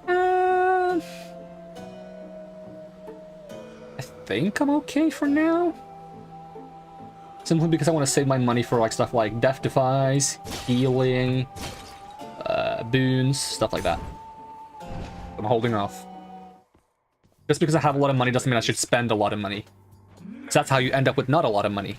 S1: I think I'm okay for now. Simply because I want to save my money for like stuff like Death Defies, healing, boons, stuff like that. I'm holding off. Just because I have a lot of money doesn't mean I should spend a lot of money. So that's how you end up with not a lot of money.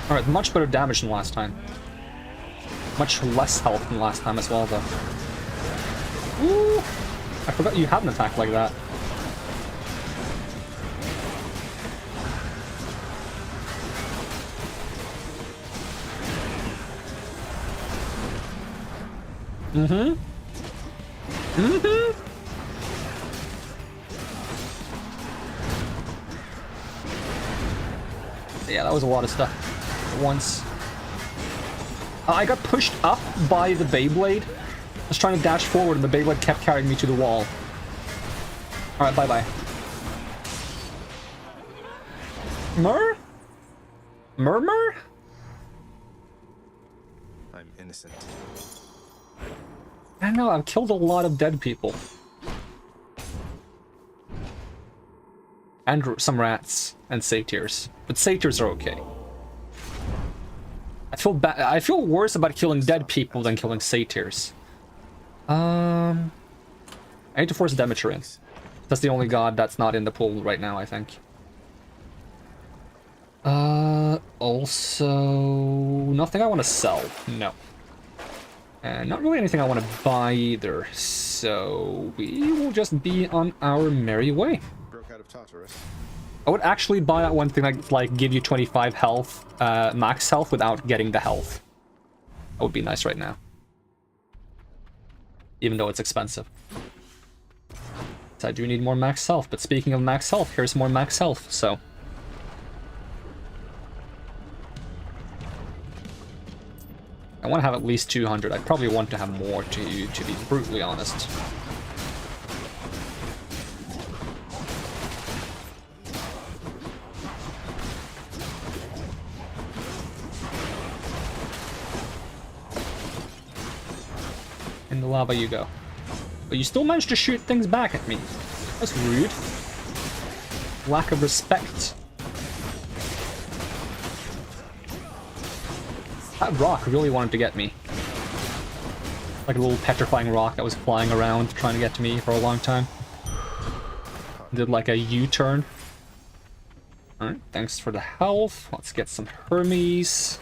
S1: Alright, much better damage than last time. Much less health than last time as well, though. Ooh! I forgot you had an attack like that. Yeah, that was a lot of stuff at once. I got pushed up by the Beyblade. I was trying to dash forward and the Beyblade kept carrying me to the wall. Alright, bye-bye. Murmur?
S3: I'm innocent.
S1: I don't know, I've killed a lot of dead people. And some rats and satyrs. But satyrs are okay. I feel worse about killing dead people than killing satyrs. I need to force Demeter in. That's the only god that's not in the pool right now, I think. Also... Nothing I want to sell. No. And not really anything I want to buy either. So we will just be on our merry way.
S3: Broke out of Tartarus.
S1: I would actually buy that one thing that like give you 25 health, max health without getting the health. That would be nice right now. Even though it's expensive. So I do need more max health, but speaking of max health, here's more max health, so. I want to have at least 200. I probably want to have more to be brutally honest. In the lava you go. But you still managed to shoot things back at me. That's rude. Lack of respect. That rock really wanted to get me. Like a little petrifying rock that was flying around trying to get to me for a long time. Did like a U-turn. Alright, thanks for the health. Let's get some Hermes.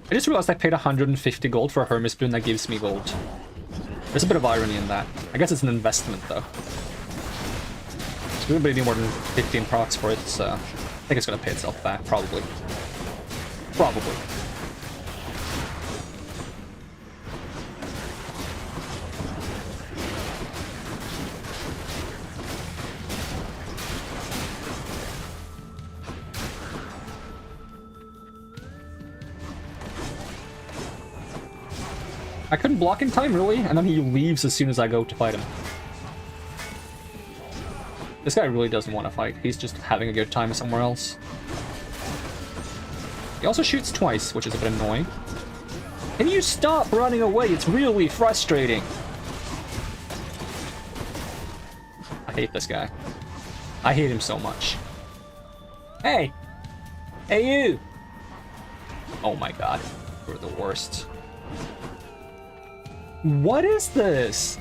S1: I just realized I paid 150 gold for a Hermes boon that gives me gold. There's a bit of irony in that. I guess it's an investment, though. We wouldn't need more than 15 procs for it, so I think it's gonna pay itself back, probably. Probably. I couldn't block in time, really, and then he leaves as soon as I go to fight him. This guy really doesn't want to fight. He's just having a good time somewhere else. He also shoots twice, which is a bit annoying. Can you stop running away? It's really frustrating. I hate this guy. I hate him so much. Hey! Hey, you! Oh my god. You're the worst. What is this?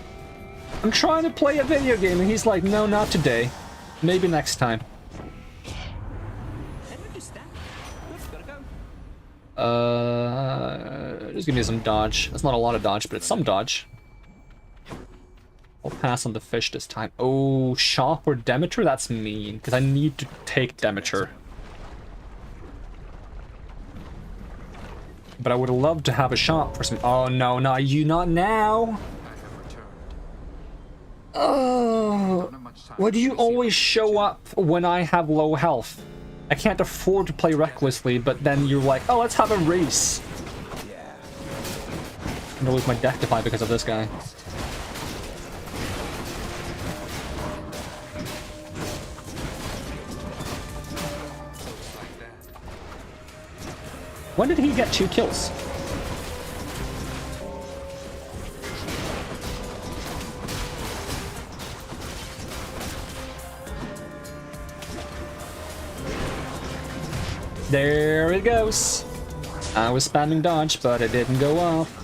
S1: I'm trying to play a video game and he's like, no, not today. Maybe next time. Just give me some dodge. That's not a lot of dodge, but it's some dodge. I'll pass on the fish this time. Oh, shop or Demeter? That's mean, because I need to take Demeter. But I would have loved to have a shop for some... Oh no, not you, not now! Oh, why do you always show up when I have low health? I can't afford to play recklessly, but then you're like, oh, let's have a race. I'm gonna lose my deck defy because of this guy. When did he get 2 kills? There it goes. I was spamming dodge, but it didn't go off.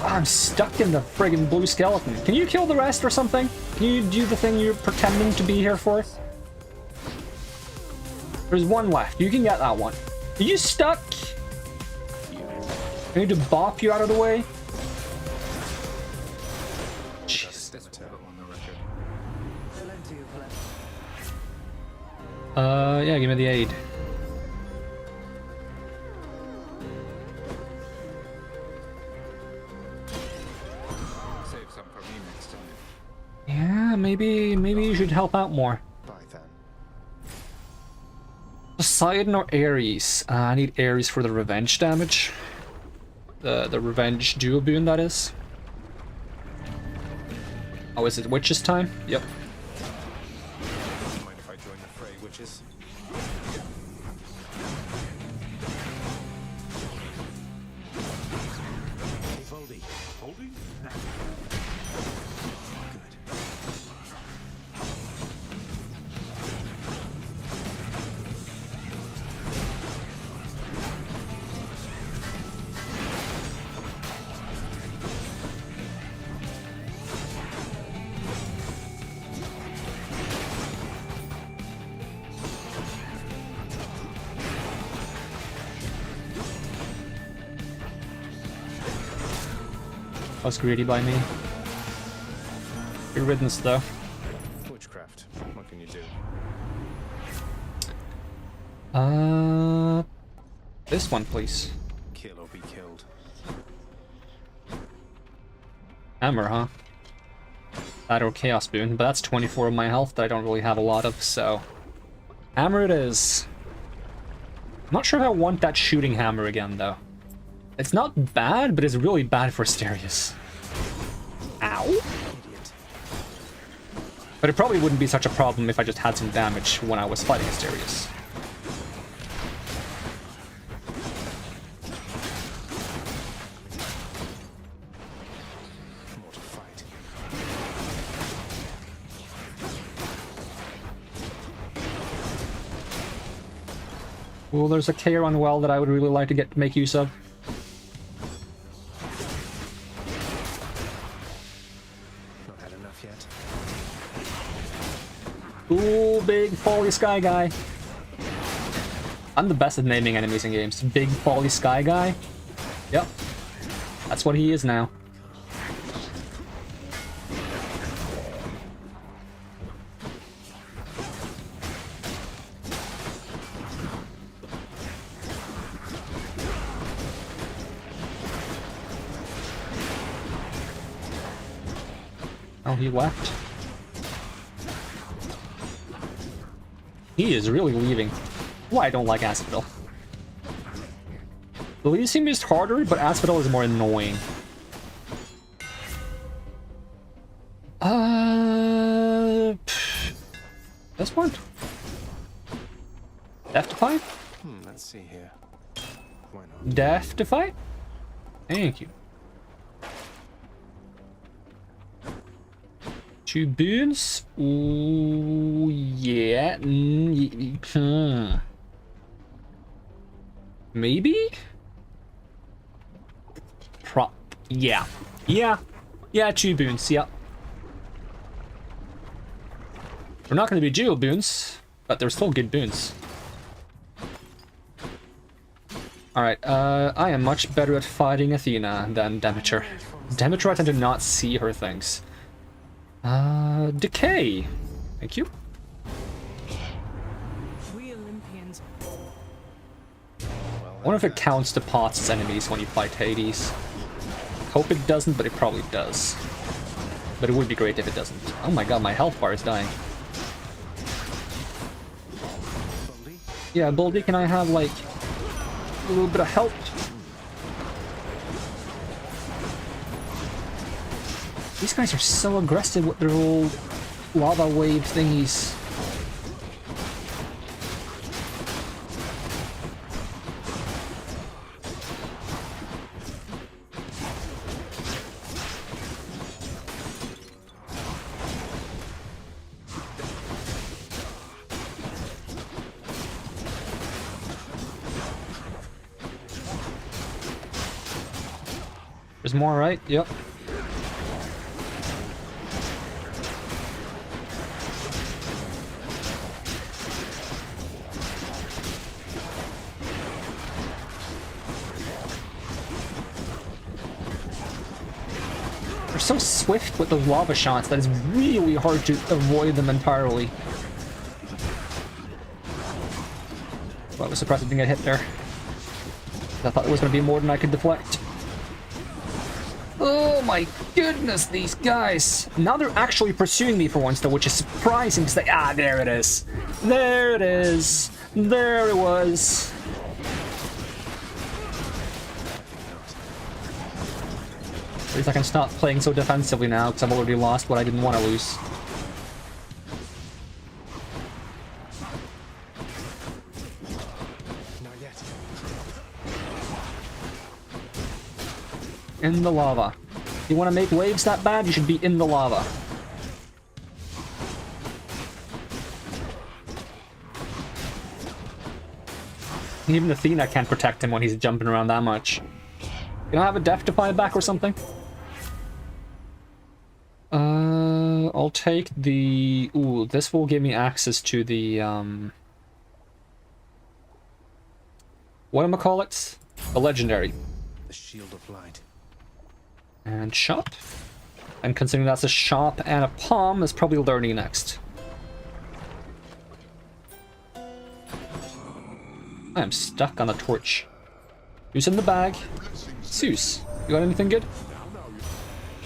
S1: I'm stuck in the friggin' blue skeleton. Can you kill the rest or something? Can you do the thing you're pretending to be here for? There's one left. You can get that one. Are you stuck? I need to bop you out of the way. Jeez. Yeah, give me the aid. Yeah, maybe you should help out more. Poseidon or Ares? I need Ares for the revenge damage. The revenge duo boon, that is. Oh, is it witches time? Yep.
S3: Mind if I join the fray, witches? Voldy. Voldy?
S1: Was greedy by me. Good riddance, though.
S3: Witchcraft. What can you do?
S1: This one, please.
S3: Kill or be killed.
S1: Hammer, huh? That or Chaos Boon, but that's 24 of my health that I don't really have a lot of, so... Hammer it is. I'm not sure if I want that shooting hammer again, though. It's not bad, but it's really bad for Asterius. Ow! But it probably wouldn't be such a problem if I just had some damage when I was fighting Asterius.
S3: More to fight.
S1: Well, there's a Charon well that I would really like to make use of.
S3: Not had enough yet.
S1: Ooh, big Folly Sky Guy. I'm the best at naming enemies in games. Big Folly Sky Guy. Yep. That's what he is now. Oh, he left. He is really leaving. Why I don't like Asphodel. The Elysium is harder, but Asphodel is more annoying. This one? Deathify?
S3: Let's see here. Why not?
S1: Deathify? Thank you. 2 boons? Ooh, yeah. Maybe? Yeah. Yeah. Yeah, 2 boons, yeah. They're not going to be dual boons, but they're still good boons. Alright, I am much better at fighting Athena than Demeter. Demeter, I tend to not see her things. Decay. Thank you.
S10: We Olympians.
S1: I wonder if it counts the pots as enemies when you fight Hades. Hope it doesn't, but it probably does. But it would be great if it doesn't. Oh my god, my health bar is dying. Yeah, Baldy, can I have, like, a little bit of help? These guys are so aggressive with their old lava wave thingies. There's more, right? Yep. They're so swift with those lava shots that it's really hard to avoid them entirely. Well, I was surprised I didn't get hit there. I thought it was going to be more than I could deflect. Oh my goodness, these guys. Now they're actually pursuing me for once, though, which is surprising to say. Ah, there it is. There it is. There it was. At least I can stop playing so defensively now, because I've already lost what I didn't want to lose. In the lava. If you want to make waves that bad, you should be in the lava. Even Athena can't protect him when he's jumping around that much. Can I have a Death Defy back or something? I'll take the... Ooh, this will give me access to the, whatchamacallit? A legendary.
S3: The Shield of Light.
S1: And shop. And considering that's a shop and a palm, is probably learning next. I am stuck on a torch. Who's in the bag? Zeus. You got anything good?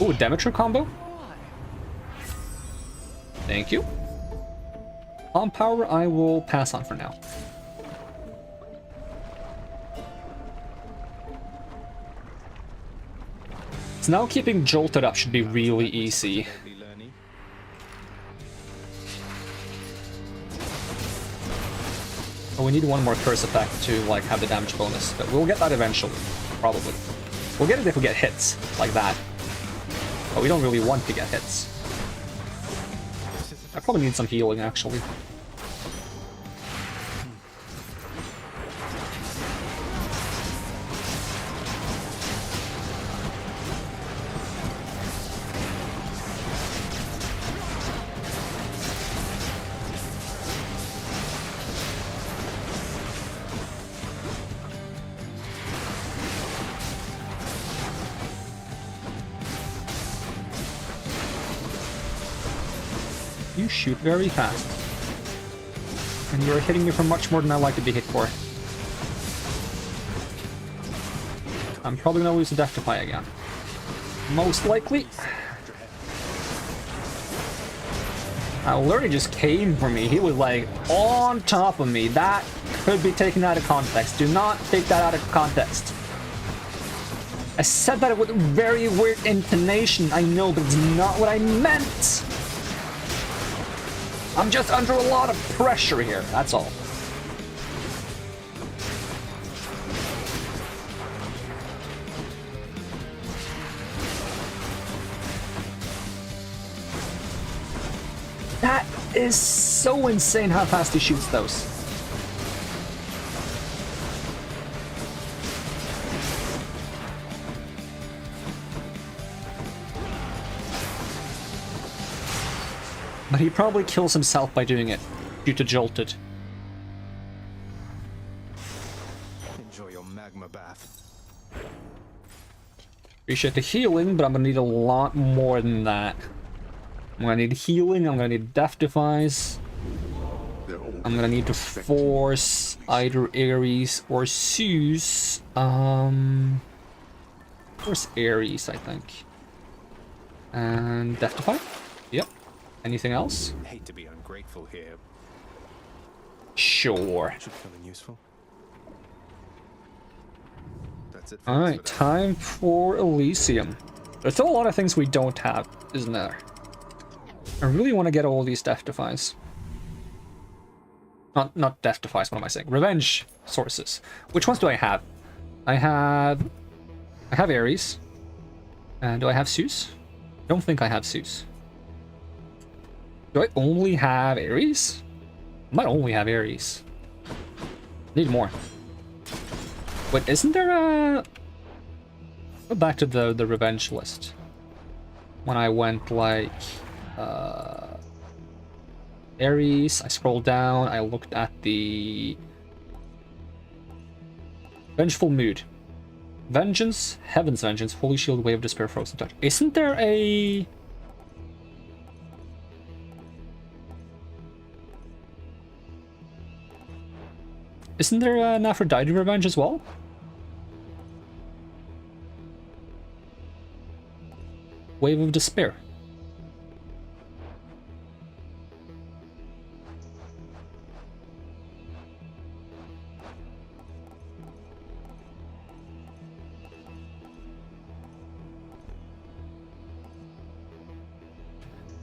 S1: Ooh, a Demeter combo? Thank you. Palm power, I will pass on for now. So now keeping jolted up should be really easy. Oh, we need one more curse effect to like have the damage bonus, but we'll get that eventually, probably. We'll get it if we get hits like that, but we don't really want to get hits. I probably need some healing actually. You shoot very fast. And you're hitting me for much more than I like to be hit for. I'm probably gonna lose the Death Defy again. Most likely. Lurdy just came for me. He was like on top of me. That could be taken out of context. Do not take that out of context. I said that with a very weird intonation. I know, but it's not what I meant. I'm just under a lot of pressure here. That's all. That is so insane how fast he shoots those. But he probably kills himself by doing it, due to jolted.
S3: Enjoy your magma bath.
S1: Appreciate the healing, but I'm gonna need a lot more than that. I'm gonna need healing, I'm gonna need Death Defies. I'm gonna need to force either Ares or Zeus. Force Ares, I think. And Death Defy? Yep. Anything else?
S3: I hate to be ungrateful here.
S1: Sure.
S3: Should feeling useful. That's it.
S1: Alright, time for Elysium. There's still a lot of things we don't have, isn't there? I really want to get all these Death Defies. Not Death Defies, what am I saying? Revenge sources. Which ones do I have? I have Ares. And do I have Zeus? I don't think I have Zeus. Do I only have Ares? I might only have Ares. Need more. Wait, isn't there a... Go back to the revenge list. When I went like... Ares, I scrolled down, I looked at the... Vengeful Mood. Vengeance, Heaven's Vengeance, Holy Shield, Wave of Despair, Frozen Touch. Isn't there a... Isn't there an Aphrodite Revenge as well? Wave of Despair.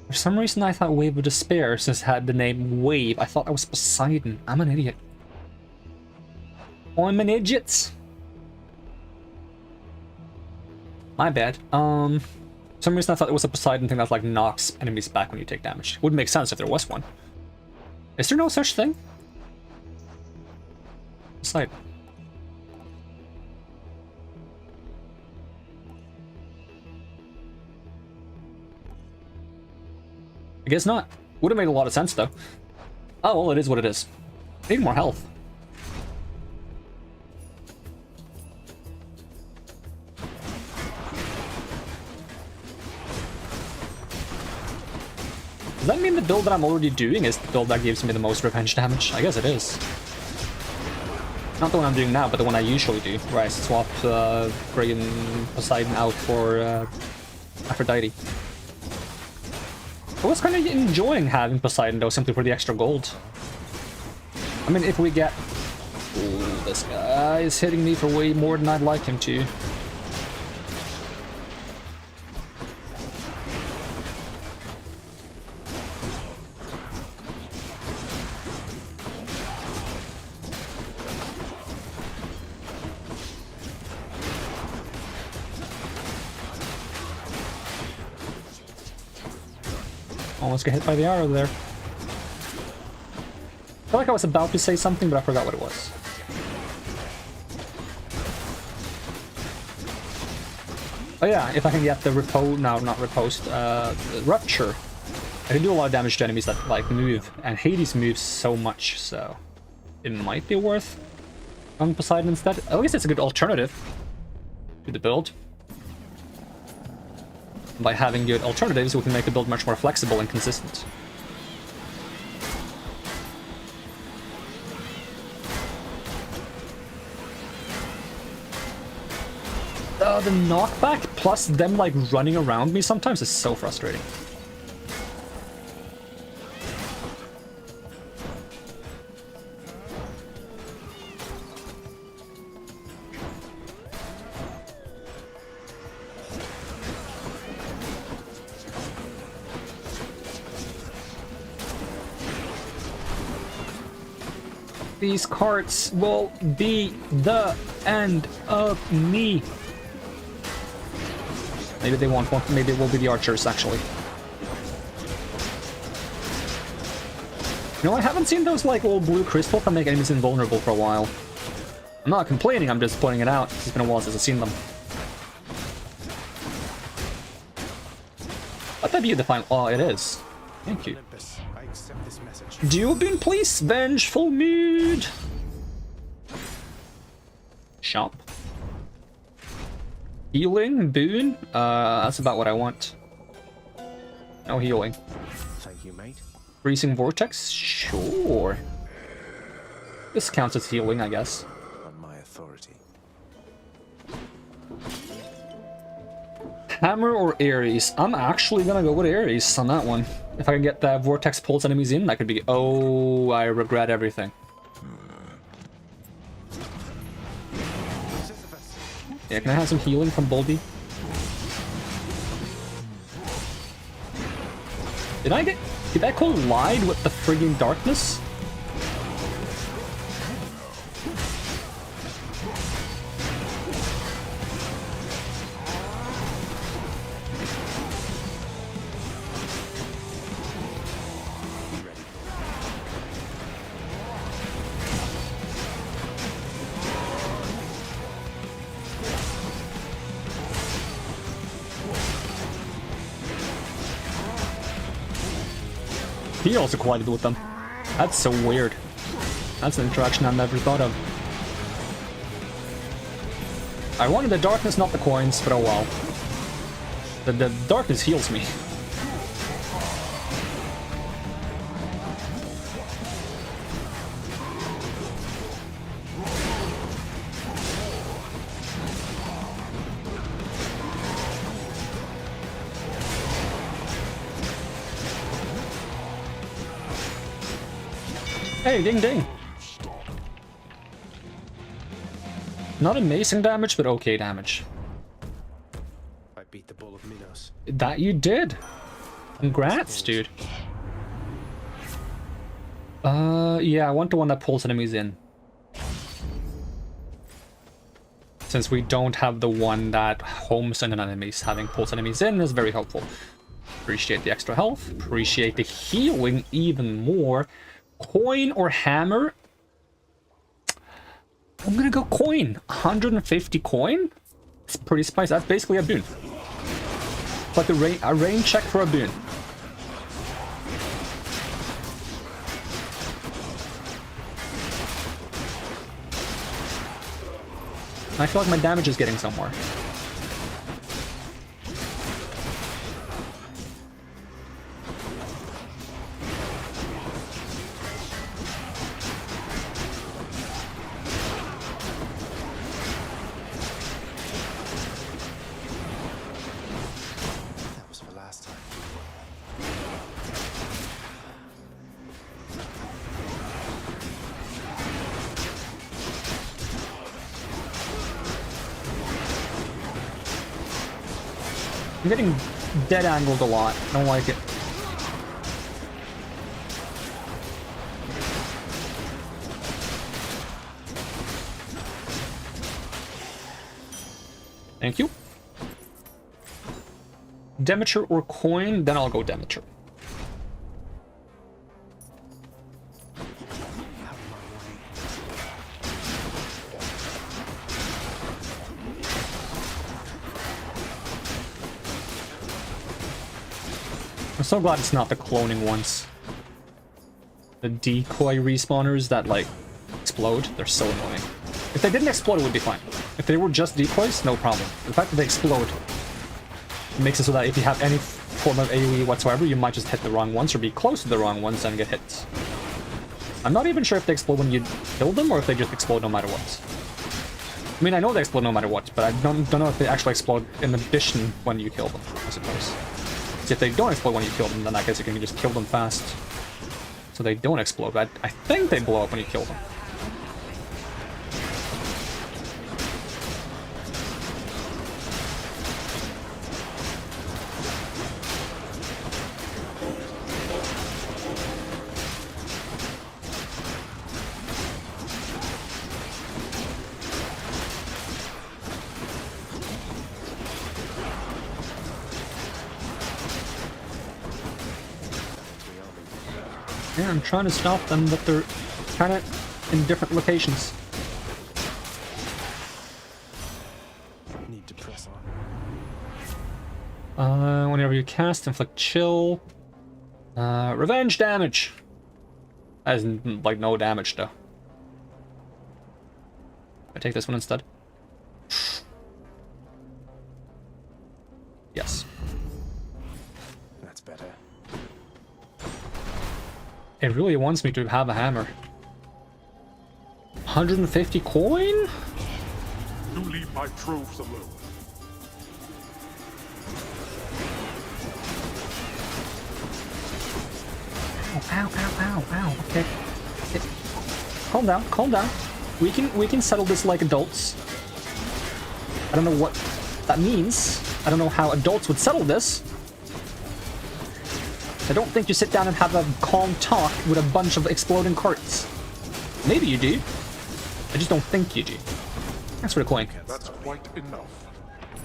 S1: For some reason I thought Wave of Despair, since it had the name Wave, I thought I was Poseidon. I'm an idiot. I'm an idiot. My bad. For some reason I thought it was a Poseidon thing that like knocks enemies back when you take damage. Would make sense if there was one. Is there no such thing? Poseidon. I guess not. Would have made a lot of sense though. Oh well, it is what it is. I need more health. Does that mean the build that I'm already doing is the build that gives me the most revenge damage? I guess it is. Not the one I'm doing now, but the one I usually do, where I swap friggin' Poseidon out for Aphrodite. I was kind of enjoying having Poseidon though, simply for the extra gold. I mean, if we get... Ooh, this guy is hitting me for way more than I'd like him to. Almost get hit by the arrow there. I feel like I was about to say something, but I forgot what it was. Oh yeah, if I can get the repose, no, not riposte, rupture. I can do a lot of damage to enemies that like move, and Hades moves so much, so it might be worth going Poseidon instead. At least it's a good alternative to the build. By having good alternatives, we can make the build much more flexible and consistent. The knockback plus them like running around me sometimes is so frustrating. These carts will be the end of me. Maybe they won't. Maybe it will be the archers, actually. No, I haven't seen those, like, little blue crystals that make enemies invulnerable for a while. I'm not complaining, I'm just pointing it out. It's been a while since I've seen them. Let that be the final... Oh, it is. Thank you.
S3: I accept this message.
S1: Duobin, please. Vengeful mood. Shop. Healing, boon. That's about what I want. No healing.
S3: Thank you, mate.
S1: Freezing vortex? Sure. This counts as healing, I guess.
S3: On my authority.
S1: Hammer or Ares? I'm actually gonna go with Ares on that one. If I can get the vortex pulse enemies in, that could be... Oh, I regret everything. Yeah, can I have some healing from Boldy? Did I collide with the frigging darkness? He also collided with them. That's so weird. That's an interaction I've never thought of. I wanted the darkness, not the coins, but oh well. The darkness heals me. Hey, ding ding. Not amazing damage, but okay damage.
S3: I beat the Bull of Minos.
S1: That you did. Congrats, dude. Yeah, I want the one that pulls enemies in. Since we don't have the one that homes on enemies, having pulls enemies in is very helpful. Appreciate the extra health. Appreciate the healing even more. Coin or hammer? I'm gonna go coin. 150 coin? It's pretty spicy. That's basically a boon. It's like a rain check for a boon. I feel like my damage is getting somewhere. I'm getting dead angled a lot. I don't like it. Thank you. Demeter or coin? Then I'll go Demeter. I'm so glad it's not the cloning ones. The decoy respawners that, like, explode, they're so annoying. If they didn't explode, it would be fine. If they were just decoys, no problem. The fact that they explode makes it so that if you have any form of AoE whatsoever, you might just hit the wrong ones or be close to the wrong ones and get hit. I'm not even sure if they explode when you kill them or if they just explode no matter what. I mean, I know they explode no matter what, but I don't know if they actually explode in addition when you kill them, I suppose. See, if they don't explode when you kill them, then I guess you can just kill them fast. So they don't explode, but I think they blow up when you kill them. Yeah, I'm trying to stop them, but they're kind of in different locations.
S3: Need to press
S1: Whenever you cast, inflict chill. Revenge damage. That is like no damage though. I take this one instead. Yes.
S3: That's better.
S1: It really wants me to have a hammer. 150 coin?
S4: You leave my troves alone.
S1: Oh, ow, ow, ow, ow. Okay. Calm down, calm down. We can settle this like adults. I don't know what that means. I don't know how adults would settle this. I don't think you sit down and have a calm talk with a bunch of exploding carts. Maybe you do. I just don't think you do. Thanks for the coin.
S4: That's quite enough.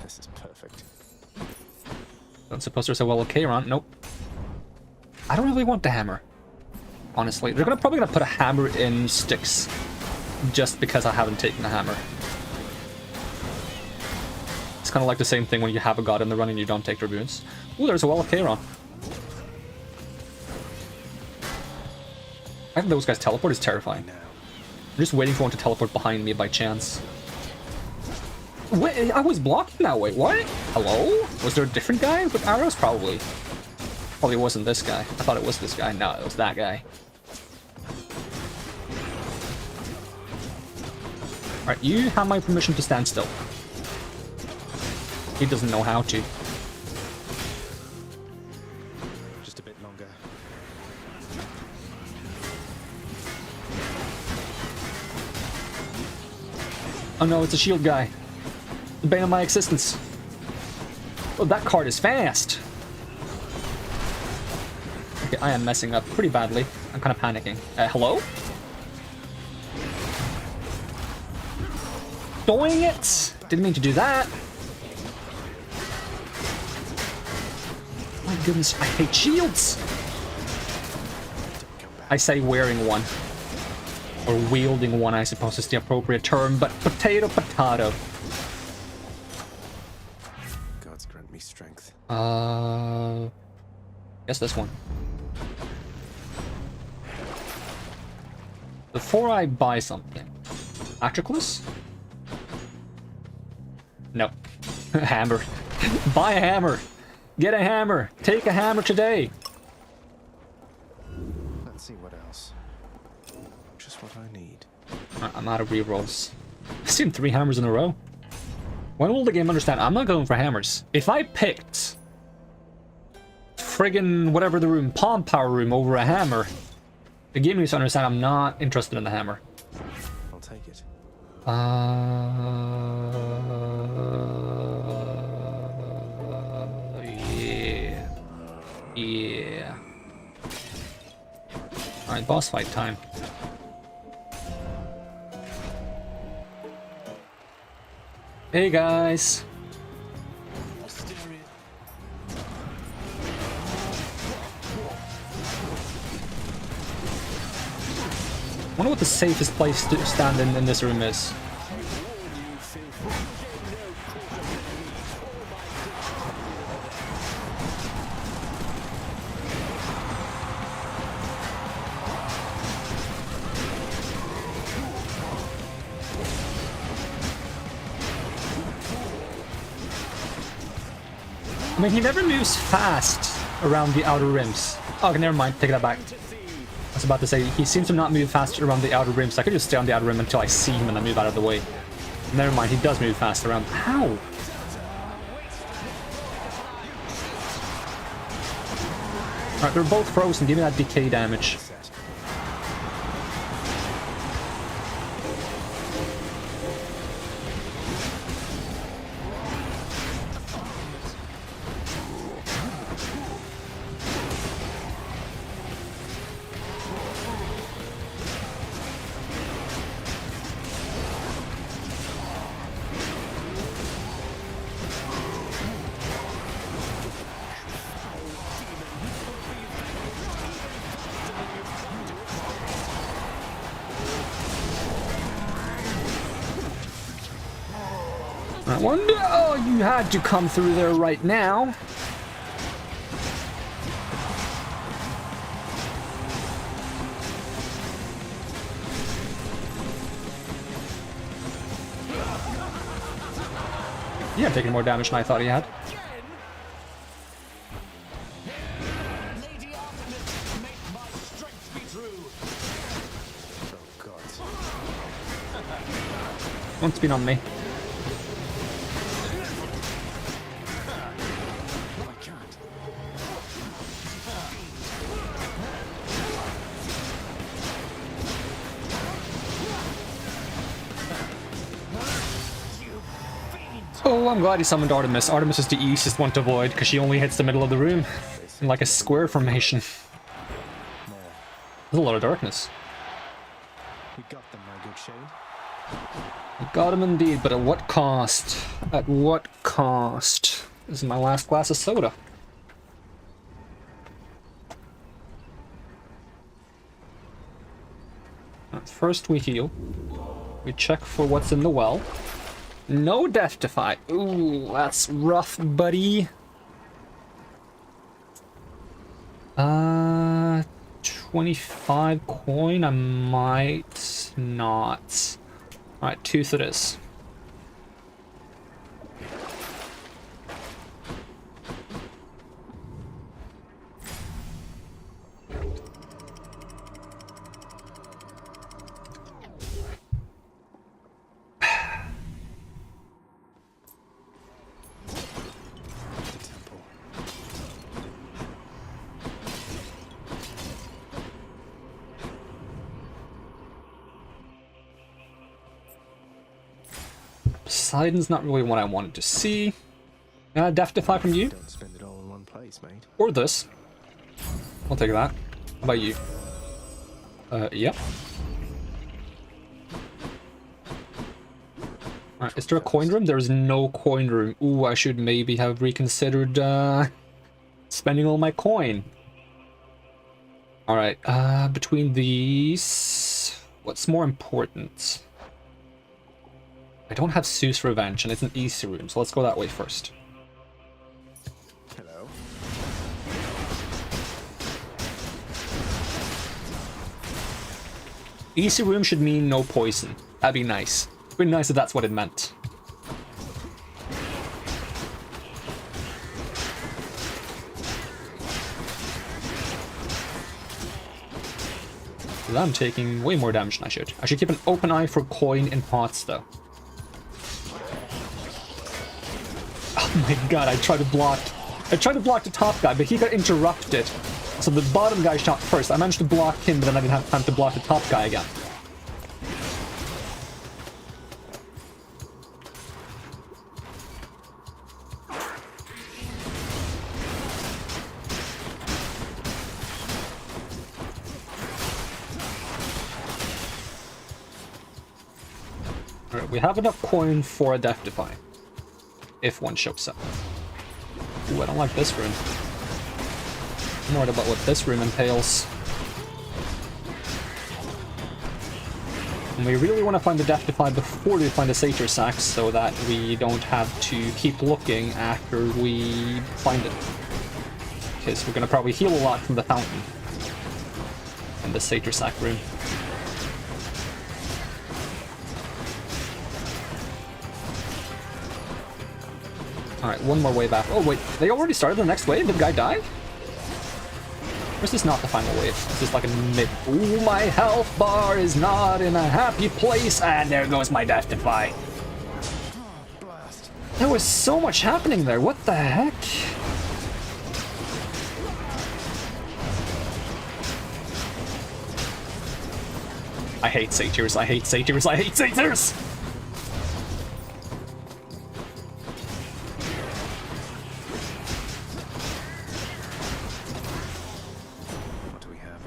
S3: This is perfect.
S1: Don't suppose there's a well okay around. Nope. I don't really want the hammer. Honestly, they're probably gonna put a hammer in sticks, just because I haven't taken the hammer. It's kind of like the same thing when you have a god in the run and you don't take dragoons. Ooh, there's a well of Kairon. I think those guys teleport is terrifying. I'm just waiting for one to teleport behind me by chance. Wait, I was blocking that way. What? Hello? Was there a different guy with arrows? Probably. Probably wasn't this guy. I thought it was this guy. No, it was that guy. Alright, you have my permission to stand still. He doesn't know how to.
S3: Just a bit longer.
S1: Oh no, it's a shield guy. The bane of my existence. Oh, that card is fast. Okay, I am messing up pretty badly. I'm kind of panicking. Hello? Doing it! Didn't mean to do that. My goodness, I hate shields. I say wearing one. Or wielding one, I suppose is the appropriate term, but potato.
S3: Gods grant me strength.
S1: Guess this one. Before I buy something. Patroclus? No. Hammer. Buy a hammer. Get a hammer. Take a hammer today.
S3: Let's see what else. Just what I need.
S1: I'm out of rerolls. I've seen 3 hammers in a row. When will the game understand? I'm not going for hammers. If I picked friggin' whatever the room, palm power room over a hammer, the game needs to understand I'm not interested in the hammer.
S3: I'll take it.
S1: Yeah. Yeah. Alright, boss fight time. Hey guys. I wonder what the safest place to stand in this room is. I mean, he never moves fast around the outer rims. Oh, okay, never mind. Take that back. I was about to say, he seems to not move fast around the outer rims. So I could just stay on the outer rim until I see him and then move out of the way. Never mind, he does move fast around. How? Alright, they're both frozen. Give me that decay damage. That one. Oh, you had to come through there right now. Yeah, taking more damage than I thought he had. Don't spin on me. Oh, I'm glad he summoned Artemis. Artemis is the easiest one to avoid because she only hits the middle of the room in like a square formation. There's a lot of darkness.
S3: We got them, my good shade.
S1: We got him indeed, but at what cost? At what cost? This is my last glass of soda. First we heal. We check for what's in the well. No death defy. Ooh, that's rough, buddy. 25 coin? I might not. Alright, tooth it is. Poseidon's not really what I wanted to see. Death defy from you?
S3: Don't spend it all in one place, mate.
S1: Or this. I'll take that. How about you? Yep. Alright, is there a coin room? There's no coin room. Ooh, I should maybe have reconsidered spending all my coin. Alright, between these... What's more important? I don't have Zeus Revenge, and it's an easy room, so let's go that way first.
S3: Hello.
S1: Easy room should mean no poison. That'd be nice. It'd be nice if that's what it meant. I'm taking way more damage than I should. I should keep an open eye for coin in pots, though. Oh my god, I tried to block the top guy, but he got interrupted. So the bottom guy shot first. I managed to block him, but then I didn't have time to block the top guy again. Alright, we have enough coin for a Death Defy. If one shows up. Ooh, I don't like this room. I'm worried about what this room entails. And we really want to find the Death Defy before we find the Satyr Sack, so that we don't have to keep looking after we find it. Because we're going to probably heal a lot from the fountain. And the Satyr Sack room. Alright, one more wave after. Oh wait, they already started the next wave? Did the guy die? Or is this not the final wave? Is this like a mid... Ooh, my health bar is not in a happy place, and there goes my Death Defy. There was so much happening there. What the heck? I hate satyrs. I hate satyrs. I hate satyrs.
S3: What do we have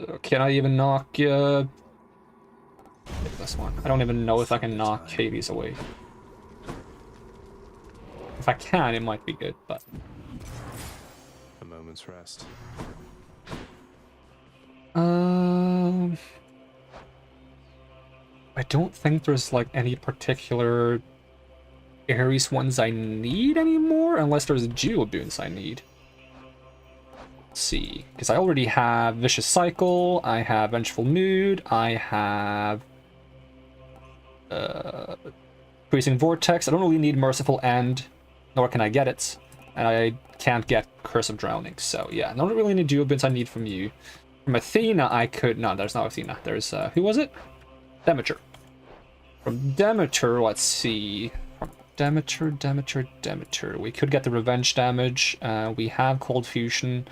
S3: here?
S1: Can I even knock this one? I don't even know if I can knock Hades away. If I can, it might be good, but
S3: A moment's rest.
S1: I don't think there's like any particular Ares ones I need anymore, unless there's Geo boons I need. Let's see, because I already have Vicious Cycle, I have Vengeful Mood, I have Freezing Vortex. I don't really need Merciful End, nor can I get it, and I can't get Curse of Drowning. So yeah, not really any Geo boons I need from you. From Athena, I could... No, there's not Athena. There's, who was it? Demeter. From Demeter, let's see. From Demeter. We could get the Revenge damage. We have Cold Fusion.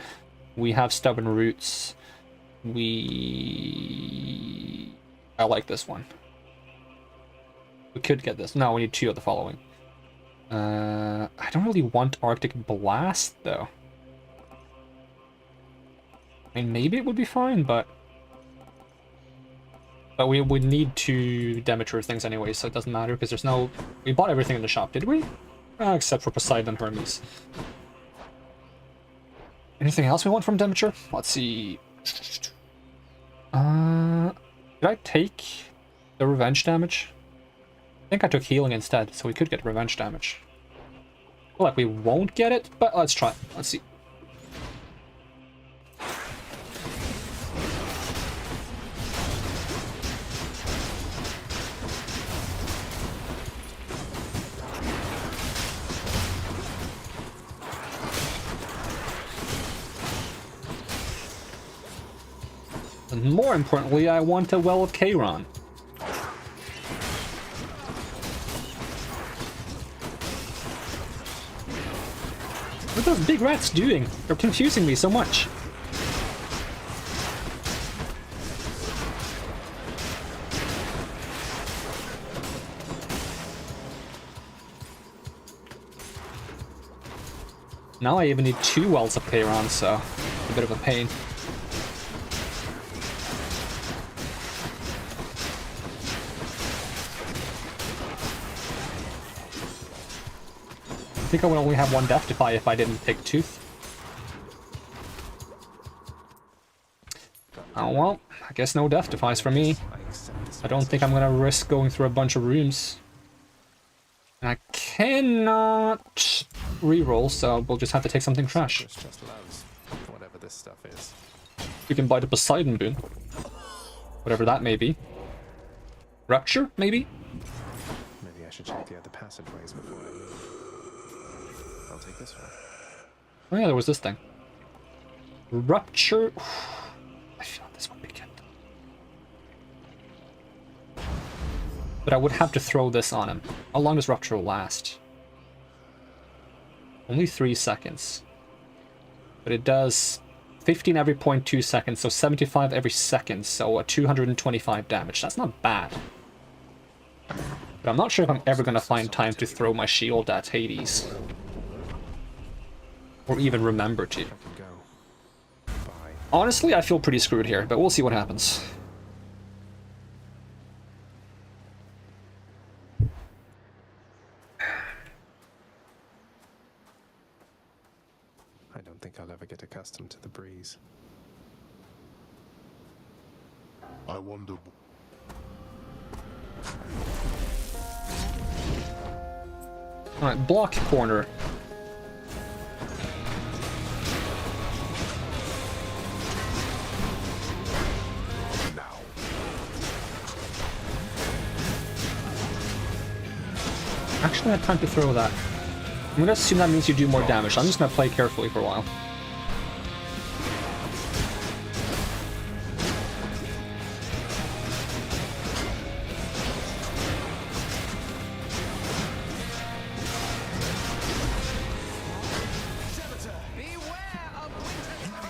S1: We have Stubborn Roots. I like this one. We could get this. No, we need 2 of the following. I don't really want Arctic Blast, though. I mean, maybe it would be fine, but we would need 2 Demeter things anyway, so it doesn't matter, because there's no... We bought everything in the shop, did we? Except for Poseidon and Hermes. Anything else we want from Demeter? Let's see. Did I take the Revenge damage? I think I took healing instead, so we could get Revenge damage. I feel like we won't get it, but let's try. Let's see. And more importantly, I want a Well of Charon. What are those big rats doing? They're confusing me so much. Now I even need 2 Wells of Charon, so a bit of a pain. I think I would only have 1 Death Defy if I didn't pick Tooth. Oh well, I guess no Death Defies for me. I don't think I'm gonna risk going through a bunch of rooms. And I cannot reroll, so we'll just have to take something trash.
S3: Just loves whatever this stuff is.
S1: We can buy the Poseidon boon. Whatever that may be. Rupture, maybe?
S3: Maybe I should check the other passageways before I move. I'll take this one.
S1: Oh yeah, there was this thing. Rupture. I feel this would be good. But I would have to throw this on him. How long does Rupture last? Only 3 seconds. But it does 15 every 0.2 seconds, so 75 every second, so 225 damage. That's not bad. But I'm not sure if I'm ever going to find time to throw my shield at Hades. Or even remember to. Honestly, I feel pretty screwed here, but we'll see what happens.
S3: I don't think I'll ever get accustomed to the breeze.
S4: I wonder...
S1: Alright, block corner. Actually, I have time to throw that. I'm gonna assume that means you do more damage. I'm just gonna play carefully for a while.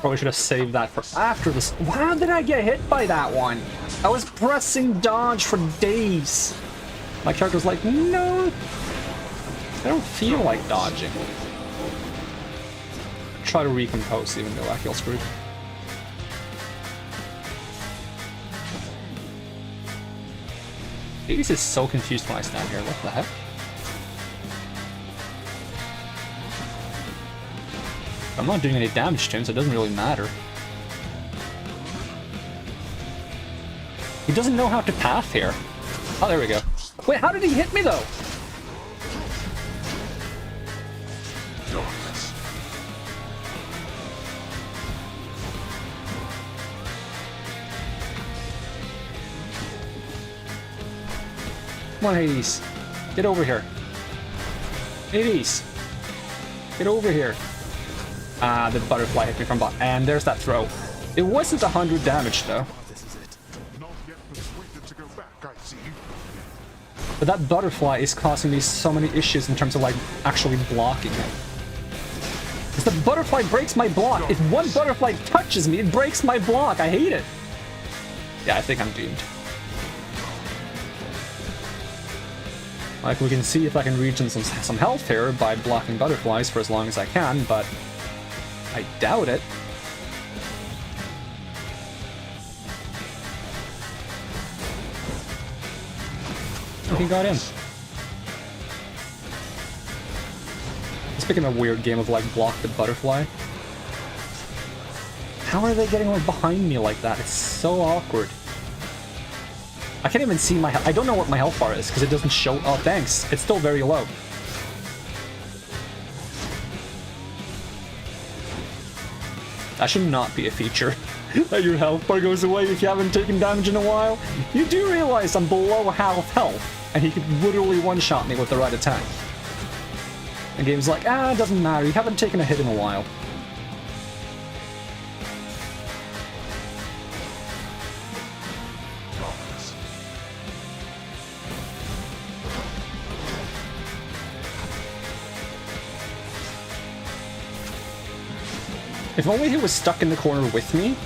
S1: Probably should have saved that for after this. How did I get hit by that one? I was pressing dodge for days. My character's like, no, I don't feel like dodging. Try to recompose even though I feel screwed. Hades is so confused when I stand here. What the heck? I'm not doing any damage to him, so it doesn't really matter. He doesn't know how to path here. Oh, there we go. Wait, how did he hit me though? Come on, Hades. Get over here. Hades. Get over here. Ah, the butterfly hit me from behind. And there's that throw. It wasn't 100 damage though. But that butterfly is causing me so many issues in terms of like actually blocking it. Because the butterfly breaks my block. If one butterfly touches me, it breaks my block. I hate it. Yeah, I think I'm doomed. Like, we can see if I can regen some health here by blocking butterflies for as long as I can, but I doubt it. Oh, he got in. It's become a weird game of, like, block the butterfly. How are they getting, like, behind me like that? It's so awkward. I can't even see my health. I don't know what my health bar is because it doesn't show. Oh, thanks. It's still very low. That should not be a feature. That your health bar goes away if you haven't taken damage in a while. You do realize I'm below half health, and he could literally one-shot me with the right attack. The game's like, ah, it doesn't matter. You haven't taken a hit in a while. If only he was stuck in the corner with me,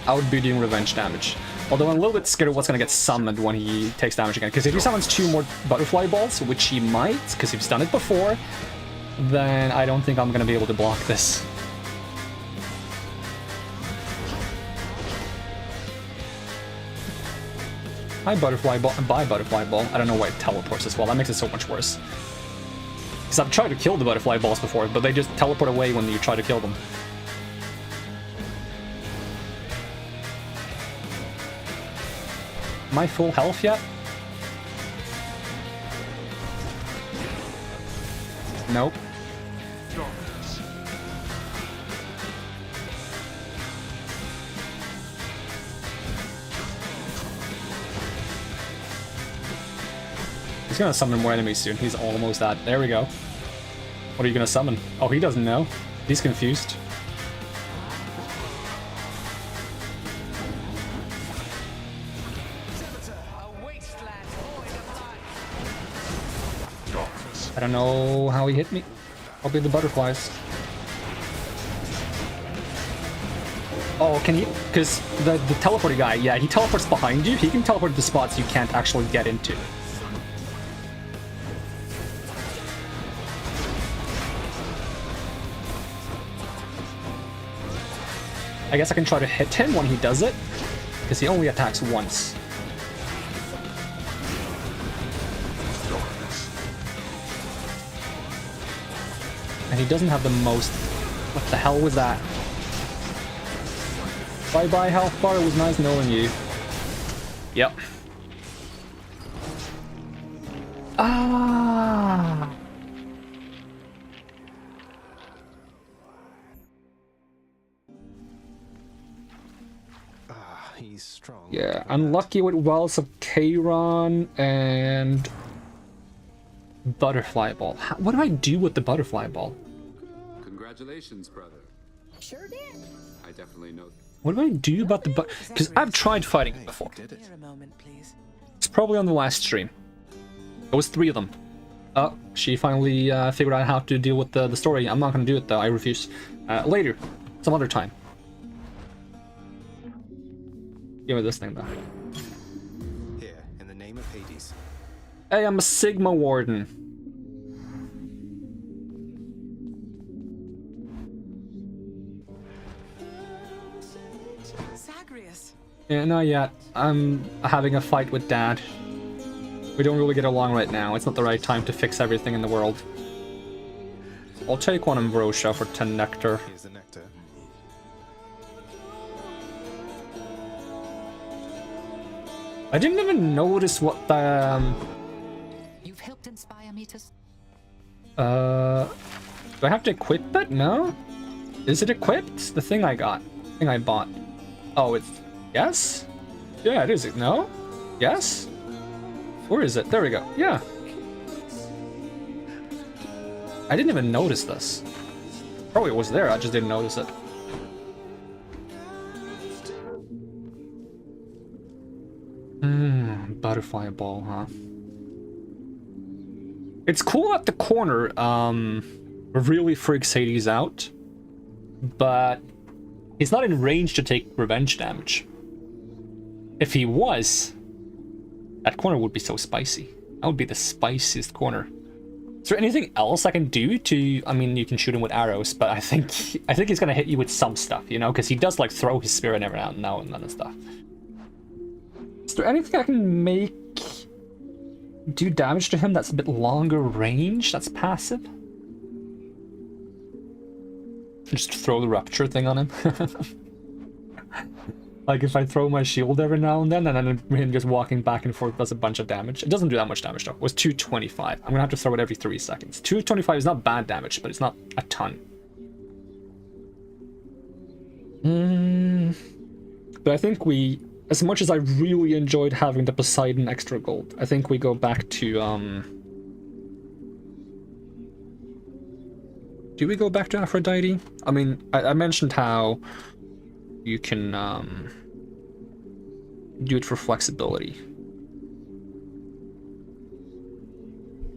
S1: I would be doing revenge damage. Although I'm a little bit scared of what's going to get summoned when he takes damage again. Because if he summons 2 more butterfly balls, which he might, because he's done it before, then I don't think I'm going to be able to block this. Hi, butterfly ball. Bye, butterfly ball. I don't know why it teleports as well. That makes it so much worse. Because I've tried to kill the butterfly balls before, but they just teleport away when you try to kill them. Am I full health yet? Nope. He's gonna summon more enemies soon. He's almost at. There we go. What are you gonna summon? Oh, he doesn't know. He's confused. I don't know how he hit me. Probably the butterflies. Oh, can he? Because the teleporting guy, yeah, he teleports behind you. He can teleport to spots you can't actually get into. I guess I can try to hit him when he does it, because he only attacks once. And he doesn't have the most... What the hell was that? Bye-bye, health bar. It was nice knowing you. Yep. Ah!
S3: He's strong.
S1: Yeah, unlucky with Wells of Charon and... Butterfly ball. What do I do with the butterfly ball?
S2: Congratulations, brother.
S7: Sure did.
S2: I definitely know.
S1: What do I do about the because I've tried fighting it before. It's probably on the last stream. It was 3 of them. Oh, she finally figured out how to deal with the story. I'm not going to do it though. I refuse. Later, some other time. Give me this thing back.
S3: Here, in the name of Hades.
S1: Hey, I'm a Sigma Warden.
S10: Zagreus.
S1: Yeah, not yet. I'm having a fight with Dad. We don't really get along right now. It's not the right time to fix everything in the world. I'll take one Ambrosia for 10 nectar.
S3: Here's the nectar.
S1: I didn't even notice what the...
S11: You've helped inspire me to...
S1: Do I have to equip it? No? Is it equipped? The thing I got. The thing I bought. Oh, it's... Yes? Yeah, it is. No? Yes? Where is it? There we go. Yeah. I didn't even notice this. Probably was there, I just didn't notice it. Butterfly ball, huh? It's cool at the corner, really freaks Hades out, but he's not in range to take revenge damage. If he was, that corner would be so spicy. That would be the spiciest corner. Is there anything else I can do to... I mean, you can shoot him with arrows, but I think he's gonna hit you with some stuff, you know? Because he does, like, throw his spear every now and then and stuff. Is there anything I can make... do damage to him that's a bit longer range, that's passive? Just throw the rupture thing on him. Like if I throw my shield every now and then him just walking back and forth does a bunch of damage. It doesn't do that much damage though. It was 225. I'm gonna have to throw it every 3 seconds. 225 is not bad damage, but it's not a ton. But I think we, as much as I really enjoyed having the Poseidon extra gold, I think we go back to do we go back to Aphrodite? I mean, I mentioned how you can do it for flexibility.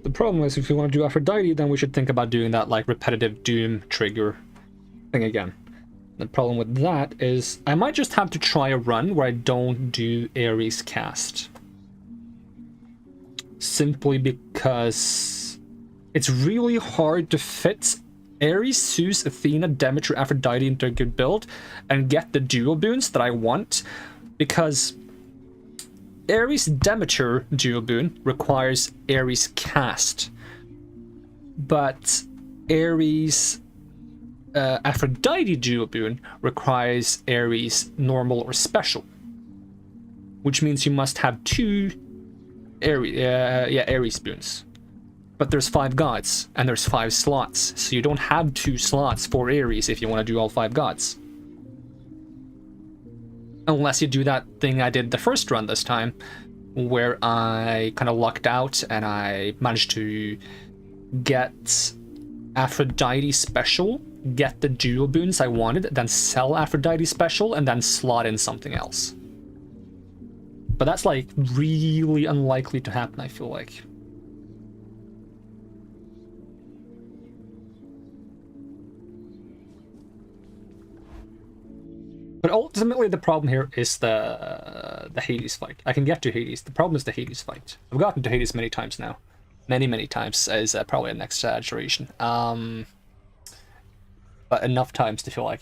S1: The problem is if you want to do Aphrodite, then we should think about doing that like repetitive doom trigger thing again. The problem with that is I might just have to try a run where I don't do Ares cast. Simply because it's really hard to fit Ares, Zeus, Athena, Demeter, Aphrodite into a good build and get the dual boons that I want, because Ares Demeter dual boon requires Ares cast, but Ares Aphrodite dual boon requires Ares normal or special, which means you must have 2 Ares boons. But there's 5 gods, and there's 5 slots, so you don't have 2 slots for Ares if you want to do all 5 gods. Unless you do that thing I did the first run this time, where I kind of lucked out and I managed to get Aphrodite special, get the dual boons I wanted, then sell Aphrodite special, and then slot in something else. But that's like really unlikely to happen, I feel like. But ultimately, the problem here is the Hades fight. I can get to Hades. The problem is the Hades fight. I've gotten to Hades many times now. Many times is probably an exaggeration. But enough times to feel like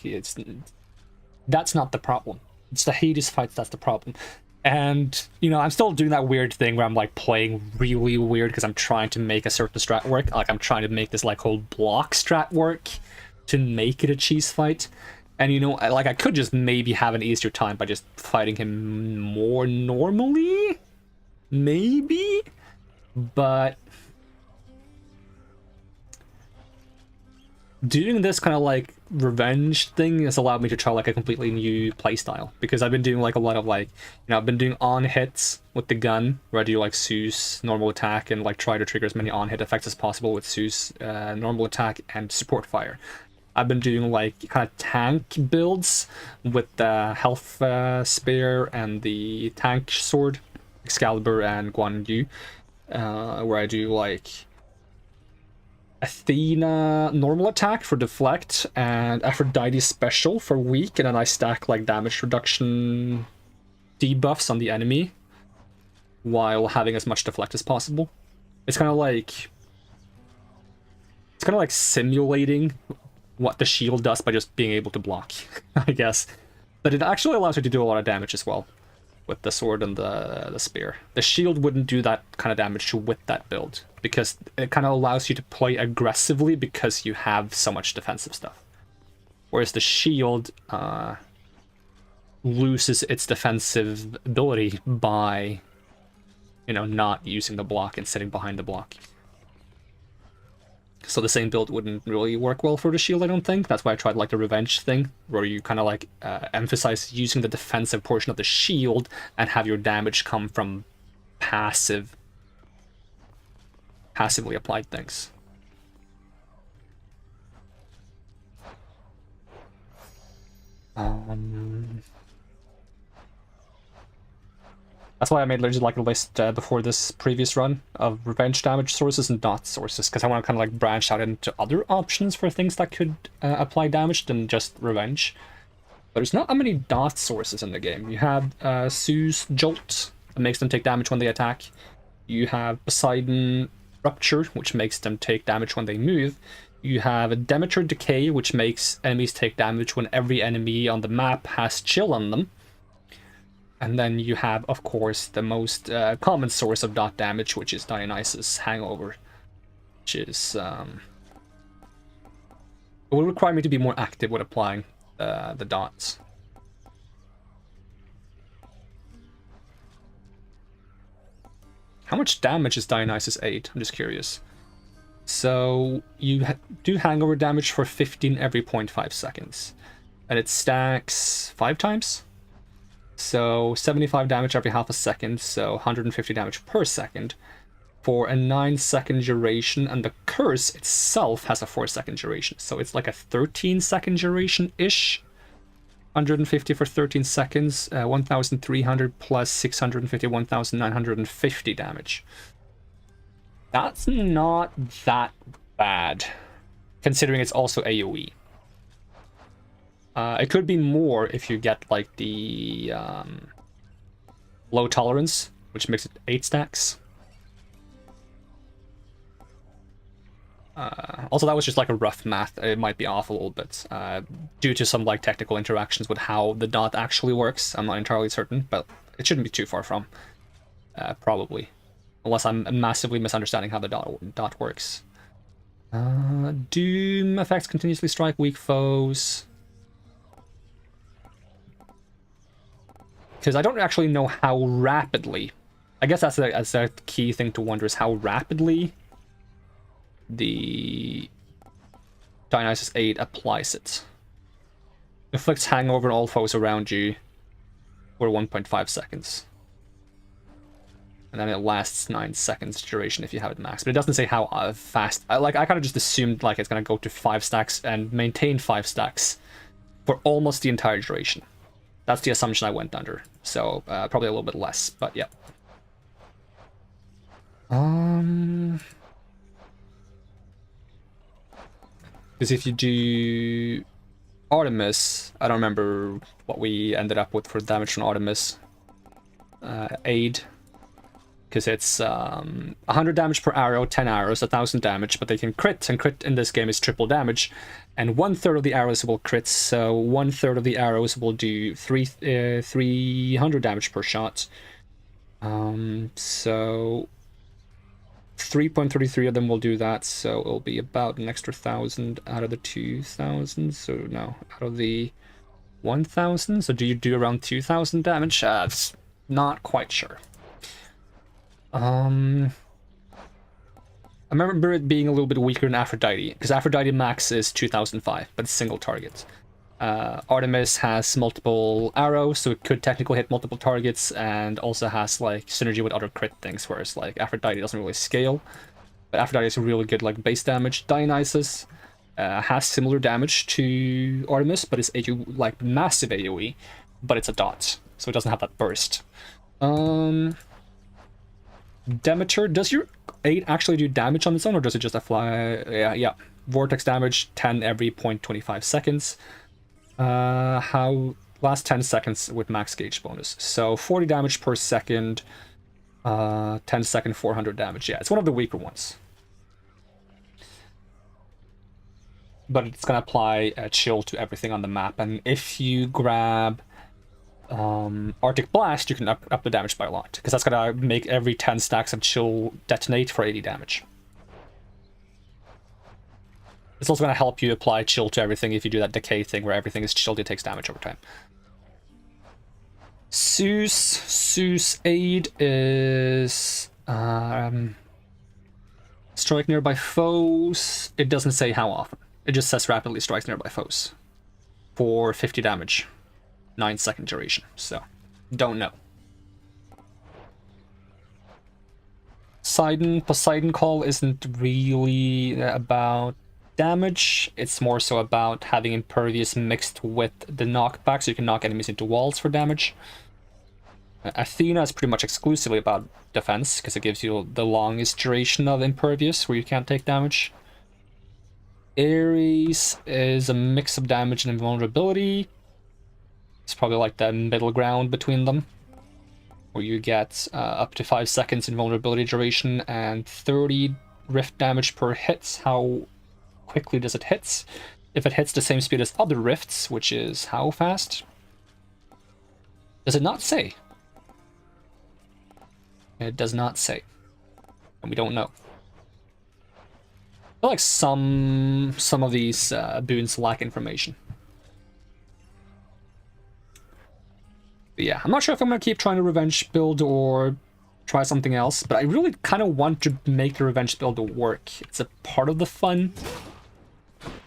S1: that's not the problem. It's the Hades fights that's the problem. And, you know, I'm still doing that weird thing where I'm, like, playing really weird because I'm trying to make a certain strat work. Like, I'm trying to make this, like, whole block strat work to make it a cheese fight. And, you know, like, I could just maybe have an easier time by just fighting him more normally? Maybe? But doing this kind of, like, revenge thing has allowed me to try, like, a completely new playstyle. Because I've been doing, like, a lot of, like, you know, I've been doing on-hits with the gun, where I do, like, Zeus, normal attack, and, like, try to trigger as many on-hit effects as possible with Zeus, normal attack, and support fire. I've been doing like kind of tank builds with the health spear and the tank sword, Excalibur and Guan Yu, where I do like Athena normal attack for deflect and Aphrodite special for weak, and then I stack like damage reduction debuffs on the enemy while having as much deflect as possible. It's kind of like simulating what the shield does by just being able to block, I guess. But it actually allows you to do a lot of damage as well with the sword and the spear. The shield wouldn't do that kind of damage with that build because it kind of allows you to play aggressively because you have so much defensive stuff. Whereas the shield loses its defensive ability by, you know, not using the block and sitting behind the block. So the same build wouldn't really work well for the shield, I don't think. That's why I tried like the revenge thing, where you kind of like emphasize using the defensive portion of the shield and have your damage come from passively applied things. That's why I made like a list before this previous run of revenge damage sources and dot sources, because I want to kind of like branch out into other options for things that could apply damage than just revenge. But there's not that many dot sources in the game. You have Sue's Jolt, that makes them take damage when they attack. You have Poseidon Rupture, which makes them take damage when they move. You have a Demeter Decay, which makes enemies take damage when every enemy on the map has chill on them. And then you have, of course, the most common source of dot damage, which is Dionysus Hangover, which is it will require me to be more active with applying the dots. How much damage is Dionysus 8? I'm just curious. So you do hangover damage for 15 every 0.5 seconds, and it stacks 5 times. So 75 damage every half a second, so 150 damage per second for a 9-second duration, and the curse itself has a 4-second duration, so it's like a 13-second duration-ish. 150 for 13 seconds, 1,300 plus 650, 1,950 damage. That's not that bad, considering it's also AoE. It could be more if you get like the low tolerance, which makes it 8 stacks. Also, that was just like a rough math. It might be off a little bit due to some like technical interactions with how the dot actually works. I'm not entirely certain, but it shouldn't be too far from, probably, unless I'm massively misunderstanding how the dot works. Doom effects continuously strike weak foes. Because I don't actually know how rapidly. I guess that's a key thing to wonder, is how rapidly the Dionysus 8 applies it. Inflicts hangover on all foes around you for 1.5 seconds. And then it lasts 9 seconds duration if you have it maxed. But it doesn't say how fast. I kind of just assumed like it's going to go to 5 stacks and maintain 5 stacks for almost the entire duration. That's the assumption I went under. So probably a little bit less, but yeah. Because if you do Artemis, I don't remember what we ended up with for damage from Artemis. Aid. Because it's 100 damage per arrow, 10 arrows, 1,000 damage, but they can crit, and crit in this game is triple damage. And 1/3 of the arrows will crit, so 1/3 of the arrows will do 300 damage per shot. So 3.33 of them will do that, so it'll be about an extra 1,000 out of the 2,000. So no, out of the 1,000. So do you do around 2,000 damage? Not quite sure. I remember it being a little bit weaker than Aphrodite, because Aphrodite max is 2005, but it's single target. Artemis has multiple arrows, so it could technically hit multiple targets, and also has like synergy with other crit things, whereas like Aphrodite doesn't really scale. But Aphrodite is really good like base damage. Dionysus has similar damage to Artemis, but it's like massive AoE, but it's a dot, so it doesn't have that burst. Demeter, does your 8 actually do damage on its own, or does it just apply? Yeah. Vortex damage, 10 every 0.25 seconds. How Last 10 seconds with max gauge bonus. So 40 damage per second, 10 second, 400 damage. Yeah, it's one of the weaker ones. But it's going to apply a chill to everything on the map. And if you grab Arctic Blast, you can up the damage by a lot. Because that's going to make every 10 stacks of chill detonate for 80 damage. It's also going to help you apply chill to everything if you do that decay thing where everything is chilled, it takes damage over time. Zeus aid is strike nearby foes. It doesn't say how often. It just says rapidly strikes nearby foes for 50 damage, 9-second duration. So, don't know. Poseidon Call isn't really about damage. It's more so about having Impervious mixed with the knockback, so you can knock enemies into walls for damage. Athena is pretty much exclusively about defense, because it gives you the longest duration of Impervious, where you can't take damage. Ares is a mix of damage and invulnerability. It's probably like the middle ground between them, where you get up to 5 seconds invulnerability duration and 30 rift damage per hit. How quickly does it hit? If it hits the same speed as other rifts, which is how fast? Does it not say? It does not say. And we don't know. I feel like some of these boons lack information. But yeah, I'm not sure if I'm going to keep trying to revenge build or try something else, but I really kind of want to make the revenge build work. It's a part of the fun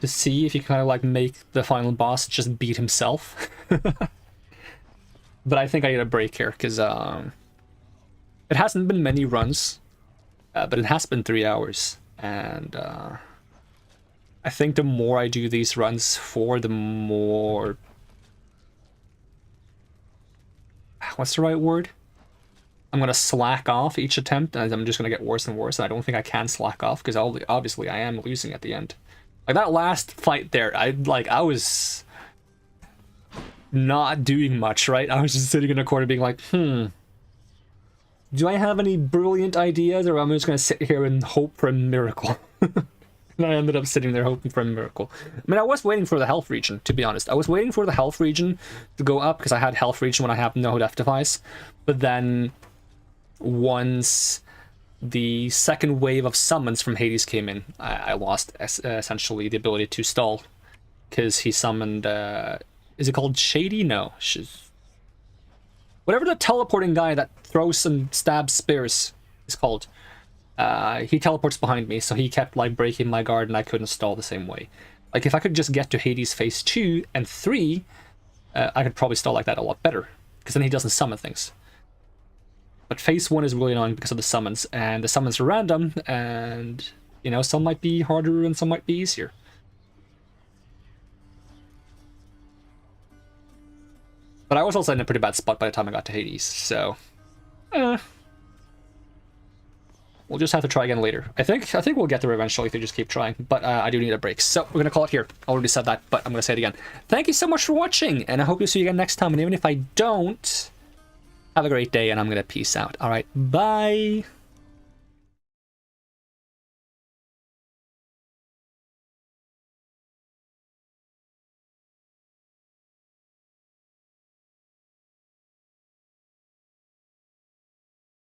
S1: to see if you kind of like make the final boss just beat himself. But I think I need a break here because it hasn't been many runs, but it has been 3 hours. And I think the more I do these runs for, the more... What's the right word? I'm going to slack off each attempt, and I'm just going to get worse and worse, and I don't think I can slack off, because obviously I am losing at the end. Like, that last fight there, I was not doing much, right? I was just sitting in a corner being like, do I have any brilliant ideas, or am I just going to sit here and hope for a miracle? And I ended up sitting there hoping for a miracle. I mean, I was waiting for the health region, to be honest. I was waiting for the health region to go up, because I had health region when I have no death device. But then, once the second wave of summons from Hades came in, I lost essentially the ability to stall. Because he summoned... is it called Shady? No. Whatever the teleporting guy that throws and stabs spears is called. He teleports behind me, so he kept like breaking my guard and I couldn't stall the same way. Like, if I could just get to Hades phase 2 and 3, I could probably stall like that a lot better, because then he doesn't summon things. But phase 1 is really annoying because of the summons, and the summons are random, and, you know, some might be harder and some might be easier. But I was also in a pretty bad spot by the time I got to Hades, so... We'll just have to try again later. I think we'll get there eventually if we just keep trying, but I do need a break. So we're going to call it here. I already said that, but I'm going to say it again. Thank you so much for watching, and I hope to see you again next time. And even if I don't, have a great day, and I'm going to peace out. All right, bye!